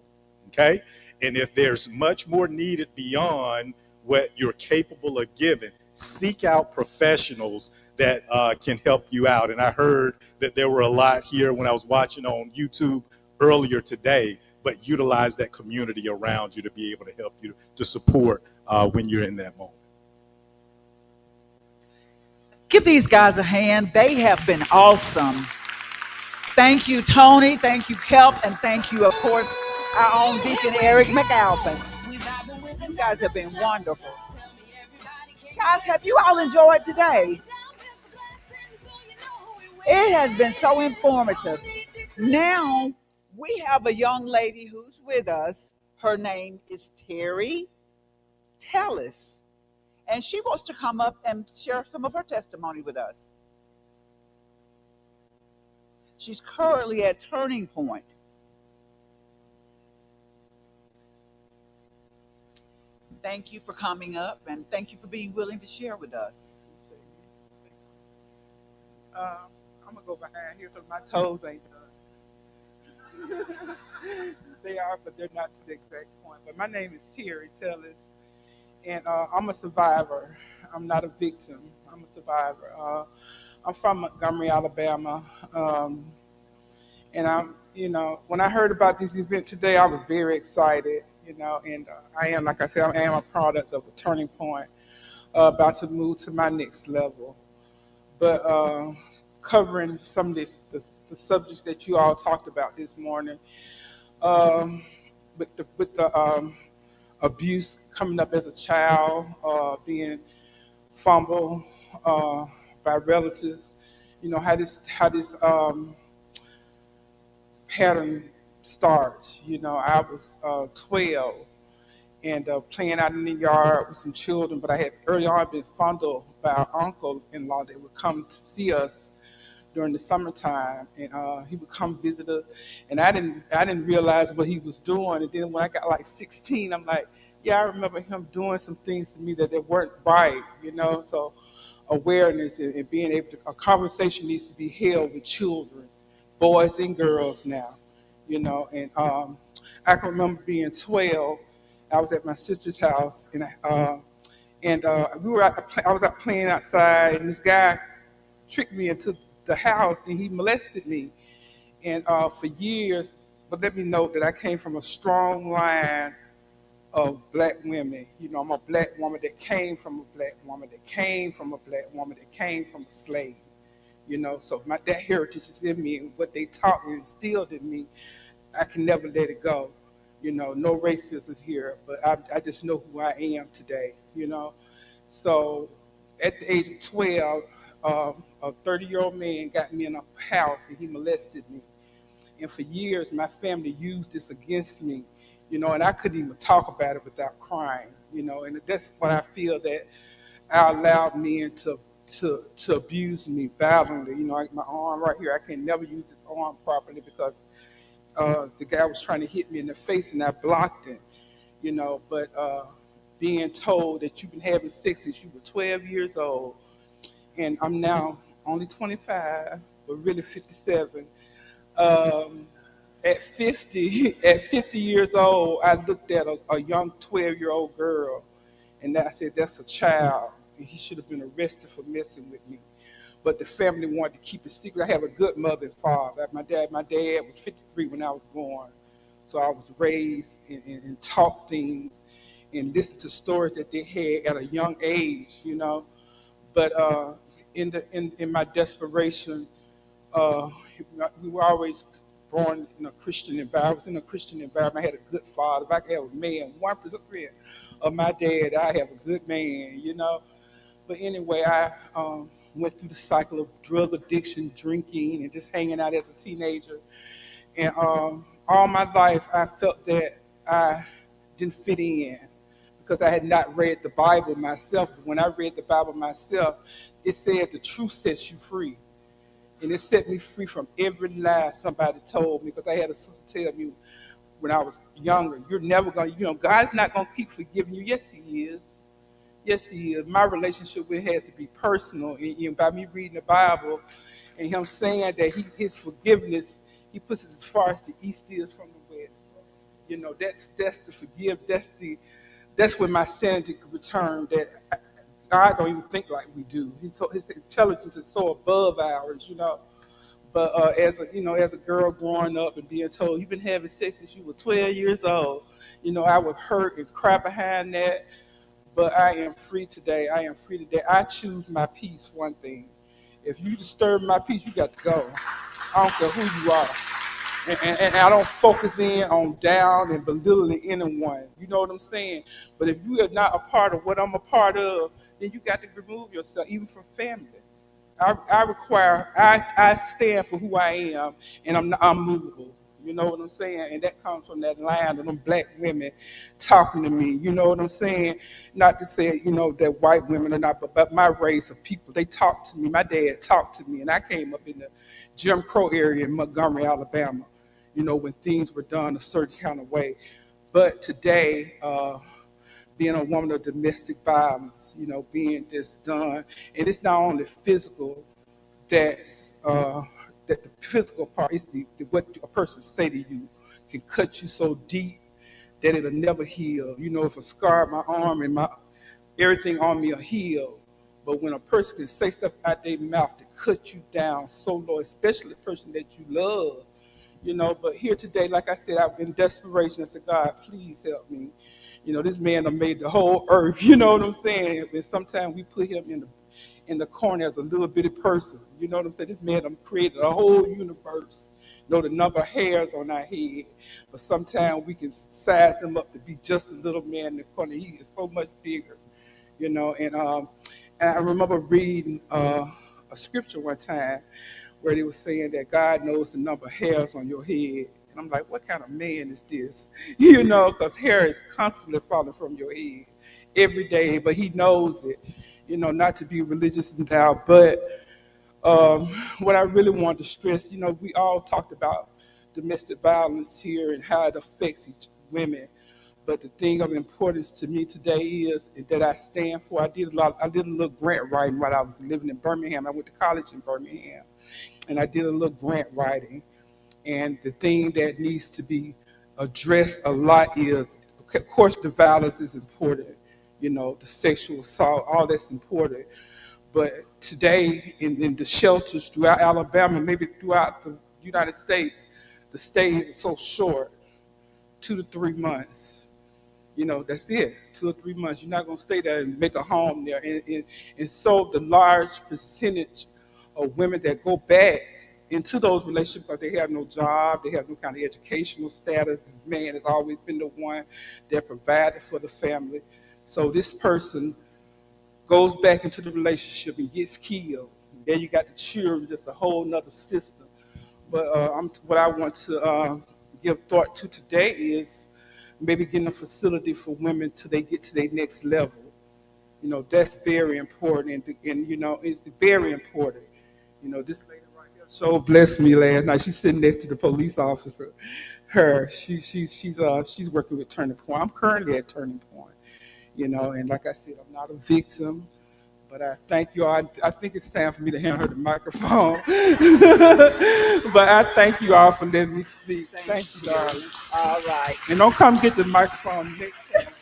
okay? And if there's much more needed beyond what you're capable of giving, seek out professionals that can help you out. And I heard that there were a lot here when I was watching on YouTube earlier today, but utilize that community around you to be able to help you to support when you're in that moment. Give these guys a hand. They have been awesome. Thank you, Tony. Thank you, Kelp. And thank you, of course, our own Deacon Eric McAlpin. You guys have been wonderful. Guys, have you all enjoyed today? It has been so informative. Now, we have a young lady who's with us. Her name is Terry Tellis. And she wants to come up and share some of her testimony with us. She's currently at Turning Point. Thank you for coming up, and thank you for being willing to share with us. I'm gonna go behind here because my toes ain't done. They are, but they're not to the exact point. But my name is Terry Tellis, and I'm a survivor. I'm not a victim. I'm a survivor. I'm from Montgomery, Alabama, and when I heard about this event today, I was very excited. And I am, like I said, I am a product of a Turning Point, about to move to my next level. But covering some of the subjects that you all talked about this morning, with the abuse coming up as a child, being fumbled by relatives, how this pattern starts. I was 12 and playing out in the yard with some children, but I had early on been fondled by our uncle-in-law that would come to see us during the summertime, and he would come visit us, and I didn't realize what he was doing. And then when I got like 16, I'm like, yeah, I remember him doing some things to me that they weren't right, So awareness and being able to, a conversation needs to be held with children, boys and girls now, And I can remember being 12. I was at my sister's house, and we were I was out playing outside, and this guy tricked me into the house, and he molested me. And for years, but let me note that I came from a strong line of black women. I'm a black woman that came from a black woman that came from a black woman that came from a slave. So that heritage is in me, and what they taught me and instilled in me, I can never let it go. No racism here, but I just know who I am today. So at the age of 12, a 30-year-old man got me in a house and he molested me. And for years, my family used this against me, and I couldn't even talk about it without crying, and that's what I feel, that I allowed men to abuse me violently. Like my arm right here, I can never use this arm properly because the guy was trying to hit me in the face and I blocked him, but being told that you've been having sex since you were 12 years old, and I'm now only 25, but really 57. At 50 years old, I looked at a young 12-year-old girl, and I said, that's a child, and he should have been arrested for messing with me. But the family wanted to keep it secret. I have a good mother and father. My dad was 53 when I was born, so I was raised and taught things and listened to stories that they had at a young age, But in my desperation, we were always born in a Christian environment. I was in a Christian environment. I had a good father. If I could have a man, 1% of my dad, I have a good man, But anyway, I went through the cycle of drug addiction, drinking, and just hanging out as a teenager. And all my life, I felt that I didn't fit in because I had not read the Bible myself. But when I read the Bible myself, it said the truth sets you free. And it set me free from every lie somebody told me, because I had a sister tell me when I was younger, you're never going to, God's not going to keep forgiving you. Yes, he is. Yes, he is. My relationship with him has to be personal. And by me reading the Bible and him saying that his forgiveness, he puts it as far as the east is from the west. That's the forgive. That's when my sanity could return. That God don't even think like we do. His intelligence is so above ours. But as a girl growing up and being told you've been having sex since you were 12 years old, I would hurt and cry behind that. But I am free today. I am free today. I choose my peace. One thing, if you disturb my peace, you got to go. I don't care who you are. And I don't focus in on down and belittling anyone. You know what I'm saying? But if you are not a part of what I'm a part of, then you got to remove yourself, even from family. I stand for who I am, and I'm movable. You know what I'm saying? And that comes from that line of them black women talking to me. You know what I'm saying? Not to say, that white women are not, but my race of people, they talk to me. My dad talked to me, and I came up in the Jim Crow area in Montgomery, Alabama, when things were done a certain kind of way. But today, being a woman of domestic violence, being this done, and it's not only physical, that the physical part is what a person say to you can cut you so deep that it'll never heal. If a scar my arm and everything on me will heal, but when a person can say stuff out their mouth to cut you down so low, especially the person that you love, But here today, like I said, I'm in desperation. I said, God, please help me. This man done made the whole earth. You know what I'm saying? And sometimes we put him in the corner as a little bitty person. You know what I'm saying? This man done created a whole universe. The number of hairs on our head. But sometimes we can size him up to be just a little man in the corner. He is so much bigger. And I remember reading a scripture one time where they were saying that God knows the number of hairs on your head. And I'm like, what kind of man is this? Because hair is constantly falling from your head every day, but he knows it. Not to be religious and thou, but what I really wanted to stress, we all talked about domestic violence here and how it affects each women. But the thing of importance to me today is that I stand for. I did a little grant writing while I was living in Birmingham. I went to college in Birmingham, and I did a little grant writing. And the thing that needs to be addressed a lot is, of course, the violence is important. The sexual assault, all that's important. But today, in the shelters throughout Alabama, maybe throughout the United States, the stays are so short, 2 to 3 months. That's it, 2 or 3 months. You're not going to stay there and make a home there. And so the large percentage of women that go back into those relationships because they have no job, they have no kind of educational status. This man has always been the one that provided for the family. So this person goes back into the relationship and gets killed. Then you got the children, just a whole nother system. But what I want to give thought to today is maybe getting a facility for women till they get to their next level. That's very important, and it's very important. This lady right here so blessed me last night. She's sitting next to the police officer. She's working with Turning Point. I'm currently at Turning Point. And like I said, I'm not a victim. But I thank you all. I think it's time for me to hand her the microphone. But I thank you all for letting me speak. Thank you, darling. All right. And don't come get the microphone next time.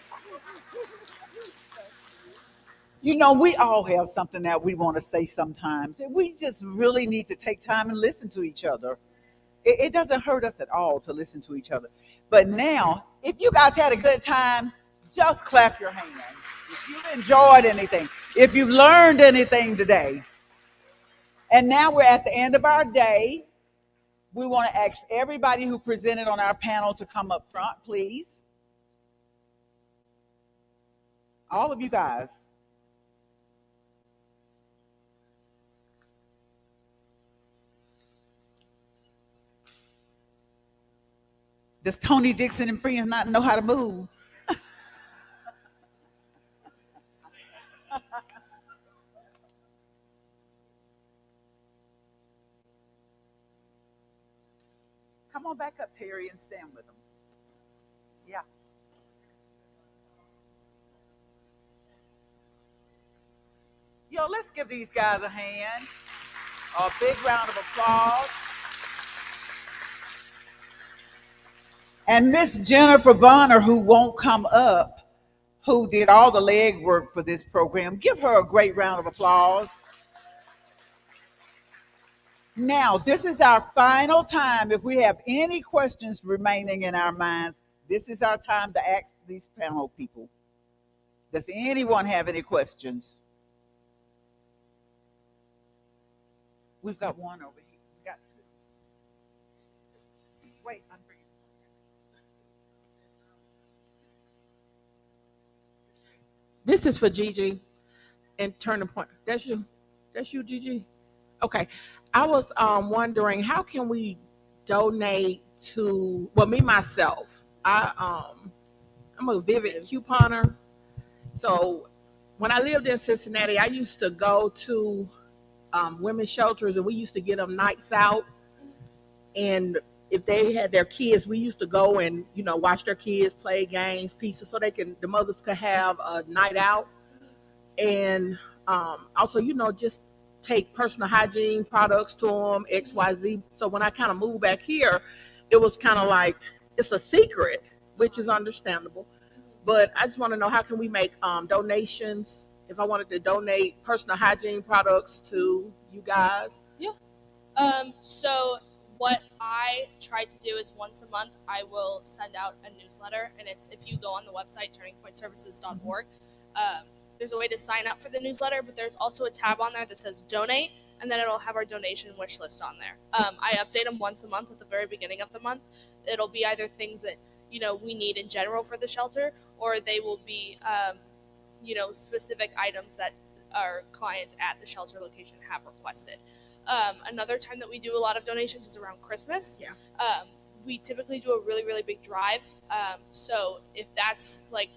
We all have something that we want to say sometimes, and we just really need to take time and listen to each other. It doesn't hurt us at all to listen to each other. But now, if you guys had a good time, just clap your hands. If you've enjoyed anything, if you've learned anything today. And now we're at the end of our day. We want to ask everybody who presented on our panel to come up front, please. All of you guys. Does Tony Dixon and friends not know how to move? Come on back up, Terry, and stand with them. Yeah. Yo, let's give these guys a hand. A big round of applause. And Miss Jennifer Bonner, who won't come up, who did all the leg work for this program, give her a great round of applause. Now, this is our final time. If we have any questions remaining in our minds, this is our time to ask these panel people. Does anyone have any questions? We've got one over here. We got two. Wait, I'm bringing. This is for Gigi and Turning Point. That's you. That's you, Gigi. Okay. I was wondering, how can we donate to, well, me myself, I'm a Vivid couponer. So when I lived in Cincinnati, I used to go to women's shelters, and we used to get them nights out. And if they had their kids, we used to go and, you know, watch their kids play games, pieces, so the mothers could have a night out. And also, you know, just take personal hygiene products to them, XYZ. So when I kind of moved back here, it was kind of like, it's a secret, which is understandable. But I just want to know, how can we make donations if I wanted to donate personal hygiene products to you guys? Yeah. So what I try to do is once a month, I will send out a newsletter. And it's, if you go on the website, turningpointservices.org, there's a way to sign up for the newsletter, but there's also a tab on there that says donate, and then it'll have our donation wish list on there. I update them once a month at the very beginning of the month. It'll be either things that, you know, we need in general for the shelter, or they will be, you know, specific items that our clients at the shelter location have requested. Another time that we do a lot of donations is around Christmas. Yeah. We typically do a really, really big drive. So if that's like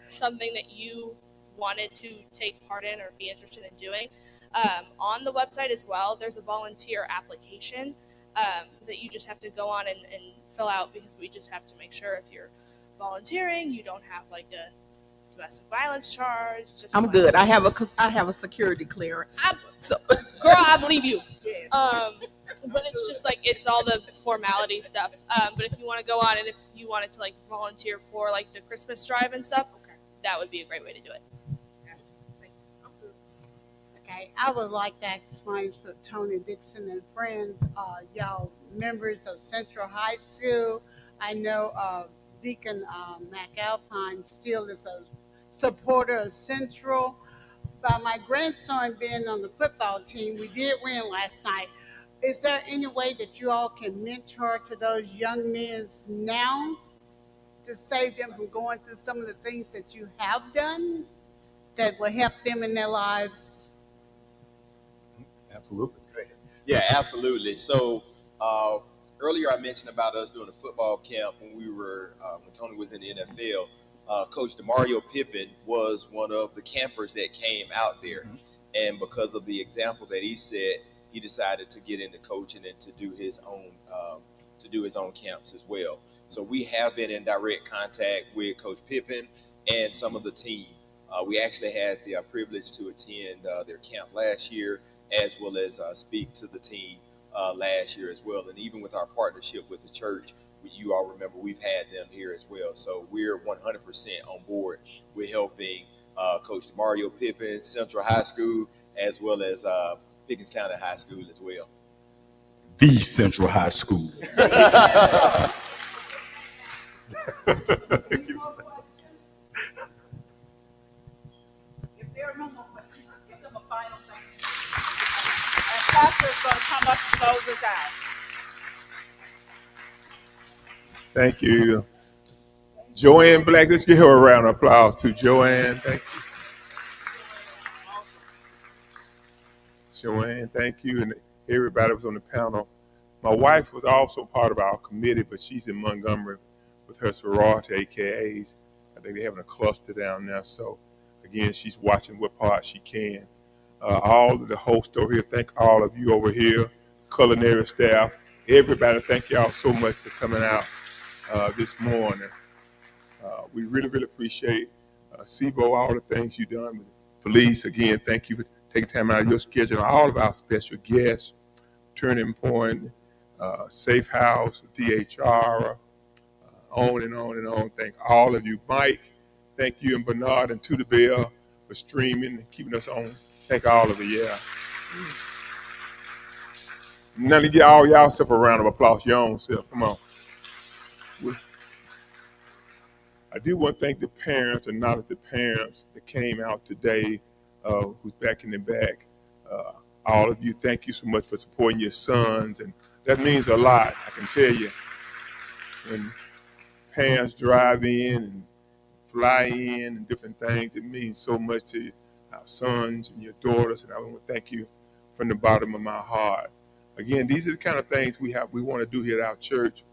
something that you wanted to take part in or be interested in doing, on the website as well, there's a volunteer application that you just have to go on and fill out, because we just have to make sure if you're volunteering, you don't have like a domestic violence charge. Just I'm like, good. I have a security clearance. Girl, I believe you. But it's just like, it's all the formality stuff. But if you want to go on, and if you wanted to like volunteer for like the Christmas drive and stuff, that would be a great way to do it. Okay, I would like to explain for Tony Dixon and friends, y'all members of Central High School. I know Deacon McAlpine still is a supporter of Central. By my grandson being on the football team, we did win last night. Is there any way that you all can mentor to those young men now to save them from going through some of the things that you have done that will help them in their lives? Absolutely. Yeah, absolutely. So earlier I mentioned about us doing a football camp when when Tony was in the NFL. Coach DeMario Pippin was one of the campers that came out there. And because of the example that he set, he decided to get into coaching and to do his own camps as well. So we have been in direct contact with Coach Pippin and some of the team. We actually had the privilege to attend their camp last year, as well as speak to the team last year as well. And even with our partnership with the church, you all remember we've had them here as well. So we're 100% on board with helping Coach Mario Pippin, Central High School, as well as Pickens County High School as well. The Central High School. If there are no more questions, let's give them a final thank you. And Pastor's going to come up and close us out. Thank you. Joanne Black, let's give her a round of applause to Joanne. Thank you. Joanne, thank you. And everybody was on the panel. My wife was also part of our committee, but she's in Montgomery with her sorority, AKAs. I think they're having a cluster down there. So Again, she's watching what part she can. All of the hosts over here, thank all of you over here, culinary staff, everybody, thank y'all so much for coming out this morning. We really, really appreciate SIBO, all the things you've done. Police, again, thank you for taking time out of your schedule. All of our special guests, Turning Point, Safe House, DHR, on and on and on. Thank all of you. Mike, thank you, and Bernard and To the Bell for streaming and keeping us on. Thank all of you, yeah. Now to get all y'all self a round of applause, your own self. Come on. I do want to thank the parents, and not the parents that came out today, who's back in the back. All of you, thank you so much for supporting your sons, and that means a lot, I can tell you. When parents drive in and fly in and different things, it means so much to our sons and your daughters, and I want to thank you from the bottom of my heart. Again, these are the kind of things we want to do here at our church.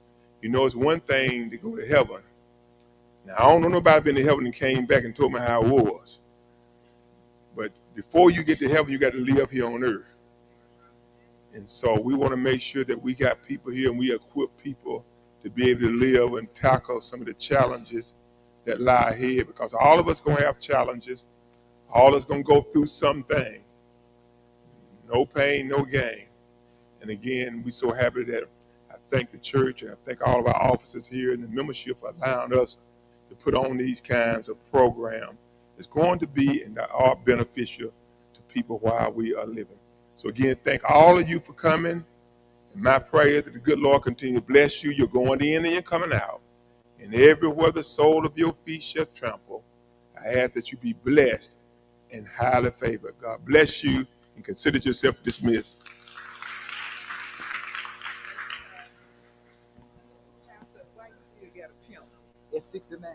You know, it's one thing to go to heaven. Now, I don't know nobody been to heaven and came back and told me how it was. But before you get to heaven, you got to live here on earth. And so we want to make sure that we got people here and we equip people to be able to live and tackle some of the challenges that lie ahead, because all of us going to have challenges. All of us going to go through something. No pain, no gain. And again, we're so happy that I thank the church and I thank all of our officers here and the membership for allowing us to put on these kinds of programs that's going to be and that are beneficial to people while we are living. So again, thank all of you for coming. And my prayer is that the good Lord continue to bless you. You're going in and you're coming out. And everywhere the sole of your feet shall trample, I ask that you be blessed and highly favored. God bless you, and consider yourself dismissed. Why you still got a pimp at 69?